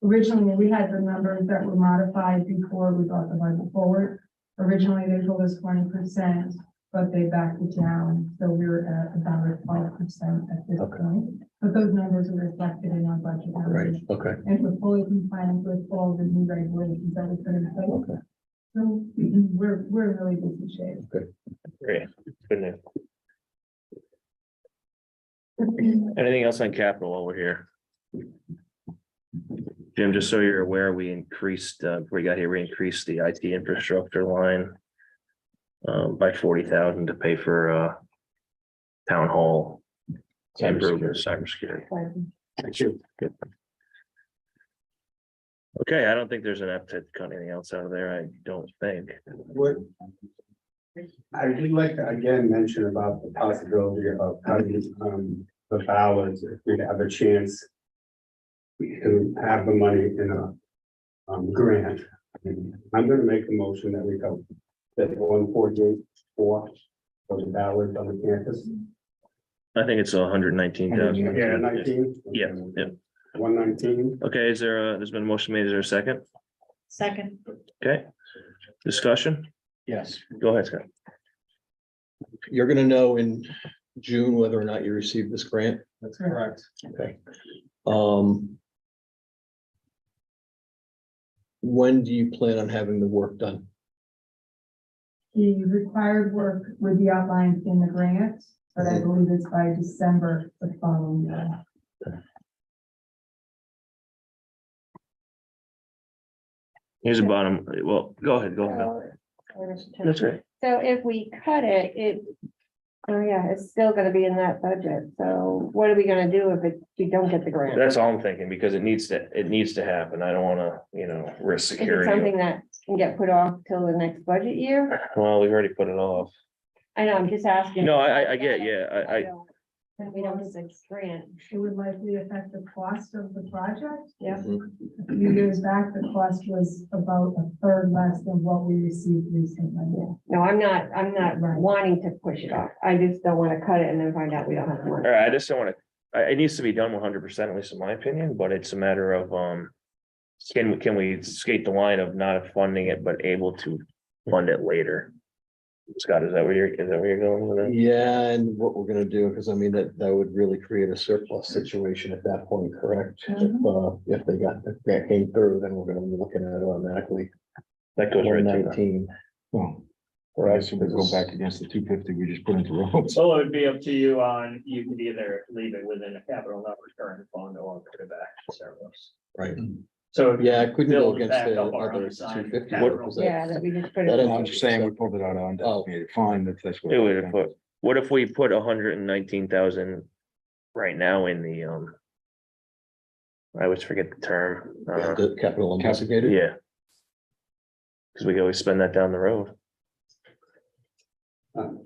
Originally, we had the numbers that were modified before we brought the budget forward. Originally, they told us 20%, but they backed it down, so we're at about 12% at this point. But those numbers are reflected in our budget. Right, numbers. okay. And we're fully compliant with all the new regulations that we put in place. Okay. So we're in really good shape. Great, good news. Anything else on capital while we're here? Jim, just so you're aware, we increased, before we got here, we increased the IT infrastructure line by 40,000 to pay for town hall improvement, cybersecurity. Thank you. Good. Okay, I don't think there's an appetite to cut anything else out of there. I don't think. What? I would like to again mention about the possibility of having the ballots, if we have a chance. We can have the money in a grant. I'm gonna make a motion that we go that 148 for the ballots on the campus. I think it's 119,000. Yeah, 19. Yeah, yeah. 119. Okay, there's been a motion made. Is there a second? Second. Okay. Discussion? Yes. Go ahead, Scott. You're gonna know in June whether or not you received this grant. That's correct. Okay. When do you plan on having the work done? The required work would be outlined in the grant, but I believe it's by December the following year. Here's a bottom, well, go ahead, go ahead. That's right. So if we cut it, oh yeah, it's still gonna be in that budget. So what are we gonna do if we don't get the grant? That's all I'm thinking, because it needs to happen. I don't wanna, risk Is it security. something that can get put off till the next budget year? Well, we've already put it off. I know, I'm just asking. No, I get, yeah, If we don't get the grant, It would likely affect the cost of the project. yeah. A few years back, the cost was about a third less than what we received recently. No, I'm not wanting to push it off. I just don't wanna cut it and then find out we don't have the money. all right, I just don't wanna, it needs to be done 100%, at least in my opinion, but it's a matter of, can we skate the line of not funding it, but able to fund it later? Scott, is that where you're going with it? Yeah, and what we're gonna do, because I mean, that would really create a surplus situation at that point, correct? If they got, the grant came through, then we're gonna be looking at it automatically. That goes right to that. 119. Well, For I us, guess we go back against the 250 we just put into roads. So it would be up to you on, you could either leave it within a capital not recurring fund or put it back to surplus. Right, So. yeah, I couldn't go Build against back the up our other unassigned 250. capital. Yeah, that we just put That it. is- I'm just saying, we pulled it out on designated fund, that's what. It would have put, what if we put 119,000 right now in the, I always forget the term. The capital investigator. Yeah. Cause we can always spend that down the road.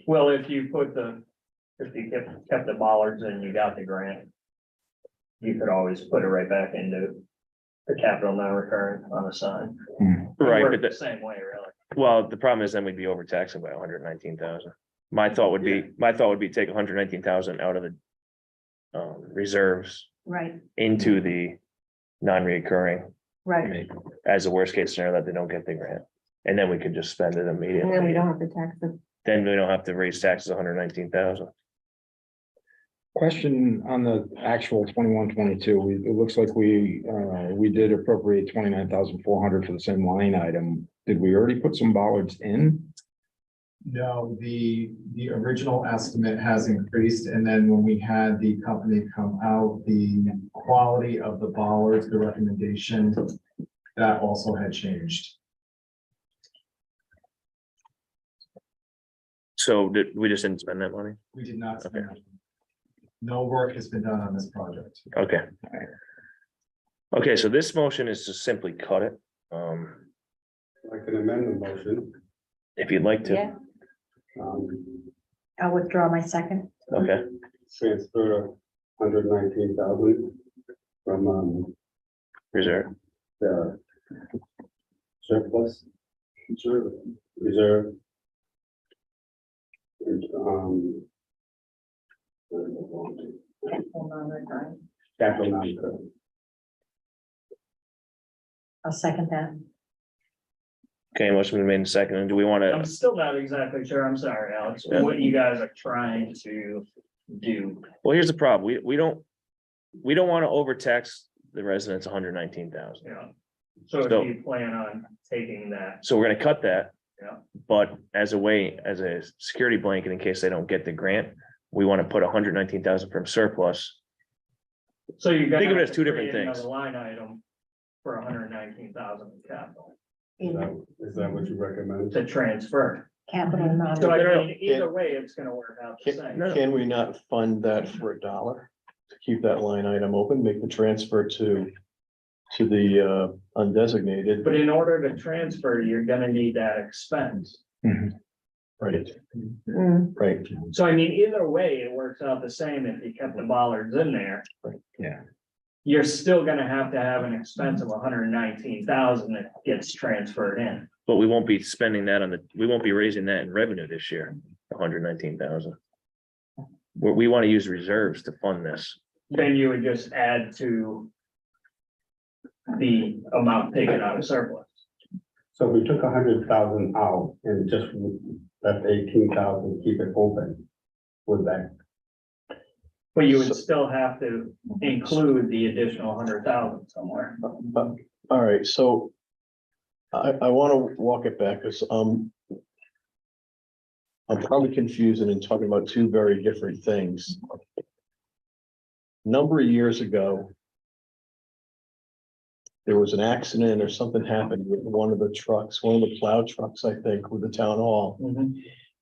Well, if you kept the bollards and you got the grant, you could always put it right back into the capital non-recurring unassigned. Right, Work but the the, same way, really. well, the problem is then we'd be overtaxing by 119,000. My thought would be take 119,000 out of the reserves Right, into the non-recurring right. as a worst case scenario that they don't get the grant. And then we could just spend it And then we immediately. don't have to tax them. Then we don't have to raise taxes 119,000. Question on the actual 21-22. It looks like we did appropriate 29,400 for the same line item. Did we already put some bollards in? No, the original estimate has increased, and then when we had the company come out, the quality of the bollards, the recommendation, that also had changed. So we just didn't spend that money? We did not spend. No work has been done on this project. Okay. Okay, so this motion is to simply cut it, I can amend the motion. if you'd like to. Yeah, I'll withdraw my second. Okay, Transfer 119,000 from, reserve. the surplus. Reserve. And, capital non-current. I'll second that. Okay, motion been made in second. And do we want I'm to, still not exactly sure, I'm sorry, Alex, what you guys are trying to do. well, here's the problem. We don't want to overtax the residents 119,000. Yeah. So So- if you plan on taking that, So we're gonna cut that. Yeah. But as a security blanket, in case they don't get the grant, we want to put 119,000 from surplus. so you're gonna. Think of it as have two to different create things. another line item for 119,000 in capital Is that what you recommend? to transfer. Capital So I non. mean, either way, it's gonna work out the same. No. Can we not fund that for $1 to keep that line item open, make the transfer to the undesignated? But in order to transfer, you're gonna need that expense. Right, Mm, right. So I mean, either way, it works out the same if you kept the bollards in there. Yeah. You're still gonna have to have an expense of 119,000 that gets transferred in. But we won't be spending that we won't be raising that in revenue this year, 119,000. We want to use reserves to fund this. Then you would just add to the amount taken out of surplus. So we took 100,000 out and just left 18,000, keep it open. Would that, But you would still have to include the additional 100,000 somewhere. All right, so I want to walk it back because I'm probably confusing and talking about two very different things. Number of years ago, there was an accident or something happened with one of the trucks, one of the plow trucks, I think, with the town hall.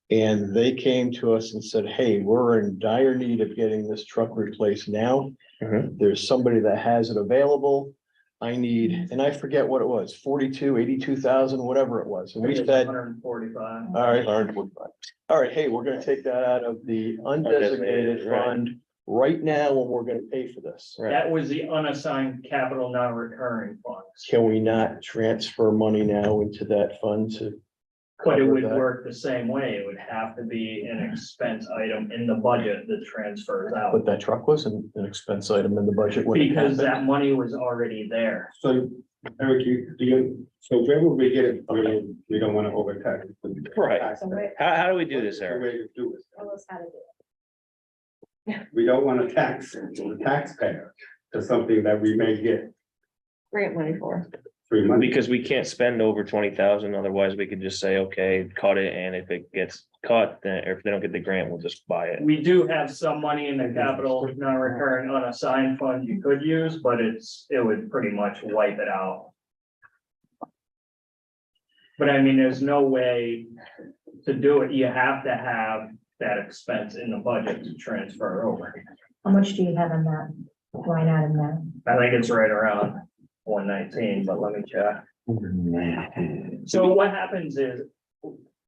And they came to us and said, hey, we're in dire need of getting this truck replaced now. Mhm. There's somebody that has it available. I need, and I forget what it was, 42, 82,000, whatever it was. And we said, 145. all right, all right, hey, we're gonna take that out of the undesignated Right. fund right now, and we're gonna pay for this. That was the unassigned capital non-recurring funds. Can we not transfer money now into that fund to? But it cover would that? work the same way. It would have to be an expense item in the budget that transfers out. But that truck wasn't an expense item in the budget when it Because happened. that money was already there. so Eric, so where would we get it? We don't want to overtax. Right. So where, How do we do this, The Eric? way to do it. tell us how to do it. We don't want to tax the taxpayer to something that we may get grant money for. 3 months. Because we can't spend over 20,000, otherwise we could just say, okay, cut it, and if it gets cut, then, or if they don't get the grant, we'll just buy it. We do have some money in the capital non-recurring unassigned fund you could use, but it would pretty much wipe it out. But I mean, there's no way to do it. You have to have that expense in the budget to transfer over. How much do you have in that line item now? I think it's right around 119, but let me check. So what happens is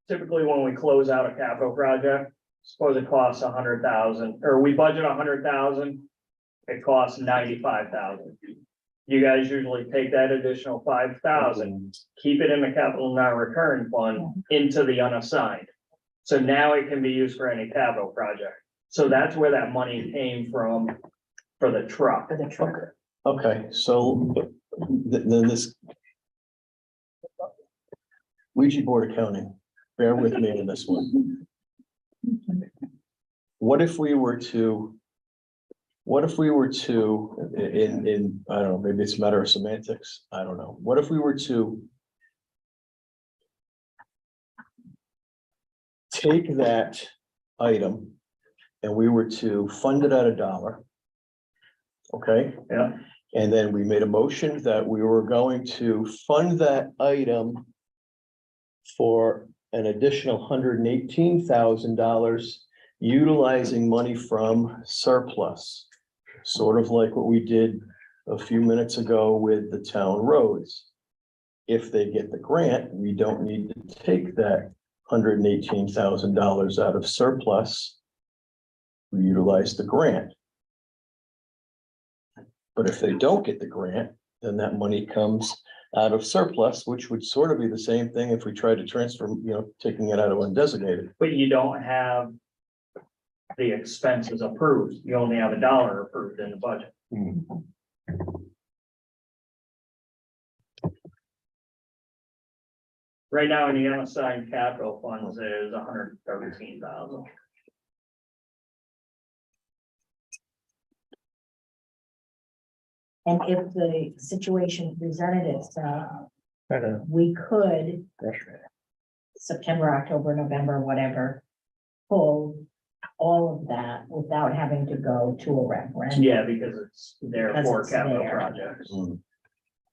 typically when we close out a capital project, suppose it costs 100,000, or we budget 100,000, it costs 95,000. You guys usually take that additional 5,000, keep it in the capital non-recurring fund into the unassigned. So now it can be used for any capital project. So that's where that money came from for the truck. For the truck? Okay, so then this. Ouija board accounting, bear with me on this one. What if we were to? What if we were to, I don't know, maybe it's a matter of semantics, I don't know. What if we were to? take that item and we were to fund it at $1. Okay? Yeah. And then we made a motion that we were going to fund that item for an additional $118,000, utilizing money from surplus. Sort of like what we did a few minutes ago with the town roads. If they get the grant, we don't need to take that $118,000 out of surplus. We utilize the grant. But if they don't get the grant, then that money comes out of surplus, which would sort of be the same thing if we tried to transfer, taking it out of undesignated. But you don't have the expenses approved. You only have $1 approved in the budget. Right now in the unassigned capital funds, there's 113,000. And if the situation presented itself, I know. we could September, October, November, whatever, pull all of that without having to go to a referendum. Yeah, because it's there Because for it's capital there. projects.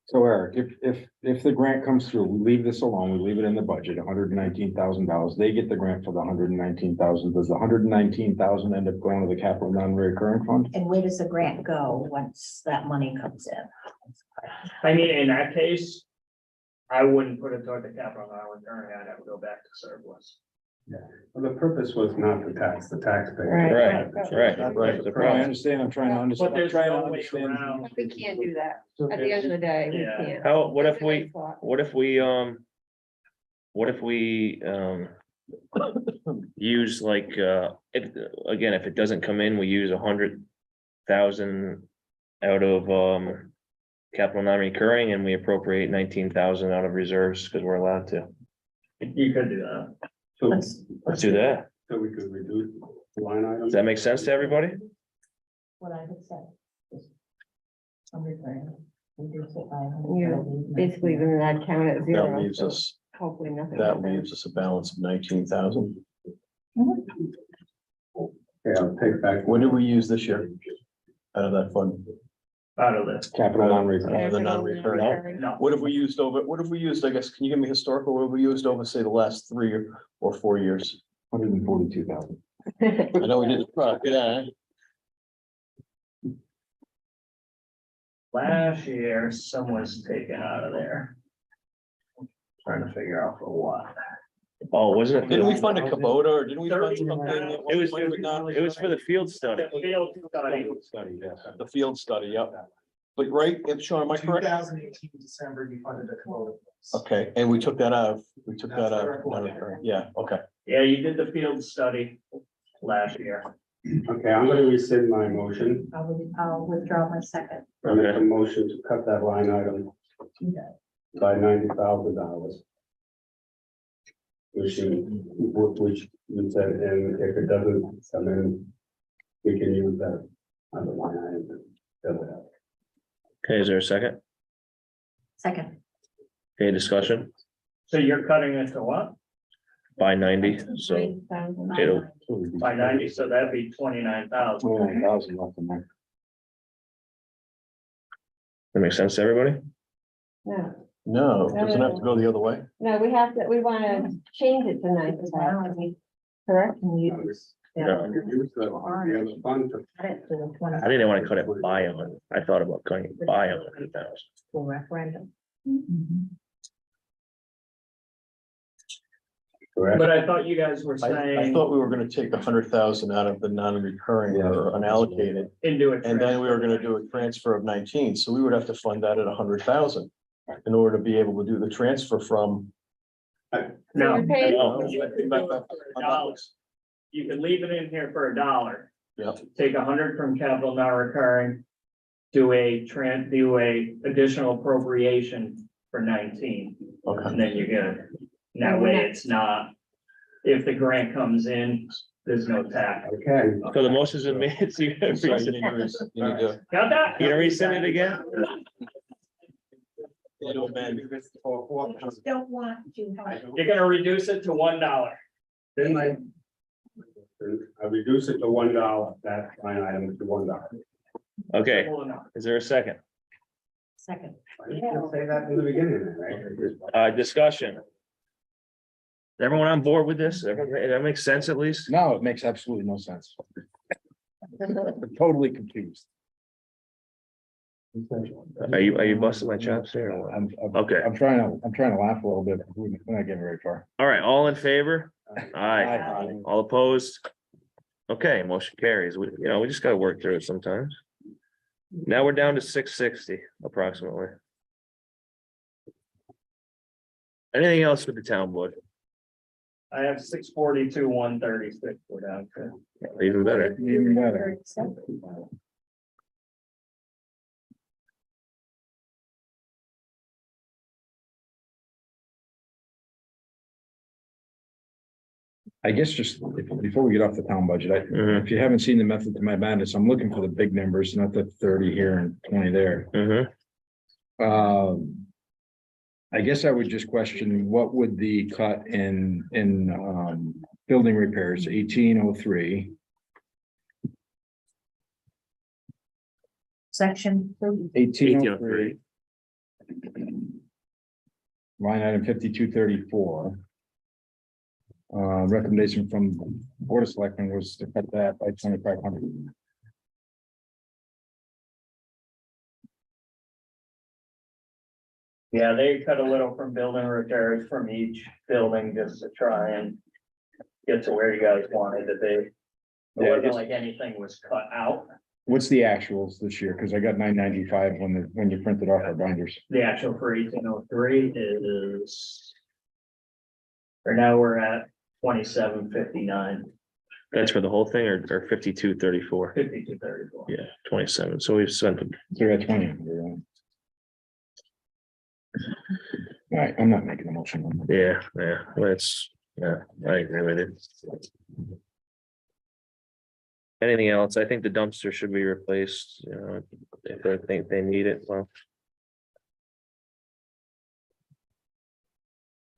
So Eric, if the grant comes through, we leave this alone, we leave it in the budget, $119,000, they get the grant for the $119,000, does the $119,000 end up going to the capital non-recurring fund? And where does the grant go once that money comes in? I mean, in that case, I wouldn't put it toward the capital non-recurring. I'd have to go back to surplus. Well, the purpose was not to tax the taxpayer. Right, right. Right. The I problem. understand, I'm trying to understand. But there's I'm trying to no way understand. around. We can't do that. At the end of the day, we Yeah. can't. How, what if That's what I we, thought. what if we use like, if, again, if it doesn't come in, we use 100,000 out of, capital non-recurring and we appropriate 19,000 out of reserves because we're allowed to. You could do that. So, Let's do that. so we could reduce the line item. Does that make sense to everybody? What I would say. Reduce it by. You're basically then that count at That zero. leaves so us, Hopefully nothing. that happens. leaves us a balance of 19,000. Okay, I'll take back. What did we use this year out of that fund? Out of this. Capital non-recurring. Out of the non-recurring. What have we used, I guess, can you give me historical, what have we used over, say, the last 3 or 4 years? 142,000. I know we did the product, yeah. Last year, some was taken out of there. Trying to figure out for what. Oh, wasn't it? Didn't we fund a Kubota or didn't we fund something? It was for the field study. The field study. Study, yes. The field study, yep. But right, if Sean, am I correct? 2018 December, you funded a quota. Okay, and we took that out, non-recurring. Yeah, okay. Yeah, you did the field study last year. Okay, I'm gonna rescind my motion. I'll withdraw my second. I make a motion to cut that line item by $90,000. Which you said, and if it doesn't come in, we can use that other line item to fill it out. Okay, is there a second? Second. Okay, discussion So you're cutting it to what? by 90, so 3,000. it'll, By 90, so that'd be 29,000. 29,000 left in there. that makes sense to everybody? No, No, it doesn't have to go the other way. no, we have to, we want to change it to 90,000. Correct? Yeah. Use the fund to- I didn't want to cut it by a hundred. I thought about cutting it by 100,000. For referendum. Correct. But I thought you guys were I saying thought we were gonna take 100,000 out of the non-recurring or unallocated, into it. and then we were gonna do a transfer of 19, so we would have to fund that at 100,000. In order to be able to do the transfer from. No. You're paying- You could do it for $1. You could leave it in here for $1. Yep. Take 100 from capital non-recurring. Do a additional appropriation for 19, Okay. and then you get it. And that way it's not, if the grant comes in, there's no tax. Okay, So the motion's been made, so you gotta Sorry, rescind you need to- Got that? you gonna rescind it again? Little man. Don't want to. You're gonna reduce it to $1. Then I reduce it to $1, that line item to $1. Okay, Simple enough. is there a second? Second. I didn't say that in the beginning, right? Discussion. Everyone on board with this? That makes sense at least? No, it makes absolutely no sense. I'm totally confused. Are you busting my chops here? or what? Okay. I'm trying to laugh a little bit. We're not getting very far. All right, all in favor? Aye. Aye. All opposed? Okay, motion carries. We just gotta work through it sometimes. Now we're down to 660 approximately. Anything else with the town board? I have 642, 136, we're down to. Even better. Even better. I guess just before we get off the town budget, if you haven't seen the method to my madness, I'm looking for the big numbers, not the 30 here and 20 there. I guess I would just question, what would the cut in building repairs, 1803, Section 1803, line item 5234. Recommendation from Board of Selectmen was to cut that by 2,500. Yeah, they cut a little from building repairs from each building just to try and get to where you guys wanted to be. It Yeah, I wasn't guess- like anything was cut out. What's the actuals this year? Because I got 995 when you printed off our binders. The actual for 1803 is. Or now we're at 2759, That's for the whole thing or 5234? 5234. Yeah, 27. So we've spent, So we're at 20. All right, I'm not making a motion. yeah, I agree with it. Anything else? I think the dumpster should be replaced, if they think they need it, well.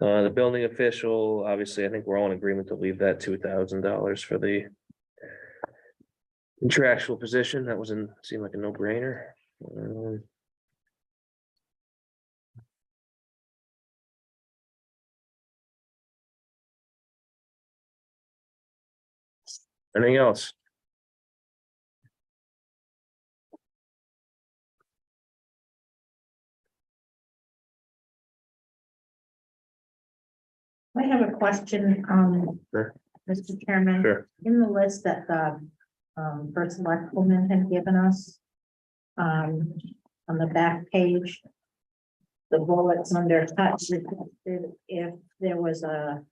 The building official, obviously, I think we're all in agreement to leave that $2,000 for the contractual position. That seemed like a no-brainer. Anything else? I have a question, Sure. Mr. Chairman. Sure. In the list that the first selectwoman had given us, on the back page, the bullets under cuts requested if there was a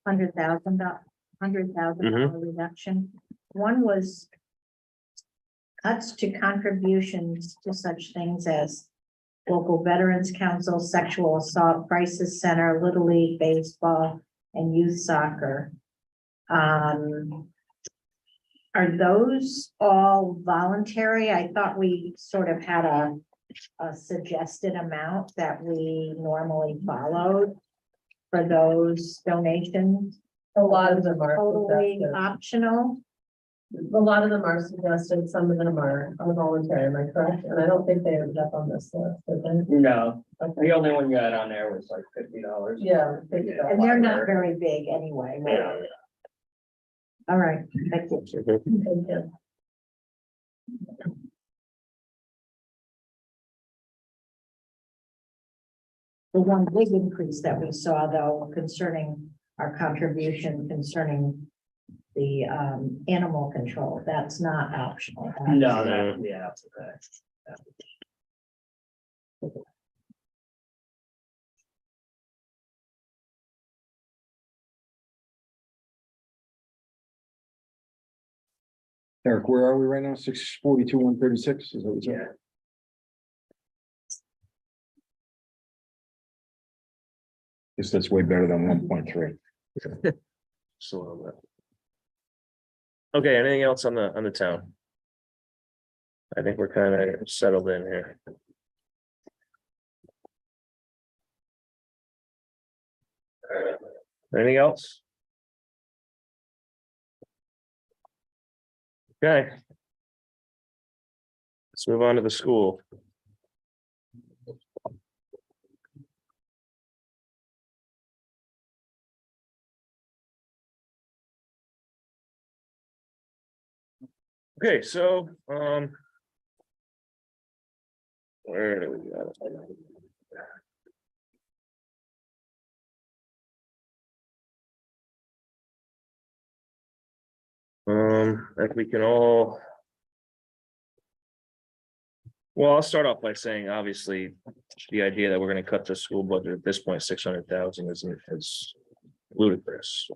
$100,000 reduction. One was cuts to contributions to such things as local Veterans Council, Sexual Assault Crisis Center, Little League Baseball, and Youth Soccer. Are those all voluntary? I thought we sort of had a suggested amount that we normally followed for those donations. A lot of them are Totally suggested. optional. A lot of them are suggested, some of them are voluntary, am I correct? And I don't think they ended up on this list, but then, No, the only one you had on there was like $50. yeah. And they're not very big anyway. right? Yeah. All right, thank you. Thank you. The one big increase that we saw though concerning our contribution concerning the animal control, that's not optional. No, that, yeah, okay. Eric, where are we right now? 642, 136? Is that what you said? Yeah. Guess that's way better than 1.3. Just a little bit. Okay, anything else on the town? I think we're kind of settled in here. Anything else? Okay. Let's move on to the school. Okay, so, where do we got it? If we can all. Well, I'll start off by saying, obviously, the idea that we're gonna cut the school budget at this point, 600,000 is ludicrous.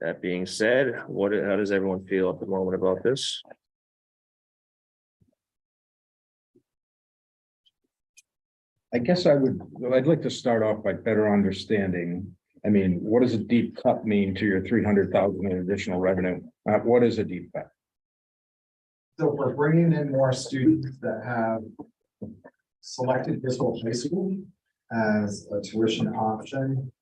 That being said, how does everyone feel at the moment about this? I guess I'd like to start off by better understanding. I mean, what does a deep cut mean to your 300,000 in additional revenue? What is a deep cut? So we're bringing in more students that have selected Bristol High School as a tuition option.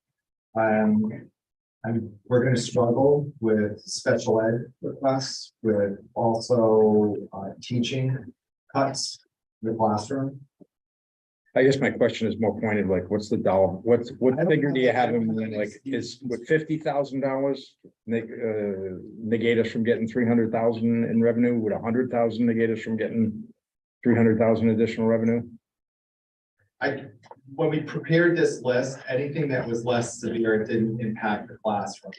We're gonna struggle with special ed requests, with also teaching cuts in the classroom. I guess my question is more pointed, like, what's the dollar, what figure do you have in mind? Like, would $50,000 negate us from getting 300,000 in revenue? Would 100,000 negate us from getting 300,000 additional revenue? When we prepared this list, anything that was less severe didn't impact the classroom.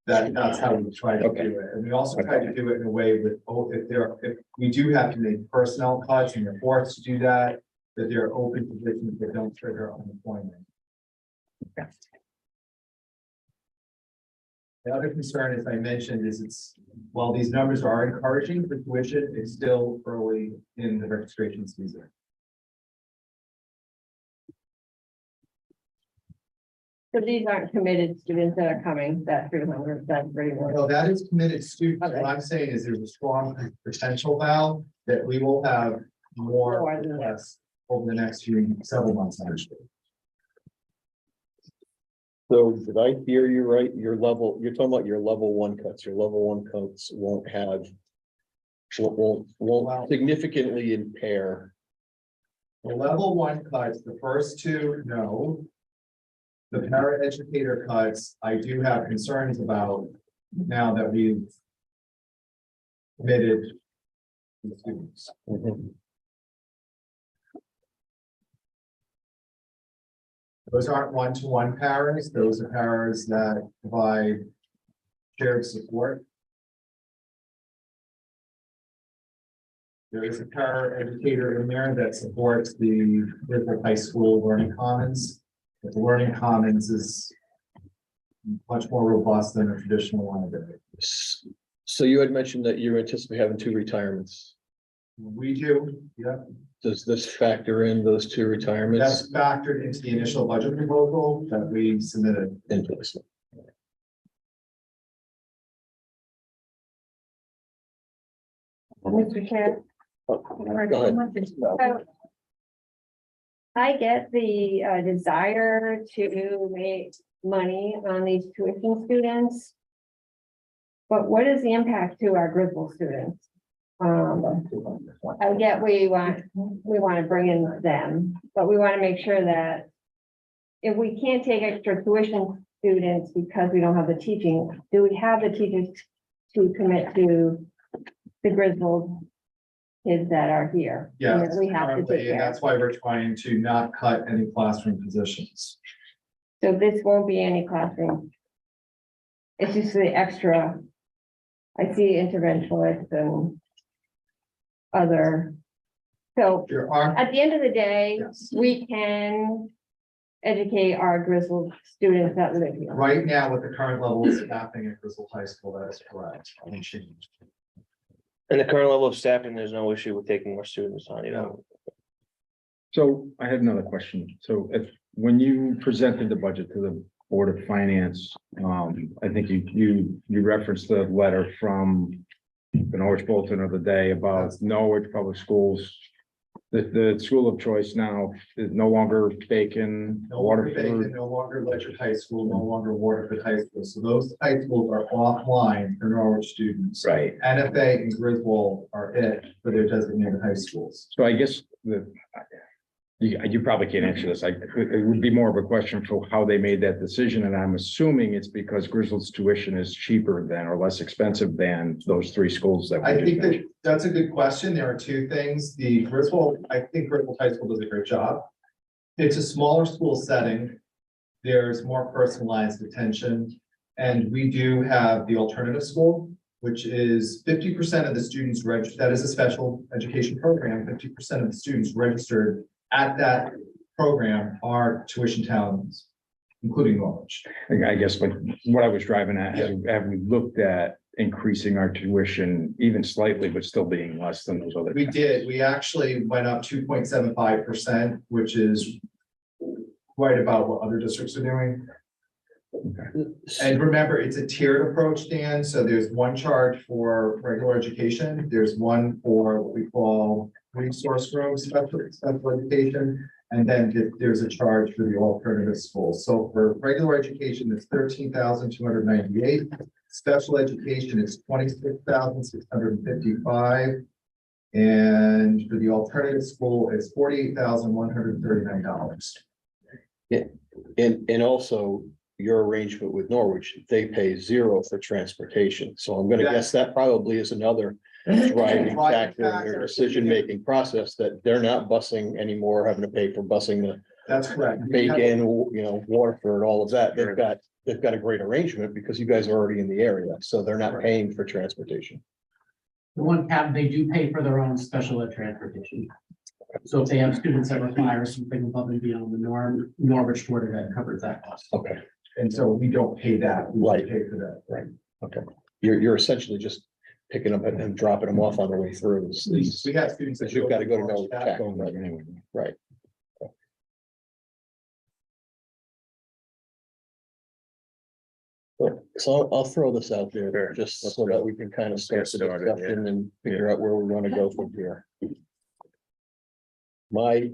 That's how we try to do it. And we also try to do it in a way with, if we do have to make personnel cuts and you're forced to do that, that there are open positions that don't trigger unemployment. The other concern, as I mentioned, is while these numbers are encouraging for tuition, it's still early in the registration season. So these aren't committed students that are coming, that 300, that's pretty much. No, that is committed students. Okay. What I'm saying is there's a strong potential now that we will have more More than or less over the next several months, actually. So did I hear you right? You're talking about your level one cuts. Your level one cuts won't significantly impair. The level one cuts, the first two, no. The paraeducator cuts, I do have concerns about now that we've committed the students. Those aren't one-to-one paras, those are paras that provide shared support. There is a paraeducator in there that supports the Bristol High School Learning Commons. But the Learning Commons is much more robust than a traditional one. So you had mentioned that you anticipate having 2 retirements. We do, yeah. Does this factor in those 2 retirements? That's factored into the initial budget proposal that we submitted. Into this? Mr. Chair. Go ahead. So, I get the desire to make money on these tuition students. But what is the impact to our Griswold students? I get we want to bring in them, but we want to make sure that if we can't take extra tuition students because we don't have the teaching, do we have the teachers to commit to the Griswold kids that are here? Yeah, And that we have to currently, take and care. that's why we're trying to not cut any classroom positions. So this won't be any classroom. It's just the extra. I see interventionists and other. So There are, at the end of the day, yes, we can educate our Griswold students that live here. right now with the current level of staffing at Bristol High School, that is correct. Unchanged. And the current level of staffing, there's no issue with taking more students on, you know. So I had another question. So when you presented the budget to the Board of Finance, I think you referenced the letter from the Norwich Bulletin of the day about Norwich Public Schools The school of choice now is no longer Bacon, No longer Waterford. Bacon, no longer Ledger High School, no longer Waterford High School. So those high schools are offline for Norwich students. Right. NFA and Griswold are it for their designated high schools. So I guess you probably can't answer this. It would be more of a question for how they made that decision. And I'm assuming it's because Griswold's tuition is cheaper than or less expensive than those three schools that. I we just think that mentioned. that's a good question. There are two things. The Griswold, I think Griswold High School does a great job. It's a smaller school setting. There's more personalized attention. And we do have the alternative school, which is 50% of the students registered. That is a special education program. 50% of the students registered at that program are tuition towns, including Norwich. I guess, but what I was driving at, is have we looked at increasing our tuition even slightly, but still being less than those other? We did. We actually went up 2.75%, which is right about what other districts are doing. And remember, it's a tiered approach, Dan. So there's one charge for regular education. There's one for what we call resource room special education. And then there's a charge for the alternative schools. So for regular education, it's 13,298. Special education is 26,655. And for the alternative school, it's $48,139. And also your arrangement with Norwich, they pay zero for transportation. So I'm gonna guess that probably is another driving factor in their decision-making process, that they're not busing anymore, having to pay for busing the That's correct. Bacon, Waterford, all of that. They've got a great arrangement because you guys are already in the area, so they're not paying for transportation. The one tab, they do pay for their own special ed transportation. So if they have students that require something above and beyond the norm, Norwich Board of Ed covers that cost. Okay, And so we don't pay that. We Right. pay for that. right, okay. You're essentially just picking up and dropping them off on the way through. We have students that. You've got to go to Norwich Norwich Tech, Going right anyway. right? So I'll throw this out there, Sure. just Let's so go. that we can kind of start the Let's get started, yeah. discussion and figure out where we want to go from here. My.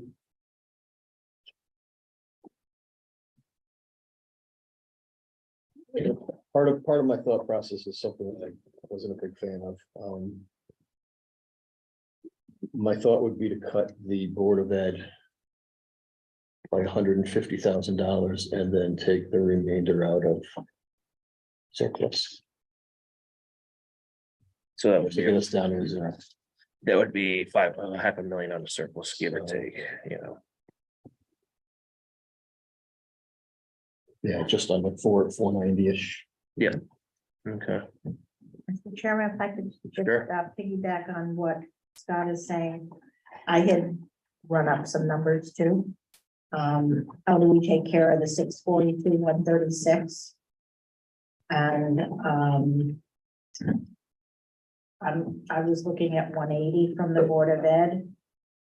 Part of my thought process is something that I wasn't a big fan of. My thought would be to cut the Board of Ed by $150,000 and then take the remainder out of surplus. So that would To get be, us down to zero. that would be $500,000 on the surplus, give or take, Yeah, just under 490-ish. Okay, Mr. Chairman, if I could just Sure. piggyback on what Scott is saying. I had run up some numbers too. How do we take care of the 642, 136? And I was looking at 180 from the Board of Ed,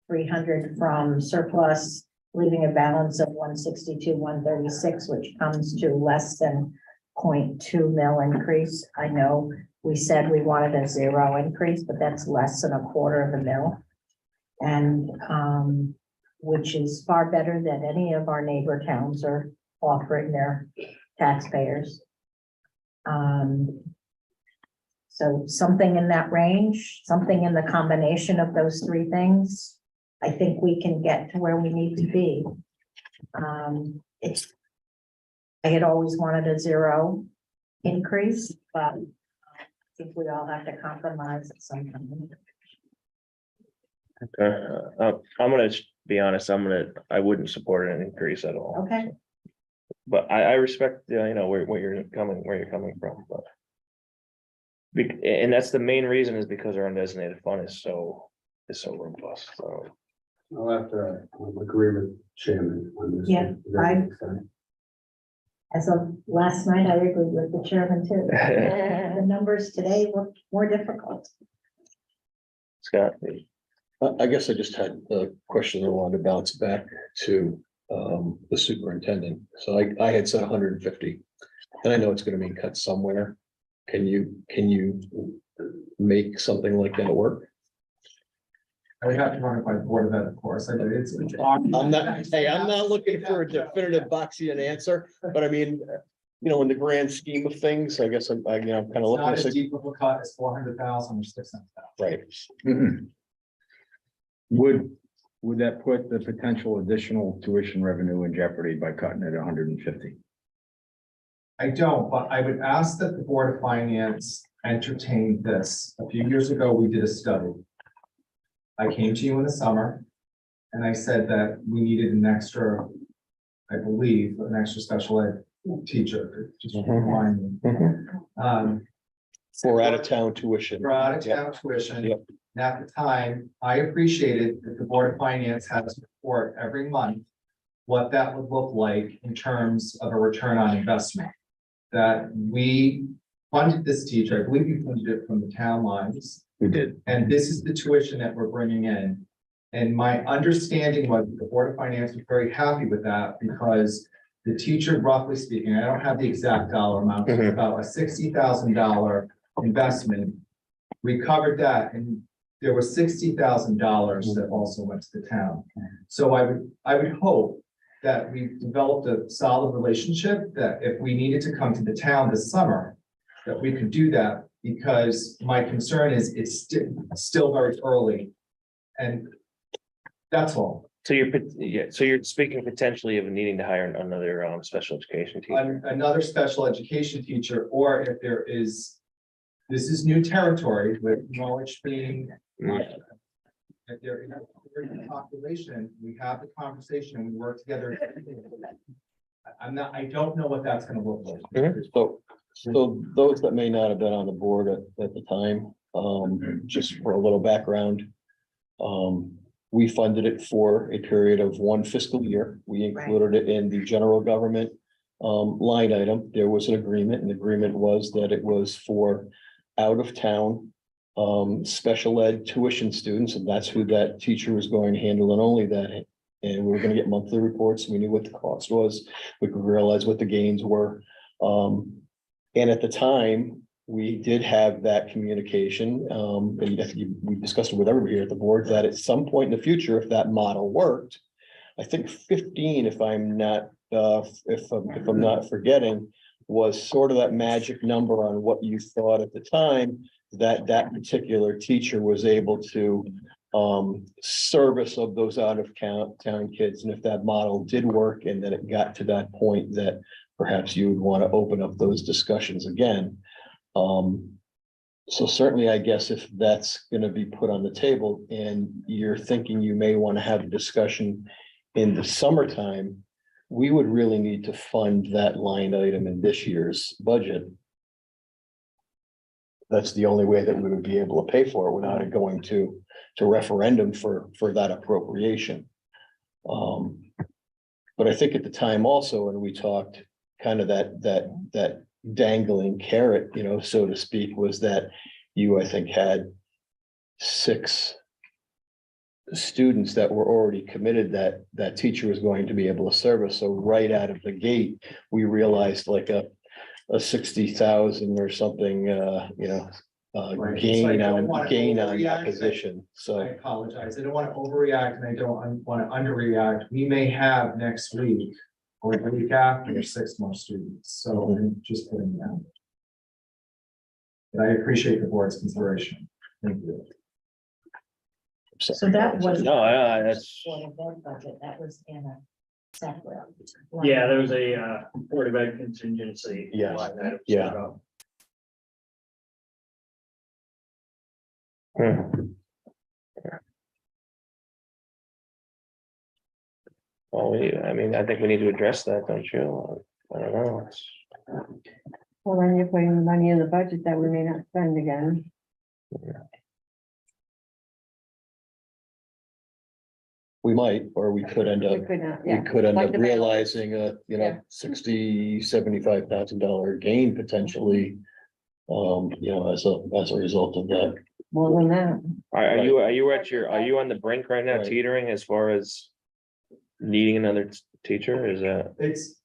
300 from surplus, leaving a balance of 162, 136, which comes to less than 0.2 mil increase. I know we said we wanted a zero increase, but that's less than a quarter of a mil. And which is far better than any of our neighbor towns are offering their taxpayers. So something in that range, something in the combination of those three things, I think we can get to where we need to be. I had always wanted a zero increase, but I think we all have to compromise at some time. I'm gonna be honest, I wouldn't support an increase at all. Okay, But I respect, where you're coming from, but. And that's the main reason is because our undesignated fund is so robust, so. I'll have to agree with Chairman on this. Yeah, as of last night, I agreed with the chairman too. The numbers today look more difficult. Scott, I guess I just had a question I wanted to bounce back to the superintendent. So I had said 150, and I know it's going to be cut somewhere. Can you make something like that work? I would have to run it by the Board of Ed, of course. It's. I'm not, hey, I'm not looking for a definitive Boxian answer, but I mean, you know, in the grand scheme of things, I guess I'm kind of It's looking not at as it. deep of a cut as 400,000 or 600,000. Right. Mm-mm. Would that put the potential additional tuition revenue in jeopardy by cutting it 150? I don't, but I would ask that the Board of Finance entertain this. A few years ago, we did a study. I came to you in the summer and I said that we needed an extra, I believe, an extra special ed teacher, just remind me. For out of town tuition. For out of town tuition. Yep. And at the time, I appreciated that the Board of Finance had us report every month what that would look like in terms of a return on investment. That we funded this teacher, I believe we funded it from the town lines. We did. And this is the tuition that we're bringing in. And my understanding was the Board of Finance was very happy with that because the teacher, roughly speaking, I don't have the exact dollar amount, but about a $60,000 investment. We covered that and there was $60,000 that also went to the town. So I would hope that we've developed a solid relationship that if we needed to come to the town this summer, that we could do that, because my concern is it's still very early. And that's all. So you're speaking potentially of needing to hire another special education teacher. Another special education teacher, or if there is, this is new territory with Norwich being. If there is a population, we have the conversation and we work together. I don't know what that's gonna look like. So those that may not have been on the board at the time, just for a little background. We funded it for a period of one fiscal year. We included it in the general government line item. There was an agreement, and the agreement was that it was for out of town special ed tuition students, and that's who that teacher was going to handle, and only that. And we were going to get monthly reports. We knew what the cost was. We could realize what the gains were. And at the time, we did have that communication, and I think we discussed it with everybody here at the board, that at some point in the future, if that model worked, I think 15, if I'm not forgetting, was sort of that magic number on what you thought at the time, that particular teacher was able to service of those out of town kids. And if that model did work and then it got to that point, that perhaps you would want to open up those discussions again. So certainly, I guess if that's going to be put on the table and you're thinking you may want to have a discussion in the summertime, we would really need to fund that line item in this year's budget. That's the only way that we would be able to pay for it without it going to referendum for that appropriation. But I think at the time also, when we talked, kind of that dangling carrot, so to speak, was that you, I think, had 6 students that were already committed that teacher was going to be able to service. So right out of the gate, we realized like a 60,000 or something, Right. gain So I don't wanna on that overreact. position. I So, apologize. I don't want to overreact and I don't want to underreact. We may have next week or the week after 6 more students. So I'm just putting that. And I appreciate the board's consideration. Thank you. So that was. No, that's. Budget, that was in a separate. Yeah, there was a Board of Ed contingency. Yes. line item set Yeah. up. Well, I think we need to address that, don't you? I don't know. Well, then you're putting the money in the budget that we may not spend again. we might, or we could end up, We could not, we yeah. could end Like up the balance. realizing Yeah. $75,000 gain potentially. As a result of that. More than that. Are you on the brink right now, Right. teetering as far as needing another teacher? Is that This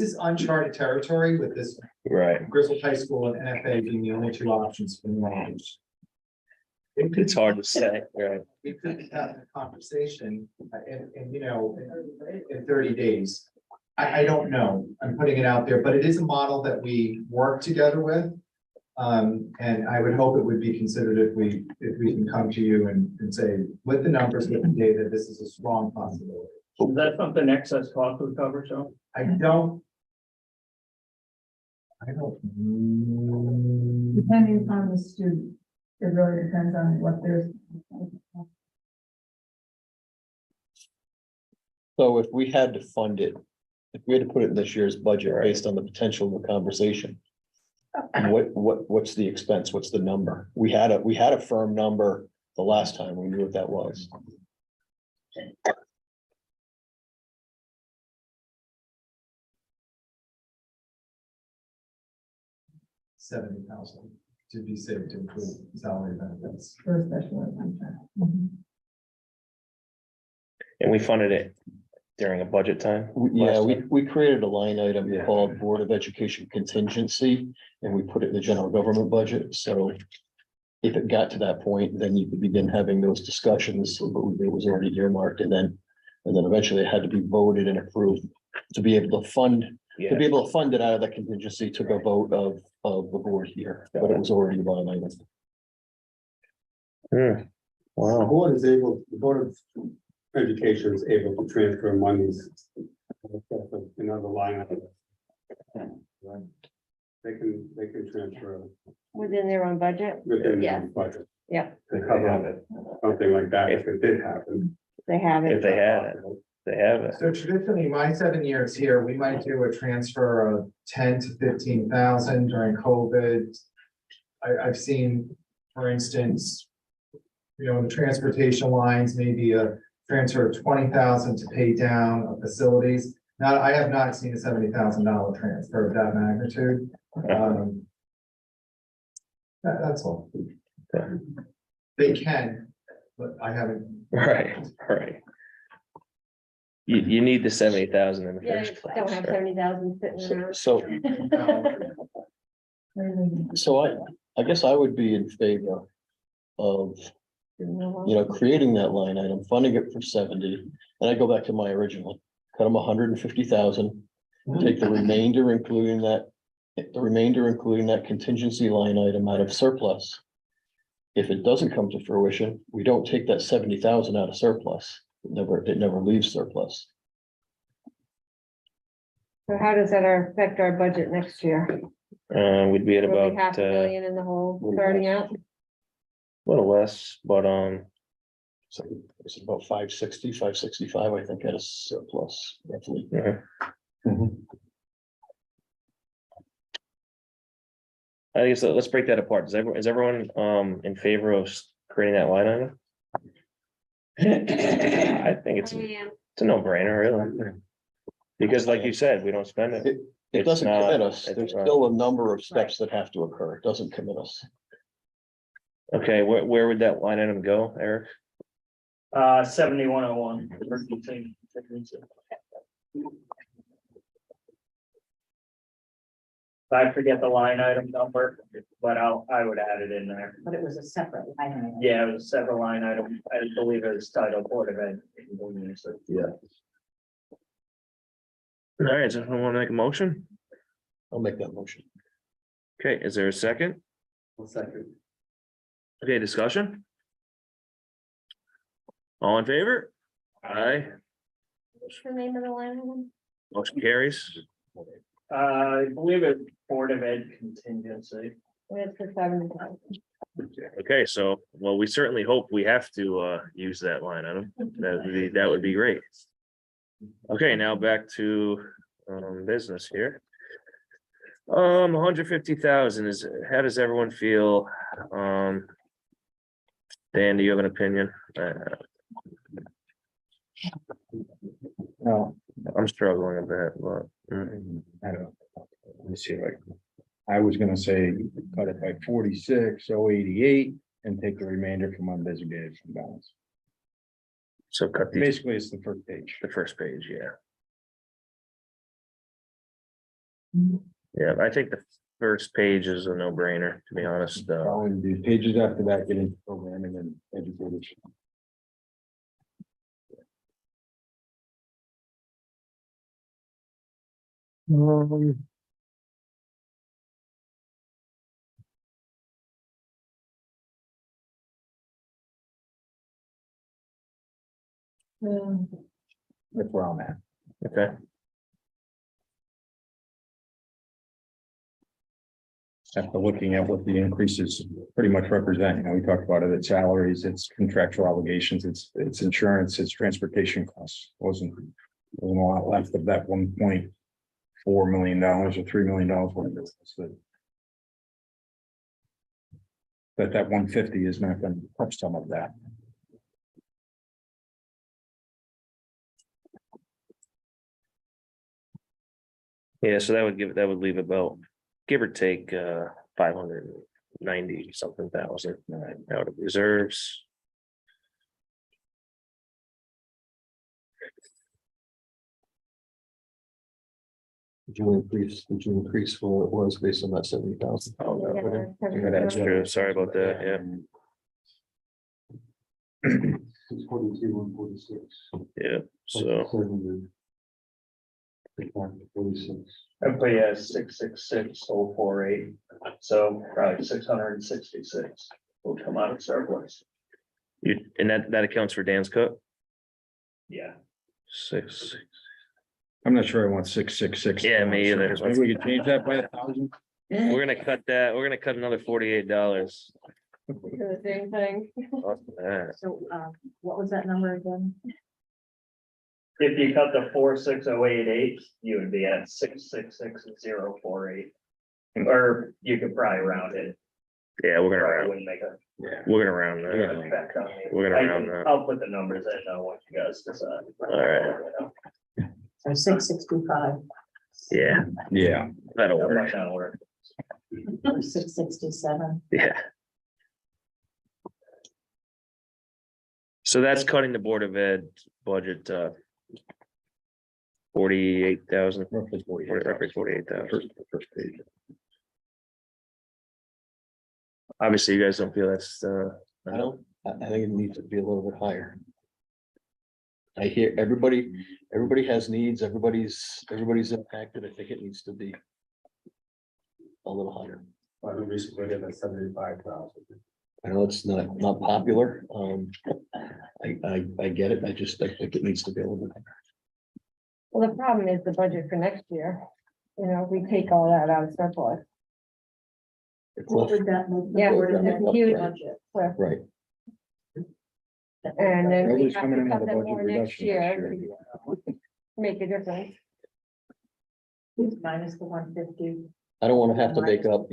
is uncharted territory with this right? Griswold High School and NFA being the only 2 options for the knowledge. It's hard to say, right? We could have a conversation you know, in 30 days. I don't know. I'm putting it out there, but it is a model that we work together with. And I would hope it would be considered if we can come to you and say, with the numbers, with the data, this is a strong possibility. Is that something excess cost would cover, so? I don't. Depending upon the student, it really depends on what their. So if we had to fund it, if we had to put it in this year's budget based on the potential of the conversation. What's the expense? What's the number? We had a firm number the last time. We knew what that was. $70,000 to be safe to include salary benefits. For a special ed contract. And we funded it during a budget time. Yeah, last time. we created a line item called Board of Education Contingency, and we put it in the general government budget, so. If it got to that point, then you could begin having those discussions, but it was already earmarked, and then eventually it had to be voted and approved. To be able to fund, Yeah. to be able to fund it out of that contingency took a vote of the board here, but it was already a line item. The Wow. board is able, the Board of Education is able to transfer monies. Another line item. Right. They can transfer Within their own budget, within Yeah. the budget. Yeah. To cover it, something like that, if it did happen. they have If it. they had it, they have it. So traditionally, my 7 years here, we might do a transfer of 10 to 15,000 during COVID. I've seen, for instance, you know, the transportation lines, maybe a transfer of 20,000 to pay down facilities. Now, I have not seen a $70,000 transfer of that magnitude. That's all. They can, but I haven't. Right. You need the 70,000 in the Yeah, first place. don't have right? 70,000 sitting around. So I guess I would be in favor of, creating that line item, funding it for 70, and I go back to my original, cut them 150,000. Take the remainder, including that contingency line item out of surplus. If it doesn't come to fruition, we don't take that 70,000 out of surplus. It never leaves surplus. So how does that affect our budget next year? We'd be at Will be about, $500,000 in the hole starting out? a little less, but, So it's about 560, 565, I think, at a surplus roughly. yeah. Mhm. I guess let's break that apart. Is everyone in favor of creating that line item? I think it's a no-brainer, really. Because like you said, we don't spend it. It It's doesn't not- commit us. it's There's not. still a number of steps that have to occur. It doesn't commit us. Okay, where would that line item go, Eric? 7101. I forget the line item number, but I would add it in there. But it was a separate line item. Yeah, it was several line item. I believe it was titled Board of Ed. Yeah. All right, does anyone want to make a motion? I'll make that motion. Okay, is there a second? 1 second. Okay, discussion? All in favor? Aye, What's the name of the line item? motion carries. I believe it's Board of Ed contingency. It's for 70,000. Okay, so, well, we certainly hope we have to use that line item. That would be great. Okay, now back to business here. 150,000 is, how does everyone feel? Dan, do you have an opinion? No, I'm struggling a bit, but. I don't know. Let me see, like, I was gonna say, cut it by 46,088 and take the remainder from undesignated fund balance. So cut Basically, it's the first page. the first page, yeah. Yeah, I think first page is a no-brainer, to be honest. Following the pages after that, get into programming and education. That's where I'm at. Okay, After looking at what the increases pretty much represent, you know, we talked about it, it's salaries, it's contractual obligations, it's insurance, it's transportation costs. Wasn't a lot left of that $1.4 million or $3 million. Whatever it was that 150 is not going to touch some of that. yeah, so that would leave about, give or take, 590 something thousand out of reserves. Did you increase what it was based on that 70,000? Yeah, that's true, sorry about that, yeah. 642, 146. Yeah, so, 46. I'd put you at 666,048, so probably 666 will come out of surplus. and that accounts for Dan's cut? Yeah. 6. I'm not sure I want 666. Yeah, me either. Maybe we could change that by 1,000. We're gonna cut that, we're gonna cut another $48. Do the same thing. So, what was that number again? If you cut the 46088, you would be at 666,048. Or you could probably round it. Yeah, we're gonna Probably round, wouldn't make a we're gonna round that. effect on me. We're gonna round that. I'll put the numbers in, I want you guys to decide. Alright. So 665, Yeah, Yeah, that'll That work, might not work. 667. yeah. So that's cutting the Board of Ed budget, 48,000, roughly 40. roughly 48,000. First page. Obviously, you guys don't feel that's, I think it needs to be a little bit higher. I hear everybody has needs, everybody's impacted. I think it needs to be a little higher. Why don't we split it at 75,000? I know it's not popular. I get it. I think it needs to be a little bit higher. Well, the problem is the budget for next year. You know, we take all that out of surplus. What would that make? the Yeah, Board of it's Ed huge. budget? Right. And then we Nobody's have coming to in cut with a them budget more next reduction year next year. to make a difference. Minus the 150. I don't want to have to make up,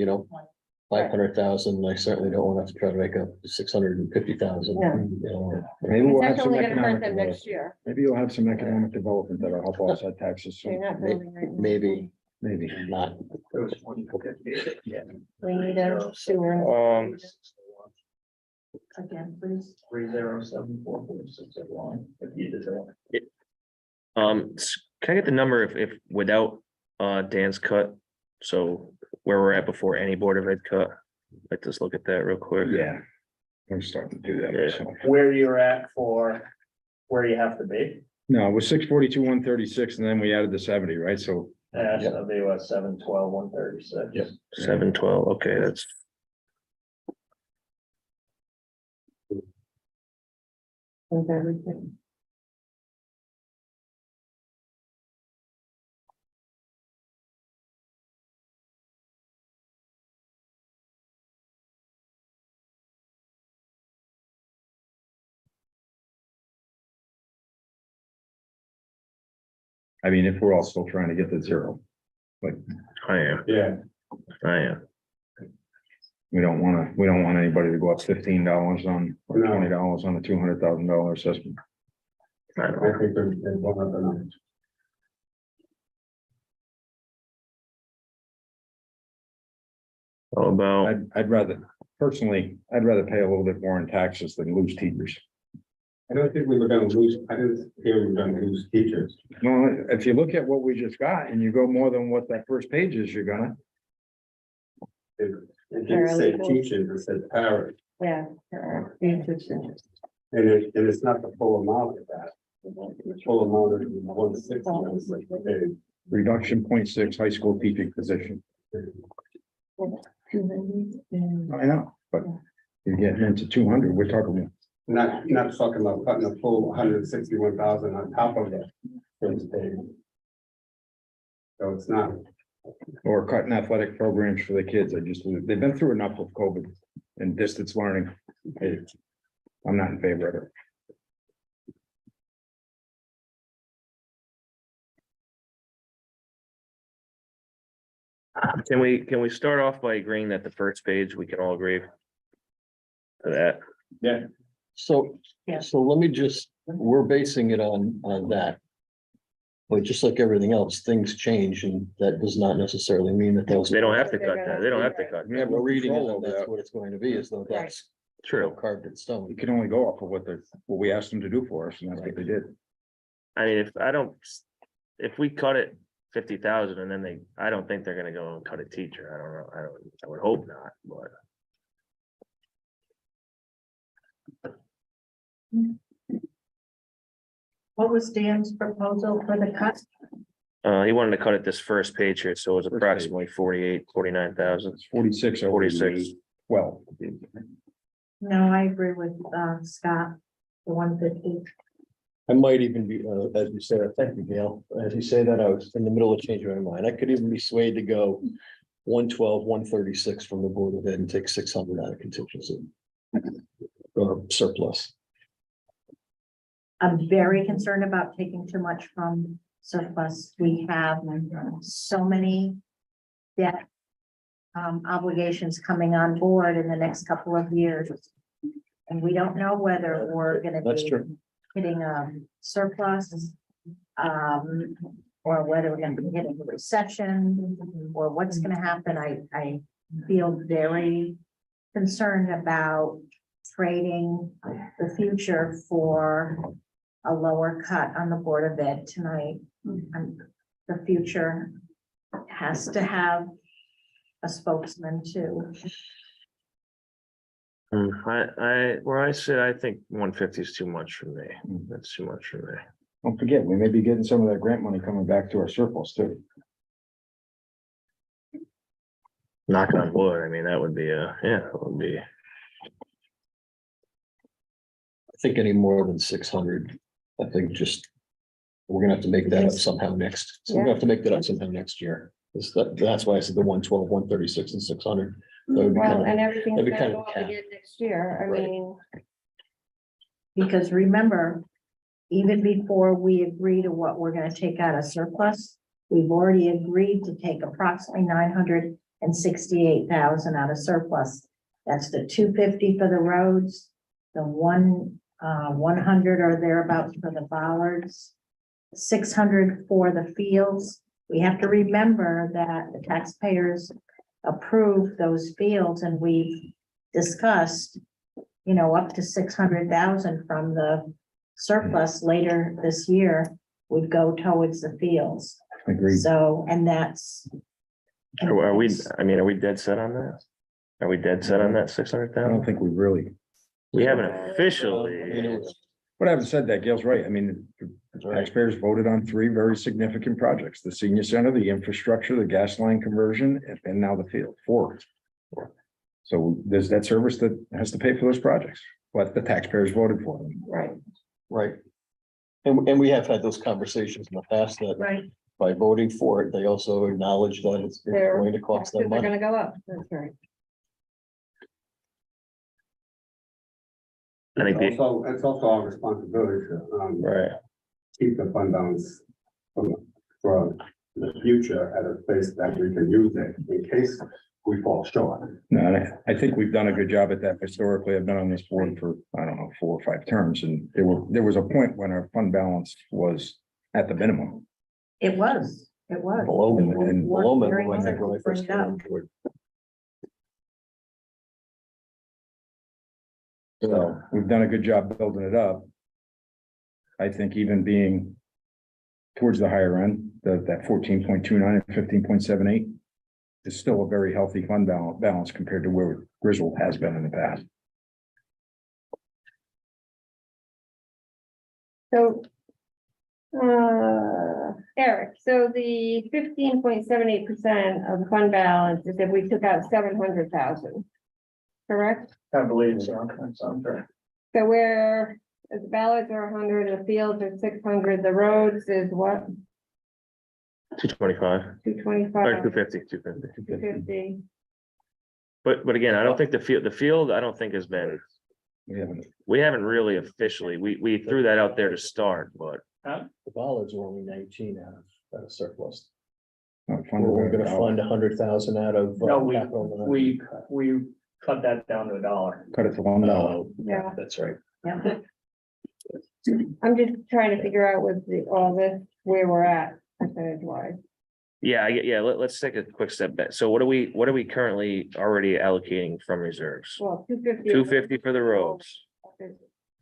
500,000. I certainly don't want to have to try to make up 650,000. No. Maybe we'll have That's some only gonna hurt economic them development. next year. Maybe you'll have some economic development that'll help offset taxes. They're not building right now. Maybe Maybe. not. It was 150. Yeah. We need a sewer. Again, please. 3074461. If you did that. can I get the number if without, Dan's cut? So where we're at before any Board of Ed cut? Let's just look at that real quick. Yeah. I'm starting to do that Yeah. myself. Where you're at for where you have to be. No, it was 642, 136, and then we added the 70, right? So That's gonna be what, 712, 136. Yep. 712, okay, that's. With everything. I mean, if we're all still trying to get to zero, I am, Yeah, I am. we don't want anybody to go up $15 on, or No. $20 on a $200,000 assessment. I I know. think there's one of them. How about, I'd rather, personally, I'd rather pay a little bit more in taxes than lose teachers. I don't think we were gonna lose, I didn't hear we were gonna lose teachers. No, if you look at what we just got and you go more than what that first page is, you're gonna. It didn't say teachers, it said parents, Yeah. and it's not the full amount of that. The full amount of 160. Reduction 0.6 high school teaching position. I know, but you're getting into 200, we're talking. Not talking about cutting a full 161,000 on top of the first pay. So it's not. Or cutting athletic programs for the kids. They've been through enough with COVID and distance learning. I'm not in favor of it. Can we start off by agreeing that the first page, we can all agree to that? So, Yeah. so let me just, we're basing it on that. But just like everything else, things change and that does not necessarily mean that those. They don't have to cut that. They don't have to cut. We have We're no reading it, control and over that's that. what it's going to be, as though that's True. carved in stone. We can only go off of what we asked them to do for us, and that's what they did. I mean, if we cut it 50,000 and then I don't think they're gonna go and cut a teacher. I don't know. I would hope not, but. What was Dan's proposal for the cut? He wanted to cut it this first page here, so it was First page. approximately 49,000. It's 46 over 46. 12. No, I agree with, Scott, the 150. I might even be, as you said, thank you, Gail. As you say that, I was in the middle of changing my mind. I could even be swayed to go 112, 136 from the Board of Ed and take 600 out of contingency. Or surplus. I'm very concerned about taking too much from surplus. We have so many debt obligations coming on board in the next couple of years. And we don't know whether we're gonna That's be true. hitting a surplus, or whether we're gonna be hitting a recession, or what's gonna happen. I feel very concerned about trading the future for a lower cut on the Board of Ed tonight. The future has to have a spokesman too. Where I sit, I think 150 is too much for me. That's too much for me. Don't forget, we may be getting some of that grant money coming back to our surplus too. Knock on wood. I mean, that would be it would be. I think any more than 600, I think just, we're gonna have to make that up somehow next. So we're gonna have to make that up somehow next year. That's why I said the 112, 136 and 600. That would be kind Well, of- and everything's that'd be gonna kind go of a up cap. again next year. I Right. mean, Because remember, even before we agree to what we're gonna take out of surplus, we've already agreed to take approximately 968,000 out of surplus. That's the 250 for the roads, the 100 or thereabouts for the bollards, 600 for the fields. We have to remember that the taxpayers approved those fields, and we've discussed, up to 600,000 from the surplus later this year would go towards the fields. Agreed. So, and that's. Are we dead set on that? Are we dead set on that I 600,000? don't think we really, We haven't I mean, officially. it was- but having said that, Gail's right. I mean, the taxpayers voted on 3 very significant projects, the senior center, the infrastructure, the gas line conversion, and now the field, 4. So there's that service that has to pay for those projects, but the taxpayers voted for them. Right, Right. And we have had those conversations in the past that right. by voting for it, they also acknowledge that it's They're- going to cost them they're money. gonna go up. That's right. I think It's also our responsibility to, right. keep the fund balance for the future at a place that we can use it in case we fall short. No, and I think we've done a good job at that historically. I've been on this board for, 4 or 5 terms, and there was a point when our fund balance was at the minimum. It was. Below And- minimum, and- below Very minimum, I think, hard when I to first bring came it on board. So we've done a good job building it up. I think even being towards the higher end, that 14.29 and 15.78. is still a very healthy fund balance compared to where Griswold has been in the past. So, Eric, so the 15.78% of the fund balance is if we took out 700,000. Correct? I believe so. That sounds right. So where the ballots are 100, the fields are 600, the roads is what? 225 or 225, 250. 250. But again, I don't think the field, I don't think has been, We haven't, really officially, we threw that out there to start, but. The bollards were only 19 out of surplus. funded We're gonna out. fund 100,000 out of. No, capital. we cut that down to $1. Cut it to $1. Oh, Yeah. that's right. Yeah. I'm just trying to figure out with all this, where we're at percentage wise. Yeah, let's take a quick step back. So what are we currently already allocating from reserves? Well, 250. 250 for the roads.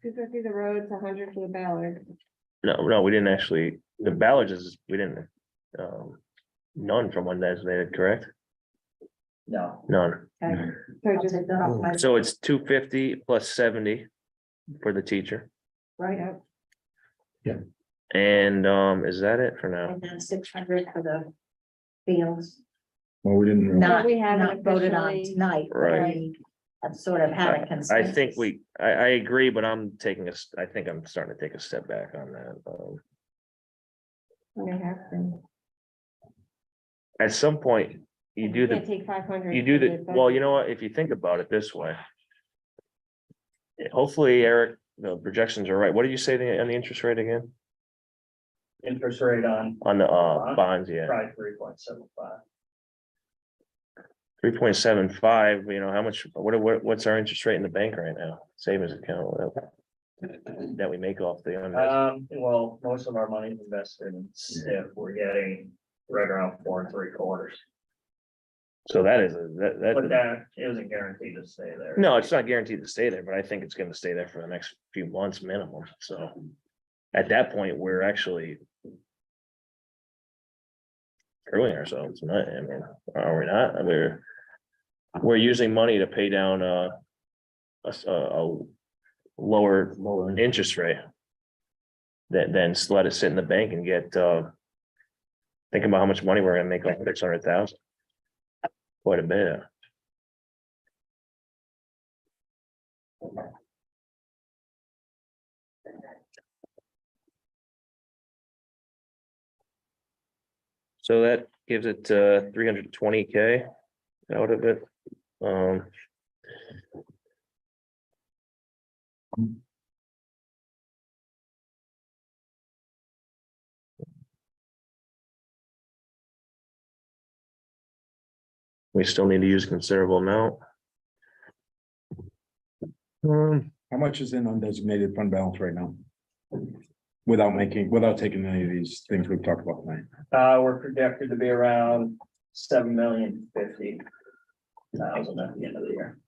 250 the roads, 100 for the ballard. No, we didn't actually, the Ballards we didn't, none from undesignated, correct? No, None. Okay. So I'll just, take that off my, So it's 250 plus 70 for the teacher. right, And, is that it for now? and then 600 for the fields. Well, we didn't. really- Not, we haven't not voted on officially- tonight. but Right. we have sort of had a I consensus. think I agree, but I think I'm starting to take a step back on that. may have to. At some point, you do Can't the, take 500. you do for the, the well, you know what, if you think about it this way. Hopefully, Eric, the projections are right. What did you say on the interest rate again? interest rate on On the bonds, yeah, probably 3.75. 3.75, how much, what's our interest rate in the bank right now? Savings account, whatever. That we make off the. Well, most of our money is invested in SIP. We're getting right around 4 3/4. So that is, But that isn't guaranteed to stay there. no, it's not guaranteed to stay there, but I think it's gonna stay there for the next few months minimum, so. At that point, we're actually. Screwing ourselves, not, I mean, are we not? We're using money to pay down a lower interest rate. Then let it sit in the bank and get think about how much money we're gonna make off 600,000. Quite a bit. So that gives it 320K out of it. We still need to use a considerable amount. How much is in undesignated fund balance right now? Without taking any of these things we've talked about tonight. We're projected to be around 7,050,000 at the end of the year.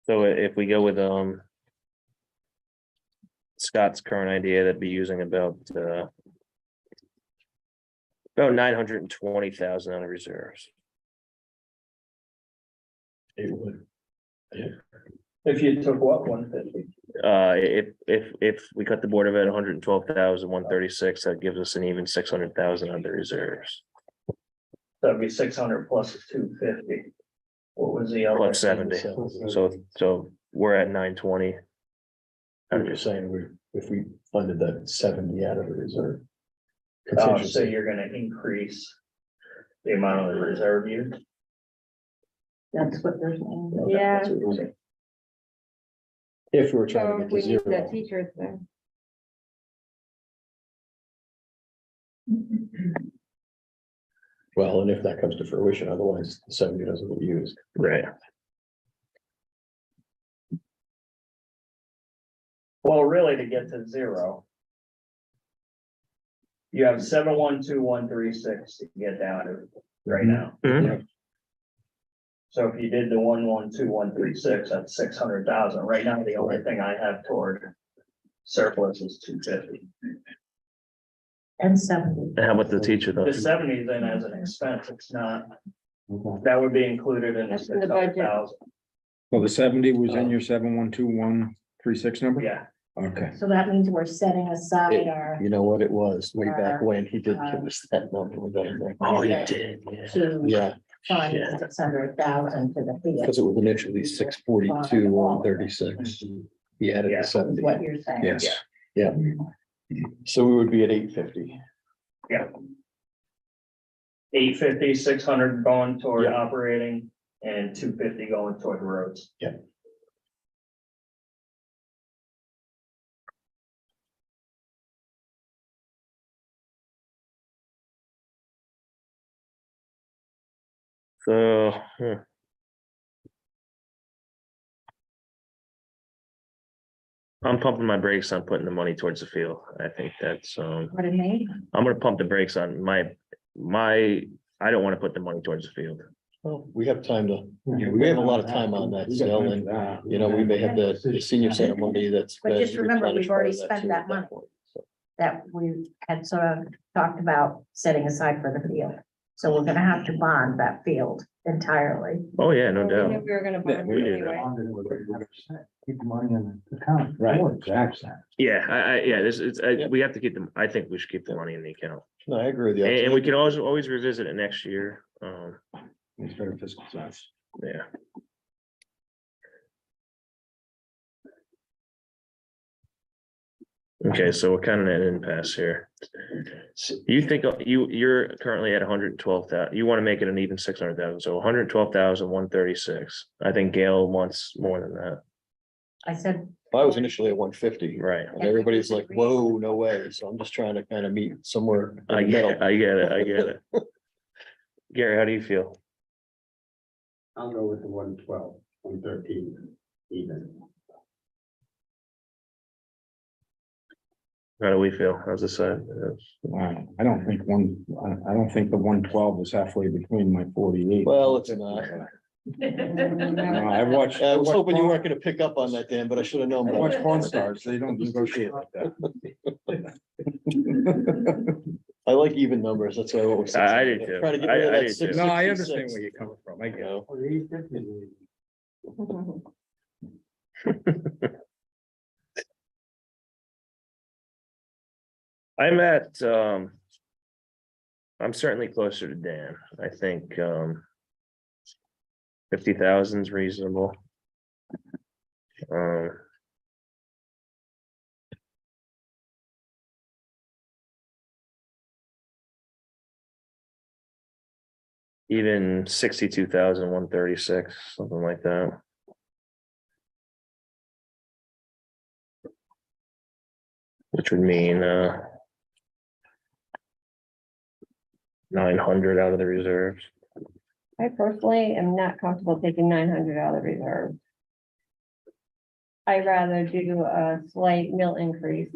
So if we go with Scott's current idea, that'd be using about 920,000 out of reserves. It would. If you took what, 150? If we cut the board of at 112,136, that gives us an even 600,000 under reserves. That'd be 600 plus 250. What was the other? Plus 70, so we're at 920. I'm just saying, if we funded that 70 out of the reserve. Oh, so Contingency. you're gonna increase the amount of the reserve use? That's what they're saying. Yeah. That's what we're saying. If we were So trying to if get we to need the zero. teachers then. Well, and if that comes to fruition, otherwise the 70 doesn't get used. Right. Well, really, to get to zero. You have 712,136 to get down to right now. Mhm. So if you did the 112,136, that's 600,000. Right now, the only thing I have toward surplus is 250. And 70. And how about the teacher though? The 70 is in as an expense. It's not, that would be included in the That's in the budget. 600,000. Well, the 70 was in your 712,136 number? Yeah, Okay. So that means we're setting aside our. You know what it was, way back when he did give us that number. We got it there. Oh, you did, yeah. To Yeah, fund Yeah. 600,000 to the field, because it was initially 642, 136. He added Yeah. the is 70. what you're saying. Yes. Yeah. So we would be at 850. 850, 600 going toward Yeah. operating and 250 going toward the roads. Yeah. So, I'm pumping my brakes on putting the money towards the field. I think that's, What it made? I'm gonna pump the brakes on I don't wanna put the money towards the field. Well, we have time to, we have a lot of time on that still, and, you know, we may have the senior center money that's. But just remember, we've replenished part already of spent too that at money. point, so. That we had sort of talked about setting aside for the field. So we're gonna have to bond that field entirely. Oh, yeah, no We knew doubt. we were gonna bond we it did anyway. Keep the money in the account. Right. Exactly. Yeah, yeah, we have to keep them, I think we should keep the money in the account. No, I agree with you. And we can always revisit it next year. It's very fiscal sense. Yeah. Okay, so we're kind of at an impasse here. You think you're currently at 112,000, you want to make it an even 600,000, so 112,136. I think Gail wants more than that, I said, I was initially at 150. right? And everybody's like, whoa, no way. So I'm just trying to kind of meet somewhere. in I the get middle. it, I get it, I get it. Gary, how do you feel? I'll go with the 112, 113 even. How do we feel? How's this side? I don't think I don't think the 112 is halfway between my 48. Well, it's not. No, I watched. I was hoping you weren't gonna pick up on that, Dan, but I should have known. I watch better. porn stars, they don't negotiate like that. I like even numbers, that's why I always. I did too. Trying to get rid of I that did too. 666, No, I understand where you're coming from, I you get it. know. I'm at, I'm certainly closer to Dan. I think, 50,000 is reasonable. Even 62,136, something like that. Which would mean, 900 out of the reserves. I personally am not comfortable taking 900 out of the reserve. I'd rather do a slight mill increase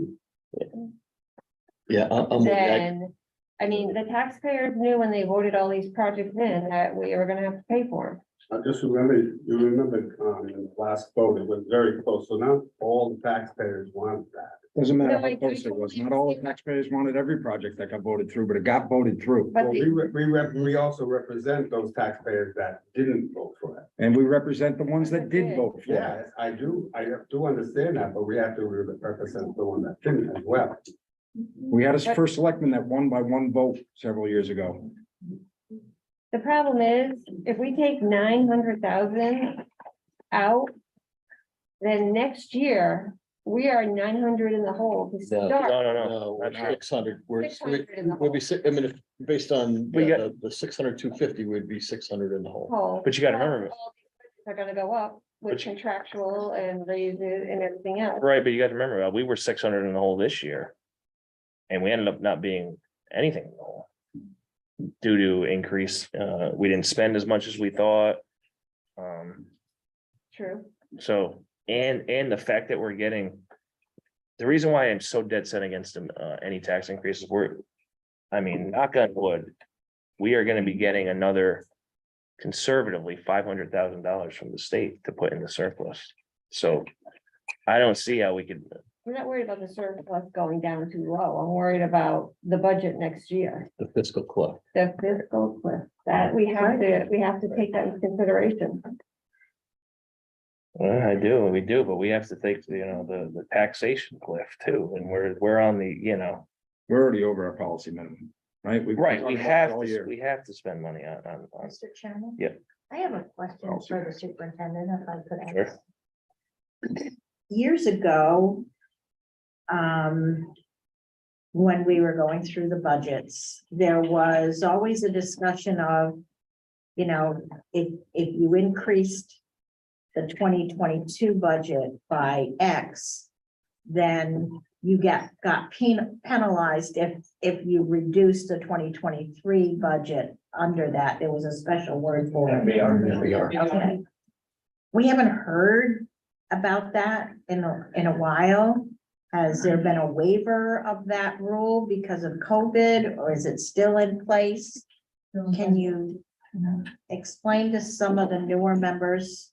Yeah, I'm with that. than, I mean, the taxpayers knew when they voted all these projects in that we were gonna have to pay for I just remember, you remember, in the last vote, it was very close, so now all the taxpayers want that. Doesn't matter No, how close it was, not all the taxpayers wanted every project that got voted through, but it got voted through. But Well, the- we also represent those taxpayers that didn't vote for it. And we represent the ones that did vote for it. Yeah, I do understand that, but we have to represent the one that didn't as well. We had a first selectman that won by one vote several years ago. The problem is, if we take 900,000 out, then next year, we are 900 in the hole to No. start. No, No, we're that's not- 600, we're, 600 in the we'll be, I mean, if, based on We got- the 600, 250, would be 600 in the hole. Hole. But you gotta remember- All these budgets are gonna go up with But you- contractual and raises and everything else. Right, but you got to remember, we were 600 in the hole this year. And we ended up not being anything in the hole. Due to increase, we didn't spend as much as we thought. True. So, and the fact that we're getting the reason why I'm so dead set against any tax increases, I mean, knock on wood, we are gonna be getting another conservatively $500,000 from the state to put in the surplus. So I don't see how we could, I'm not worried about the surplus going down too low. I'm worried about the budget next year, The fiscal cliff. the fiscal cliff, that we have to take that into consideration. we do, but we have to take, the taxation cliff too, and we're on the, We're already over our policy minimum, right? We've right, talked about it all year. we have to spend money on. Mr. Chairman? Yeah. I have a question for the superintendent, if I could ask. Sure. Years ago, when we were going through the budgets, there was always a discussion of, if you increased the 2022 budget by X, then you got penalized if you reduced the 2023 budget under that. There was a special word for it. Okay. We haven't heard about that in a while. Has there been a waiver of that rule because of COVID, or is it still in place? Can you explain to some of the newer members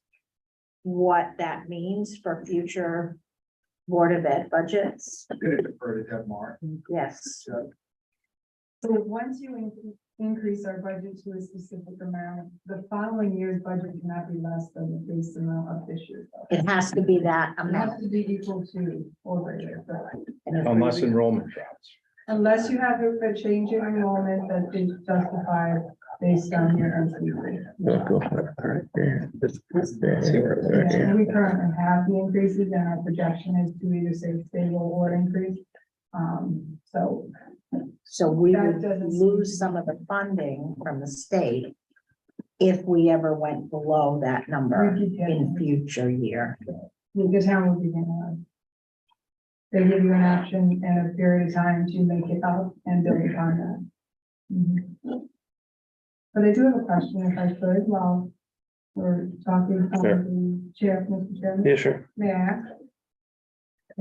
what that means for future Board of Ed budgets? I'm gonna defer to Deb Mark. Yes. So once you increase our budget to a specific amount, the following year's budget cannot be less than the base amount of this year's. budget. It has to be that It has amount. to be equal to or greater, correct? Unless enrollment drops. Unless you have a change in enrollment that is justified based on your NC. And we currently have the increases and our projection is to either say stable or increase. So we That would doesn't seem lose to- some of the funding from the state if we ever went below that number We could get- in future year. The town would be penalized. They give you an option and a period of time to make it up and build upon that. Mhm. But I do have a question, if I could, while we're talking from Sure. the chair, Mr. Chairman. Yeah, sure. May I ask?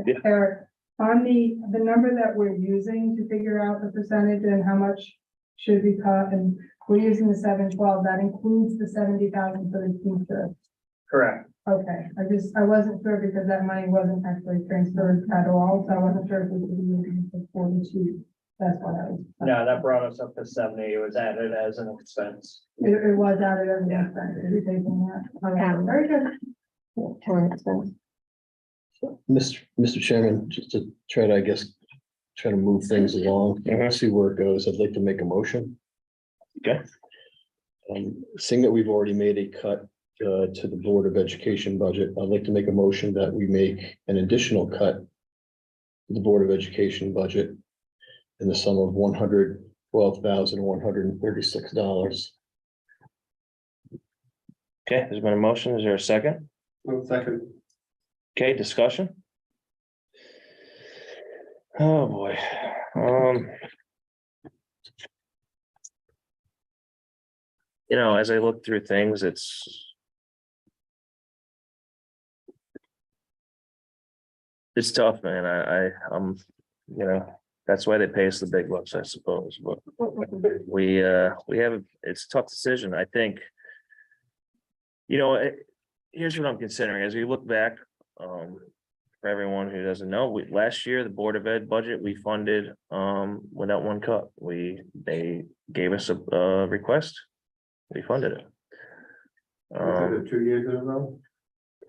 Yeah. Eric, on the number that we're using to figure out the percentage and how much should be cut, and we're using the 712, that includes the 70,000 for the teacher. Correct. Okay, I wasn't sure because that money wasn't actually transferred at all, so I wasn't sure if we could be using it for 42. That's what I was. No, that brought us up to 70. It was added as an expense. It was added as an expense, are you taking that? All right, very good. Town expense. Mr. Chairman, just to try to, I guess, try to move things along, see where it goes. I'd like to make a motion. Okay. Seeing that we've already made a cut to the Board of Education budget, I'd like to make a motion that we make an additional cut to the Board of Education budget in the sum of $112,136. Okay, there's been a motion. Is there a second? 1 second. Okay, discussion? Oh, boy. As I look through things, it's tough, man. That's why they pay us the big bucks, I suppose, but we have, it's a tough decision, I think. Here's what I'm considering, as we look back, for everyone who doesn't know, last year, the Board of Ed budget, we funded, without one cut. They gave us a request, we funded it. Was it 2 years in a row?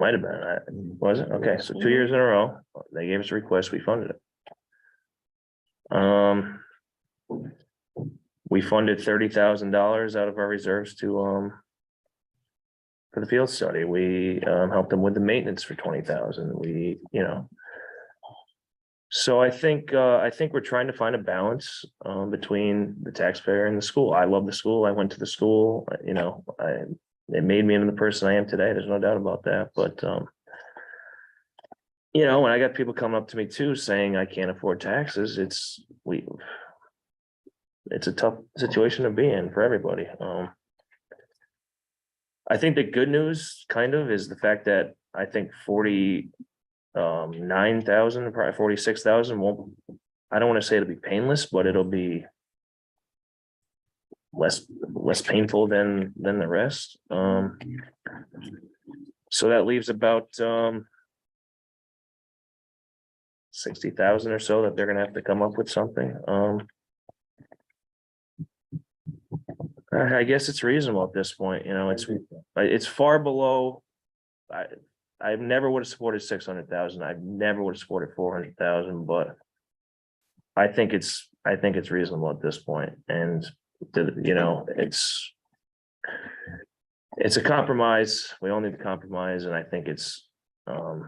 Might have been, was it? Okay, so 2 years in a row, they gave us a request, we funded it. We funded $30,000 out of our reserves for the field study. We helped them with the maintenance for 20,000. So I think we're trying to find a balance between the taxpayer and the school. I love the school. I went to the school, it made me into the person I am today. There's no doubt about that. But when I got people coming up to me too, saying I can't afford taxes, it's a tough situation to be in for everybody. I think the good news kind of is the fact that I think 40 9,000, probably 46,000 won't, I don't want to say it'll be painless, but it'll be less painful than the rest. So that leaves about 60,000 or so that they're gonna have to come up with something. I guess it's reasonable at this point, you know, it's far below. I never would have supported 600,000. I never would have supported 400,000, but I think it's reasonable at this point, and you know, it's a compromise. We all need to compromise, and I think it's good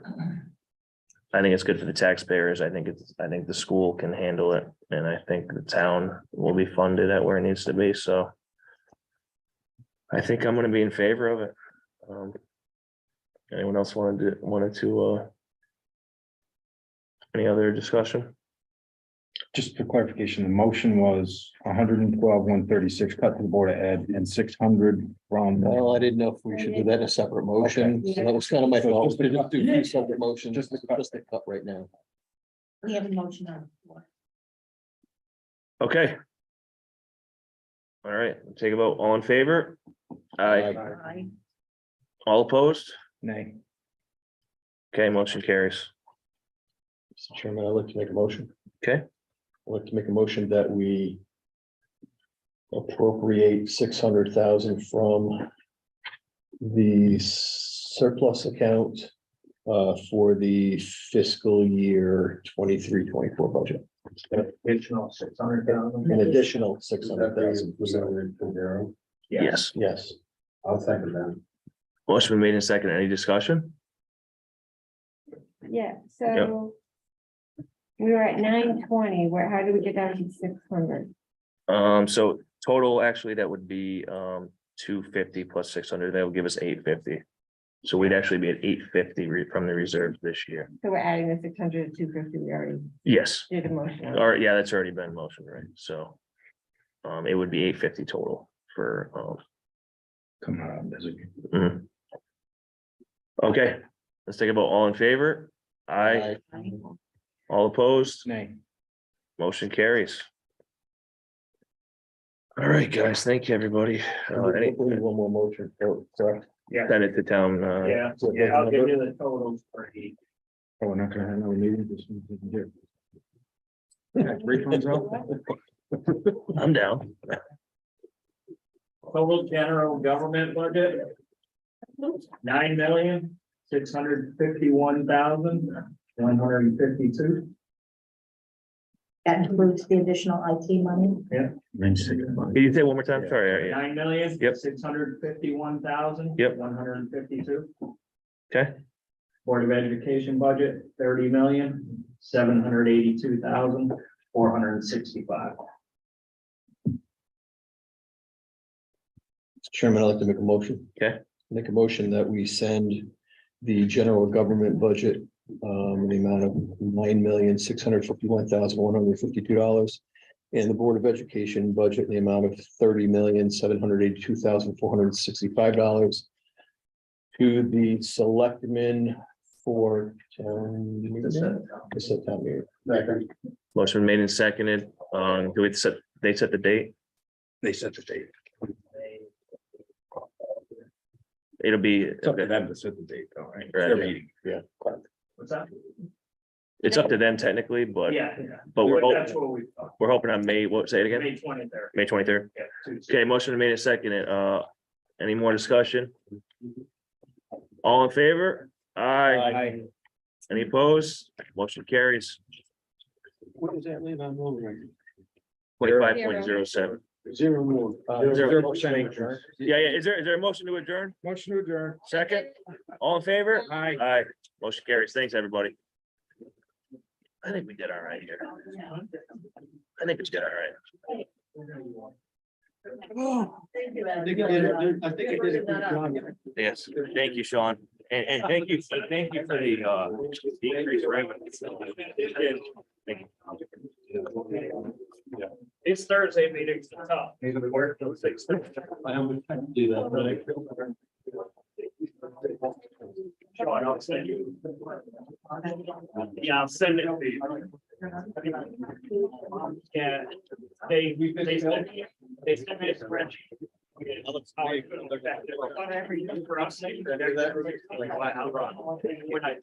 for the taxpayers. I think the school can handle it, and I think the town will be funded at where it needs to be. So I think I'm going to be in favor of it. Anyone else wanted to any other discussion? Just for clarification, the motion was 112,136 cut to the Board of Ed and 600 from. Well, I didn't know if we should do that in a separate motion. Okay. So that was kind of my So fault. just the cut. Do two separate motions, Just just the cut. the cut right now. We have a motion on the floor. Okay. All right, take a vote. All in favor? Aye. Aye. All opposed? Nay. Okay, motion carries. Mr. Chairman, I'd like to make a motion. Okay. I'd like to make a motion that we appropriate 600,000 from the surplus account for the fiscal year 23-24 budget. Additional 600,000. An additional 600,000. Yes. Yes. I'll second that. Motion been made in second. Any discussion? Yeah, so we were at 920. How did we get down to 600? So total, actually, that would be 250 plus 600. That would give us 850. So we'd actually be at 850 from the reserves this year. So we're adding the 600 to 250. We already Yes. did a motion. on. All right, yeah, that's already been motioned, right? So it would be 850 total for Come on, busy. mhm. Okay, let's take a vote. All in favor? Aye. All opposed? Nay. Motion carries. All right, guys, thank you, everybody. One more motion. Oh, sorry. Yeah, Send it to town. yeah, I'll give you the totals for each. Oh, we're not gonna have another meeting. This one's taken care of. Refunds out. I'm down. Total general government budget. 9,651,152. That includes the additional IT money. Can you say it one more time? Sorry. 9,651,152. Yep. Okay, Board of Education budget, 30,782,465. Chairman, I'd like to make a motion. Okay. Make a motion that we send the general government budget in the amount of $9,651,152. And the Board of Education budget in the amount of $30,782,465 to the selectmen for town meeting. Second. motion made and seconded. Do we set, they set the date? They set the date. It'll be, It's up to them to set the date, though, right? Right. Their meeting. Yeah. What's that? it's up to them technically, but Yeah. but we're That's hoping, what we thought. we're hoping on May, what, say it again? May 23rd. May 23rd. Yeah, Tuesday. Okay, motion made and seconded. Any more discussion? All in favor? Aye. Any opposed? Motion carries. What does that leave on moving? 25.07. Zero more. 0%. Yeah, is there a motion to adjourn? Motion to adjourn. Second? All in favor? Aye. Aye. Motion carries. Thanks, everybody. I think we did all right here. I think we did all right. I think it did a good job. Yes, thank you, Sean. And thank you for the increased revenue. Thank you. It's Thursday meetings, it's tough. Work those things. Do that, Sean, I'll send you. Yeah, I'll send it to you. Yeah, they sent me a spreadsheet. For us.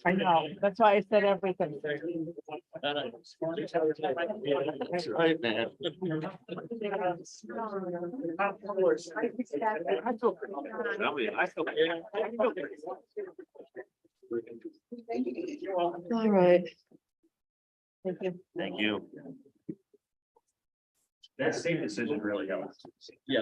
I know, that's why I said everything. That's right, man. All right. Thank you. Thank you. That same decision really helps. Yeah.